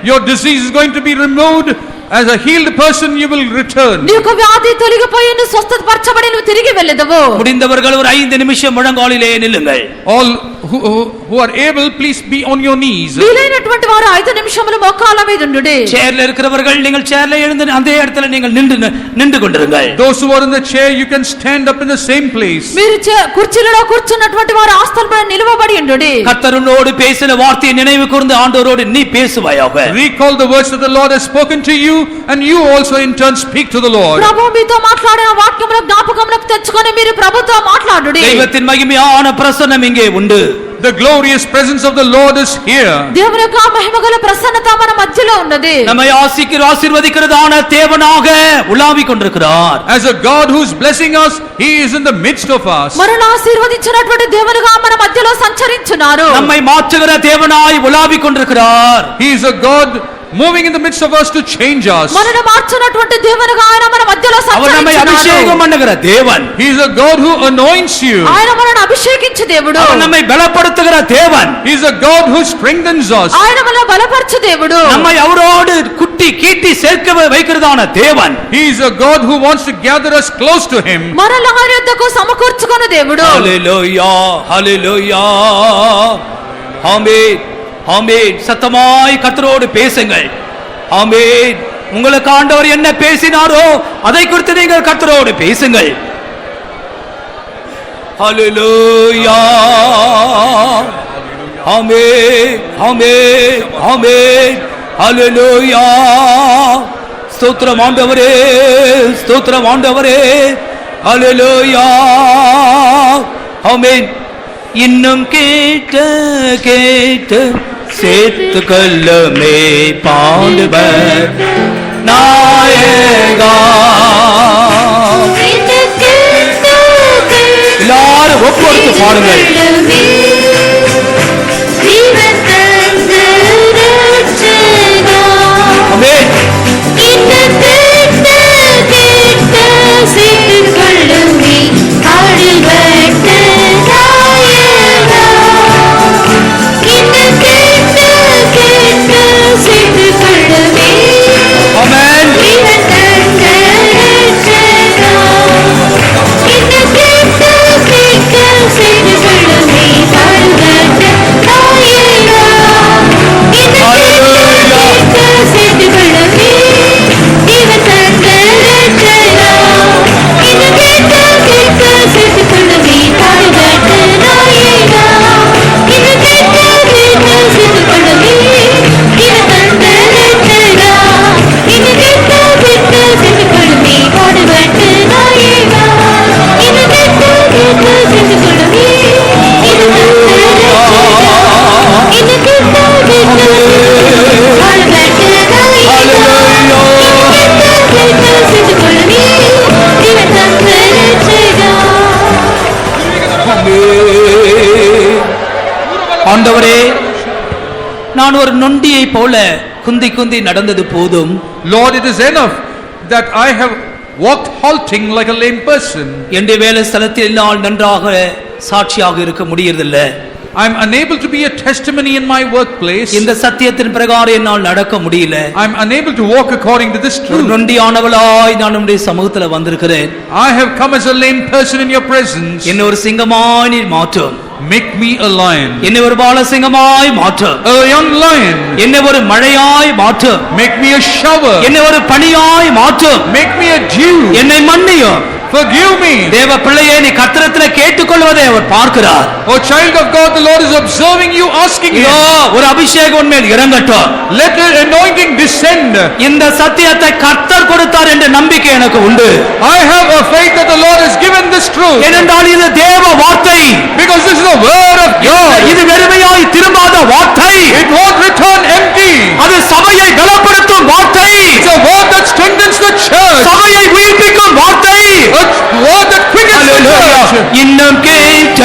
Your disease is going to be removed. As a healed person, you will return. నీ యొక్క వ్యాధి తొలగిపోయి నువ్వు స్వస్థపరచబడి నువ్వు తిరిగి వెళ్ళెదవు. முடிந்தவர்கள் ஒரு 5 நிமிஷம் முழங்காலிலே நில்லுங்கள். All who are able, please be on your knees. వీలైనటువంటి వారు 5 నిమిషములు మోకాళ్ళ మీద ఉండుడి. சேர்ல இருக்கிறவர்கள் நீங்கள் சேர்ல எழுந்து அந்த இடத்துல நீங்கள் நின்று கொண்டிருங்கள். Those who are in the chair, you can stand up in the same place. మీరు కుర్చీలలో కూర్చున్నటువంటి వారు ఆస్థానంపై నిలవబడి ఉండుడి. கர்த்தரோடு பேசின வார்த்தையை நினைவு கூர்ந்து ஆண்டவரோடு நீ பேசுவாயாக. Recall the words that the Lord has spoken to you, and you also in turn speak to the Lord. ప్రభువు మీతో మాట్లాడిన వాక్యమును జ్ఞాపకమునకు తెచ్చుకొని మీరు ప్రభుతో మాట్లాడుడి. தெய்வத்தின் மகிமையான பிரசன்னம் இங்கே உண்டு. The glorious presence of the Lord is here. దేవుని యొక్క మహిమగల ప్రసన్నత మన మధ్యలో ఉన్నది. நம்மை ஆசீர்வதிக்கிறதான தேவனாக உலாவிக் கொண்டிருக்கிறார். As a God who is blessing us, he is in the midst of us. మనల్ని ఆశీర్వదించినటువంటి దేవునిగా మన మధ్యలో సంచరించున్నారు. நம்மை மாற்றுகிற தேவனாய் உலாவிக் கொண்டிருக்கிறார். He is a God moving in the midst of us to change us. మనల్ని మార్చునటువంటి దేవునిగా ఆయన మన మధ్యలో அவர் நம்மை அபிஷேகம் பண்ணுகிற தேவன். He is a God who anoints you. ఆయన మనల్ని అభిషేకించే దేవుడు. அவர் நம்மை பலப்படுத்துகிற தேவன். He is a God who strengthens us. ఆయన మనల్ని బలపరచు దేవుడు. நம்மை அவரோடு குட்டி கீட்டி சேர்க்க வைக்கிறதான தேவன். He is a God who wants to gather us close to him. మనల్ని ఆయన యొద్దకు సమకూర్చుకొను దేవుడు. ஹல்லேலூயா ஹல்லேலூயா ஆமென் ஆமென். சத்தமாய் கர்த்தரோடு பேசுங்கள். ஆமென். உங்களுக்கு ஆண்டவர் என்ன பேசினாரோ அதை குறித்து நீங்கள் கர்த்தரோடு பேசுங்கள். ஹல்லேலூயா ஆமென் ஆமென் ஆமென் ஹல்லேலூயா. ஸ்தோத்திரம் ஆண்டவரே ஸ்தோத்திரம் ஆண்டவரே ஹல்லேலூயா ஆமென். இன்னும் கேட்ட கேட்ட சேர்த்து கொள்ளுமே பாடுவர் நாயகா. எல்லாரும் ஒப்புரத்து பாடுங்கள். ஆமென். ஆண்டவரே, நான் ஒரு நொண்டியை போல குந்தி குந்தி நடந்தது போதும். Lord, it is enough that I have walked halting like a lame person. என்னுடைய வேலை ஸ்தலத்தில் என்னால் நன்றாக சாட்சியாக இருக்க முடியறதில்லை. I am unable to be a testimony in my workplace. இந்த சத்தியத்தின் பிரகாரம் என்னால் நடக்க முடியல. I am unable to walk according to this truth. நொண்டியானவளாய் நான் உம்முடைய சமூகத்தில் வந்திருக்கிறேன். I have come as a lame person in your presence. என்னை ஒரு சிங்கமாய் நீர் மாற்றும். Make me a lion. என்னை ஒரு பாலசிங்கமாய் மாற்றும். A young lion. என்னை ஒரு மழையாய் மாற்றும். Make me a shower. என்னை ஒரு பனியாய் மாற்றும். Make me a dew. என்னை மன்னியும். Forgive me. தேவ பிள்ளையே, நீ கர்த்தரிடத்தில் கேட்டுக்கொள்வதை அவர் பார்க்கிறார். Oh child of God, the Lord is observing you, asking you. ஒரு அபிஷேகம் உன்மேல் இறங்கட்டும். Let the anointing descend. இந்த சத்தியத்தை கர்த்தர் கொடுத்தார் என்ற நம்பிக்கை எனக்கு உண்டு. I have a faith that the Lord has given this truth. ஏனென்றால் இது தேவ வார்த்தை. Because this is the word of God. இது வெறுமையாய் திரும்பாத வார்த்தை. It won't return empty. அது சபையை பலப்படுத்தும் வார்த்தை. It's a word that strengthens the church. சபையை உயிர்ப்பிக்கும் வார்த்தை. A word that quickens the church. இன்னும் கேட்ட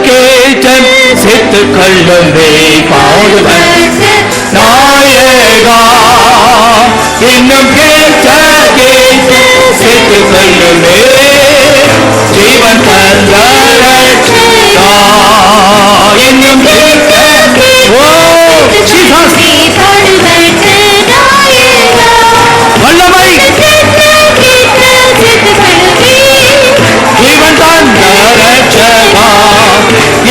கேட்ட சேர்த்து கொள்ளுமே பாடுவர் நாயகா. இன்னும் கேட்ட கேட்ட சேர்த்து கொள்ளுமே ஜீவன் தந்த ரட்சகா. இன்னும் கேட்ட வல்லமை ஜீவன் தந்த ரட்சகா.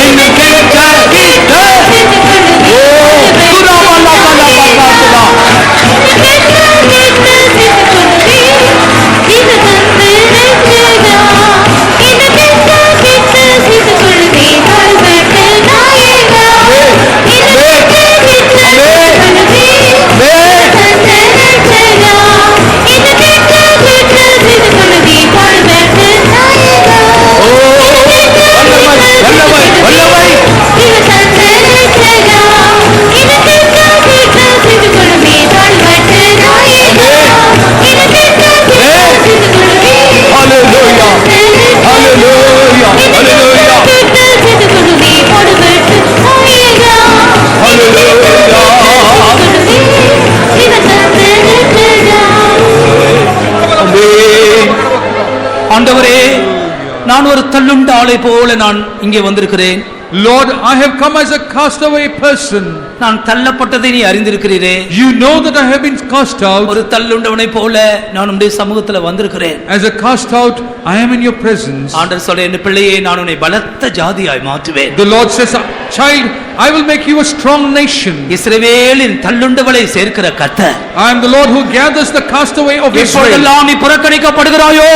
இன்னும் கேட்ட கேட்ட ஆண்டவரே, நான் ஒரு தள்ளுண்ட ஆளை போல நான் இங்கே வந்திருக்கிறேன். Lord, I have come as a castaway person. நான் தள்ளப்பட்டதை நீ அறிந்திருக்கிறீரே. You know that I have been cast out. ஒரு தள்ளுண்டவனை போல நான் உம்முடைய சமூகத்துல வந்திருக்கிறேன். As a cast out, I am in your presence. ஆண்டவர் சொல்ற, என் பிள்ளையே, நான் உன்னை பலத்த ஜாதியாய் மாற்றுவேன். The Lord says, child, I will make you a strong nation. இஸ்ரவேலின் தள்ளுண்டவளை சேர்க்கிற கர்த்தர். I am the Lord who gathers the castaway of Israel. எப்பொழுதெல்லாம் நீ புறக்கணிக்கப்படுகிறாயோ,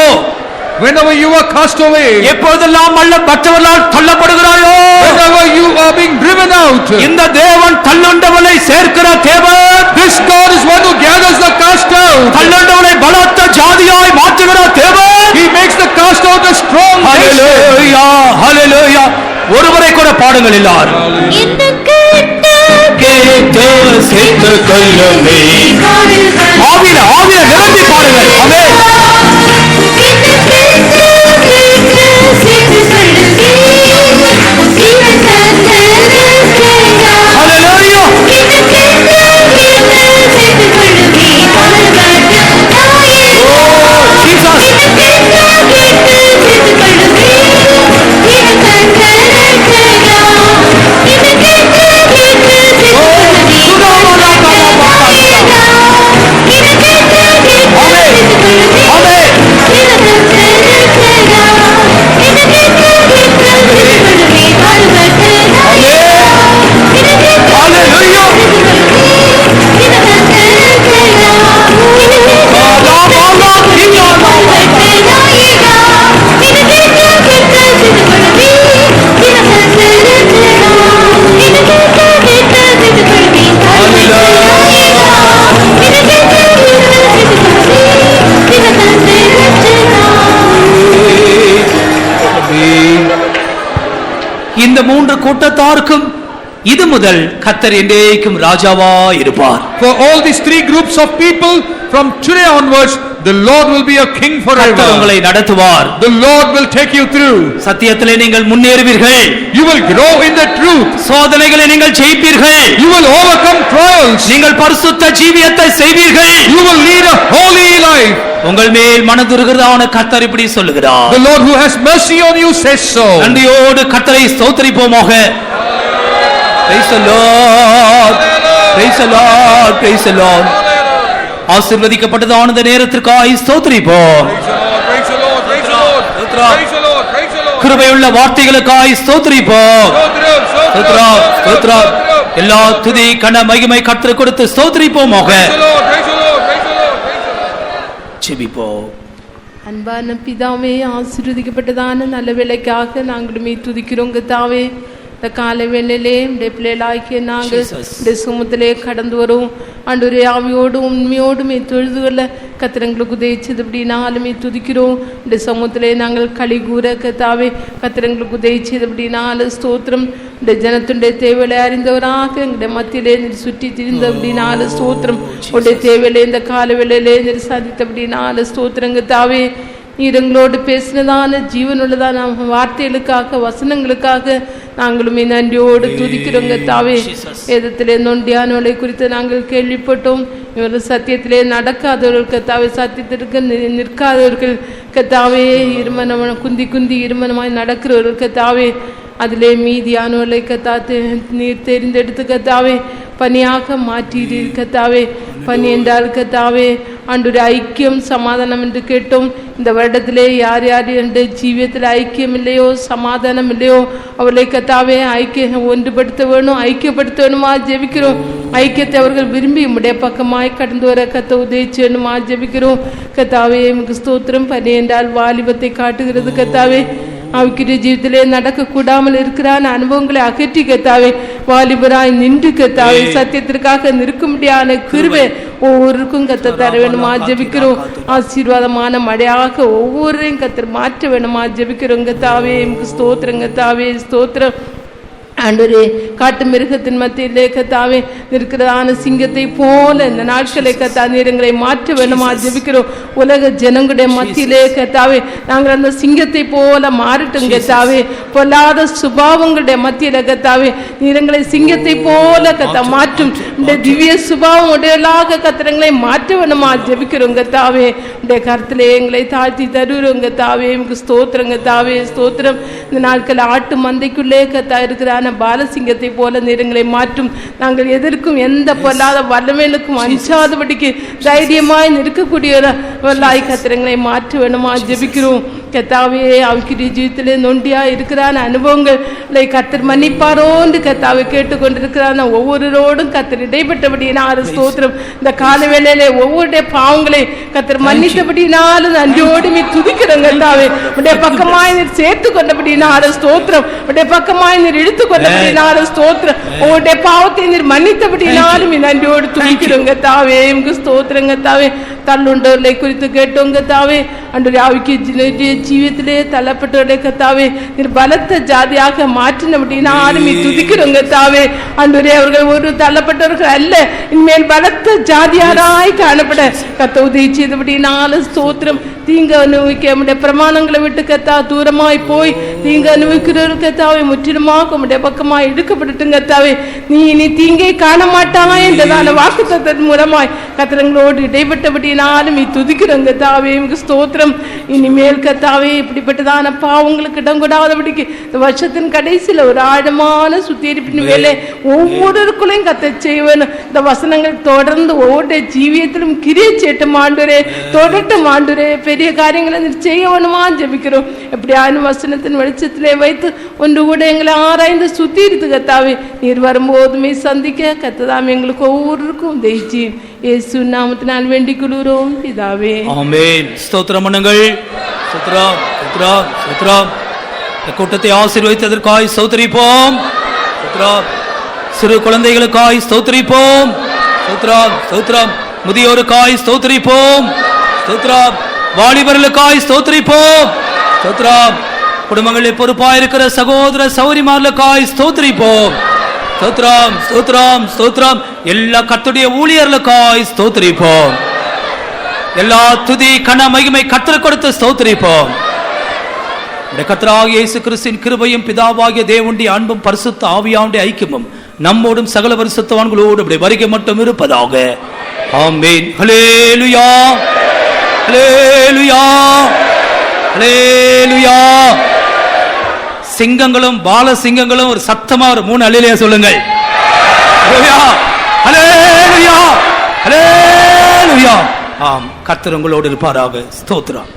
whenever you are cast away, எப்பொழுதெல்லாம் மற்றவர்களால் தள்ளப்படுகிறாயோ, whenever you are being driven out, இந்த தேவன் தள்ளுண்டவளை சேர்க்கிற தேவன். this God is one who gathers the cast out. தள்ளுண்டவளை பலத்த ஜாதியாய் மாற்றுகிற தேவன். He makes the cast out a strong nation. ஹalleluya, ஹalleluya. ஒருவரை கூட பாடுங்கள் எல்லாரும். கேட்டு சேர்த்து கொள்ளுமே. ஆவியில நிரம்பி பாடுங்கள். ஆமென். ஹalleluya. இந்த மூன்று கூட்டத்தாருக்கும் இது முதல் கர்த்தர் என்றேக்கும் ராஜாவா இருப்பார். For all these three groups of people, from today onwards, the Lord will be a king forever. கர்த்தர் உங்களை நடத்துவார். The Lord will take you through. சத்தியத்திலே நீங்கள் முன்னேறுவீர்கள். You will grow in the truth. சோதனைகளை நீங்கள் ஜெயிப்பீர்கள். You will overcome trials. நீங்கள் பரிசுத்த ஜீவியத்தை செய்வீர்கள். You will lead a holy life. உங்கள் மேல் மனதுருகிறதான கர்த்தர் இப்படி சொல்லுகிறார். The Lord who has mercy on you says so. நன்றியோடு கர்த்தரை ஸ்தோத்திரிப்போமாக. Praise the Lord. Praise the Lord. Praise the Lord. ஆசீர்வதிக்கப்பட்டதான இந்த நேரத்திற்காக ஸ்தோத்திரிப்போம். Praise the Lord. Praise the Lord. Praise the Lord. Praise the Lord. கிருபையுள்ள வார்த்தைகளுக்காக ஸ்தோத்திரிப்போம். ஸ்தோத்திரம், ஸ்தோத்திரம். எல்லா துதி கன மகிமை கர்த்தருக்கு கொடுத்து ஸ்தோத்திரிப்போமாக. ஜெபிப்போம். அன்பான பிதாவே, ஆசீர்வதிக்கப்பட்டதான நல்ல வேளைக்காக நாங்களுமே துதிக்கிறோம் கர்த்தாவே. இந்த காலை வேளையிலே உடைய பிள்ளைகளாகிய நாங்கள் உடைய சுமத்திலே கடந்து வரும் ஆண்டவரே, ஆவியோடும் உண்மையோடுமே தொழுதுகொள்ள கர்த்தர் எங்களுக்கு உதவிச்சது அப்படின்னாலுமே துதிக்கிறோம். உடைய சமூகத்திலே நாங்கள் களி கூற கர்த்தாவே, கர்த்தர் எங்களுக்கு உதவிச்சது அப்படின்னாலும் ஸ்தோத்திரம். உடைய ஜனத்துடைய தேவையை அறிந்தவராக எங்களுடைய மத்தியிலே சுற்றி திரிந்த அப்படின்னாலும் ஸ்தோத்திரம். உடைய தேவையிலே இந்த கால வேளையிலே சாதித்த அப்படின்னாலும் ஸ்தோத்திரம் கர்த்தாவே. நீர் எங்களோடு பேசினதான ஜீவனுள்ளதான வார்த்தைகளுக்காக வசனங்களுக்காக நாங்களுமே நன்றியோடு துதிக்கிறோங்க தாவே. வேதத்திலே நொண்டியானவளை குறித்து நாங்கள் கேள்விப்பட்டோம். இவர்கள் சத்தியத்திலே நடக்காதவர்கள் கத்தாவே, சத்தியத்திற்கு நிற்காதவர்கள் கத்தாவே, இருமனமான குந்தி குந்தி இருமனமாய் நடக்கிறவர்கள் கத்தாவே. அதிலே மீதியானவர்களை கத்தாத்து நீர் தெரிந்தெடுத்து கத்தாவே பணியாக மாற்றீர் கத்தாவே. பணி என்றால் கத்தாவே ஆண்டவரே ஐக்கியம் சமாதானம் என்று கேட்டோம். இந்த வருடத்திலே யார் யார் என்ற ஜீவியத்தில் ஐக்கியம் இல்லையோ சமாதானம் இல்லையோ அவர்களை கத்தாவே ஒன்றுபடுத்த வேணும், ஐக்கியப்படுத்த வேணுமா ஜெபிக்கிறோம். ஐக்கியத்தை அவர்கள் விரும்பி உடைய பக்கமாய் கடந்து வர கத்த உதவிச்சு வேணுமா ஜெபிக்கிறோம் கத்தாவே. எமக்கு ஸ்தோத்திரம். பணி என்றால் வாலிபத்தை காட்டுகிறது கத்தாவே. அவக்கிற ஜீவிதத்திலே நடக்க கூடாமல் இருக்கிறான் அனுபவங்களை அகற்றி கத்தாவே வாலிபராய் நின்று கத்தாவே சத்தியத்திற்காக நிற்க முடியாத கிருபை ஒவ்வொருக்கும் கத்த தர வேணுமா ஜெபிக்கிறோம். ஆசீர்வாதமான மழையாக ஒவ்வொருவரையும் கத்தர் மாற்ற வேணுமா ஜெபிக்கிறோம் கத்தாவே. எமக்கு ஸ்தோத்திரம் கத்தாவே, ஸ்தோத்திரம். ஆண்டவரே, காட்டு மிருகத்தின் மத்தியிலே கத்தாவே இருக்கிறதான சிங்கத்தை போல இந்த நாட்களை கத்தா நீரங்களை மாற்ற வேண்டுமா ஜெபிக்கிறோம். உலக ஜனங்களுடைய மத்தியிலே கத்தாவே நாங்கள் அந்த சிங்கத்தை போல மாறட்டும் கத்தாவே. பொல்லாத சுபாவங்களுடைய மத்தியில கத்தாவே நீரங்களை சிங்கத்தை போல கத்தா மாற்றும் இந்த திவ்ய சுபாவம் உடையலாக கத்திரங்களை மாற்ற வேண்டுமா ஜெபிக்கிறோம் கத்தாவே. உடைய கருத்திலே எங்களை தாழ்த்தி தருகிறோம் கத்தாவே. எங்களுக்கு ஸ்தோத்திரம் கத்தாவே, ஸ்தோத்திரம். இந்த நாட்கள் ஆட்டு மந்தைக்குள்ளே கத்தா இருக்கிறான பாலசிங்கத்தை போல நீரங்களை மாற்றும். நாங்கள் எதற்கும் எந்த பொல்லாத வல்லமைகளுக்கும் அஞ்சாதபடிக்கு தைரியமாய் நிற்கக்கூடியவர்களாய் கத்திரங்களை மாற்ற வேணுமா ஜெபிக்கிறோம் கத்தாவே. அவக்கிற ஜீவித்திலே நொண்டியா இருக்கிறான அனுபவங்களை கத்தர் மன்னிப்பாரோன்னு கத்தாவை கேட்டுக்கொண்டிருக்கிறான ஒவ்வொருவரோடும் கத்தர் இடைப்பட்டபடியினாலும் ஸ்தோத்திரம். இந்த கால வேளையிலே ஒவ்வொருடைய பாவங்களை கத்தர் மன்னித்தபடினாலும் நன்றியோடுமே துதிக்கிறோம் கத்தாவே. உடைய பக்கமாய் நீர் சேர்த்து கொண்டபடினாலும் ஸ்தோத்திரம். உடைய பக்கமாய் நீர் இழுத்து கொண்டபடினாலும் ஸ்தோத்திரம். உங்களுடைய பாவத்தை நீர் மன்னித்தபடினாலும் நன்றியோடு துதிக்கிறோம் கத்தாவே. எங்க ஸ்தோத்திரம் கத்தாவே. தள்ளுண்டவர்களை குறித்து கேட்டோம் கத்தாவே. அன்றைய ஆவிக்கு ஜீவியத்திலே தள்ளப்பட்டவர்களை கத்தாவே நீர் பலத்த ஜாதியாக மாற்றினபடினாலும் துதிக்கிறோம் கத்தாவே. அன்றைய அவர்கள் ஒரு தள்ளப்பட்டவர்கள் அல்ல, இனிமேல் பலத்த ஜாதியாராய் காணப்பட கத்த உதவி செய்தபடினாலும் ஸ்தோத்திரம். தீங்கு அனுபவிக்க உடைய பிரமாணங்களை விட்டு கத்தா தூரமாய் போய் தீங்கு அனுபவிக்கிறவர்கள் கத்தாவை முற்றிலுமாக உடைய பக்கமாய் இழுக்கப்பட்டுட்டும் கத்தாவே. நீ இனி தீங்கை காண மாட்டாய் என்றதான வாக்குத்தத்தின் மூலமாய் கத்திரங்களோடு இடைப்பட்டபடினாலும் துதிக்கிறோம் கத்தாவே. ஸ்தோத்திரம். இனிமேல் கத்தாவே இப்படிப்பட்டதான பாவங்களுக்கு இடம் கொடாதபடிக்கு இந்த வருஷத்தின் கடைசியில் ஒரு ஆழமான சுத்திகரிப்பின் வேலை ஒவ்வொருவருக்குள்ளையும் கத்த செய்வேன். இந்த வசனங்கள் தொடர்ந்து ஒவ்வொரு ஜீவியத்திலும் கிரியை சேட்டும் ஆண்டவரே, தொடட்டும் ஆண்டவரே. பெரிய காரியங்களை செய்ய வேணுமா ஜெபிக்கிறோம். எப்படியான வசனத்தின் வெளிச்சத்திலே வைத்து ஒன்று கூட எங்களை ஆராய்ந்து சுத்திரித்து கத்தாவே நீர் வரும்போதுமே சந்திக்க கத்ததாம் எங்களுக்கு ஒவ்வொருவருக்கும் தெய்ச்சி இயேசு நாமத்தினால் வேண்டிக் கொள்கிறோம் பிதாவே. ஆமென். ஸ்தோத்திரம் பண்ணுங்கள். ஸ்தோத்திரம், ஸ்தோத்திரம், ஸ்தோத்திரம். இந்த கூட்டத்தை ஆசீர்வதித்ததற்காய் ஸ்தோத்திரிப்போம். ஸ்தோத்திரம். சிறு குழந்தைகளுக்காய் ஸ்தோத்திரிப்போம். ஸ்தோத்திரம், ஸ்தோத்திரம். முதியோருக்காய் ஸ்தோத்திரிப்போம். ஸ்தோத்திரம். வாலிபர்களுக்காய் ஸ்தோத்திரிப்போம். ஸ்தோத்திரம். குடும்பங்களில் பொறுப்பாயிருக்கிற சகோதர சகோதரிமார்களுக்காய் ஸ்தோத்திரிப்போம். ஸ்தோத்திரம், ஸ்தோத்திரம், ஸ்தோத்திரம். எல்லா கர்த்தருடைய ஊழியர்களுக்காய் ஸ்தோத்திரிப்போம். எல்லா துதி கன மகிமை கர்த்தருக்கு கொடுத்து ஸ்தோத்திரிப்போம். கர்த்தராகிய இயேசு கிறிஸ்துவின் கிருபையும் பிதாவாகிய தேவனுடைய அன்பும் பரிசுத்த ஆவியானுடைய ஐக்கியமும் நம்மோடும் சகல பரிசுத்தவான்களோடு அப்படி வருகை மட்டும் இருப்பதாக. ஆமென். ஹல்லேலூயா, ஹல்லேலூயா, ஹல்லேலூயா. சிங்கங்களும் பால சிங்கங்களும் ஒரு சத்தமா ஒரு 3 அல்லேலூயா சொல்லுங்கள். ஹல்லேலூயா, ஹல்லேலூயா, ஹல்லேலூயா. ஆம், கர்த்தர் உங்களோடு இருப்பாராக. ஸ்தோத்திரம்.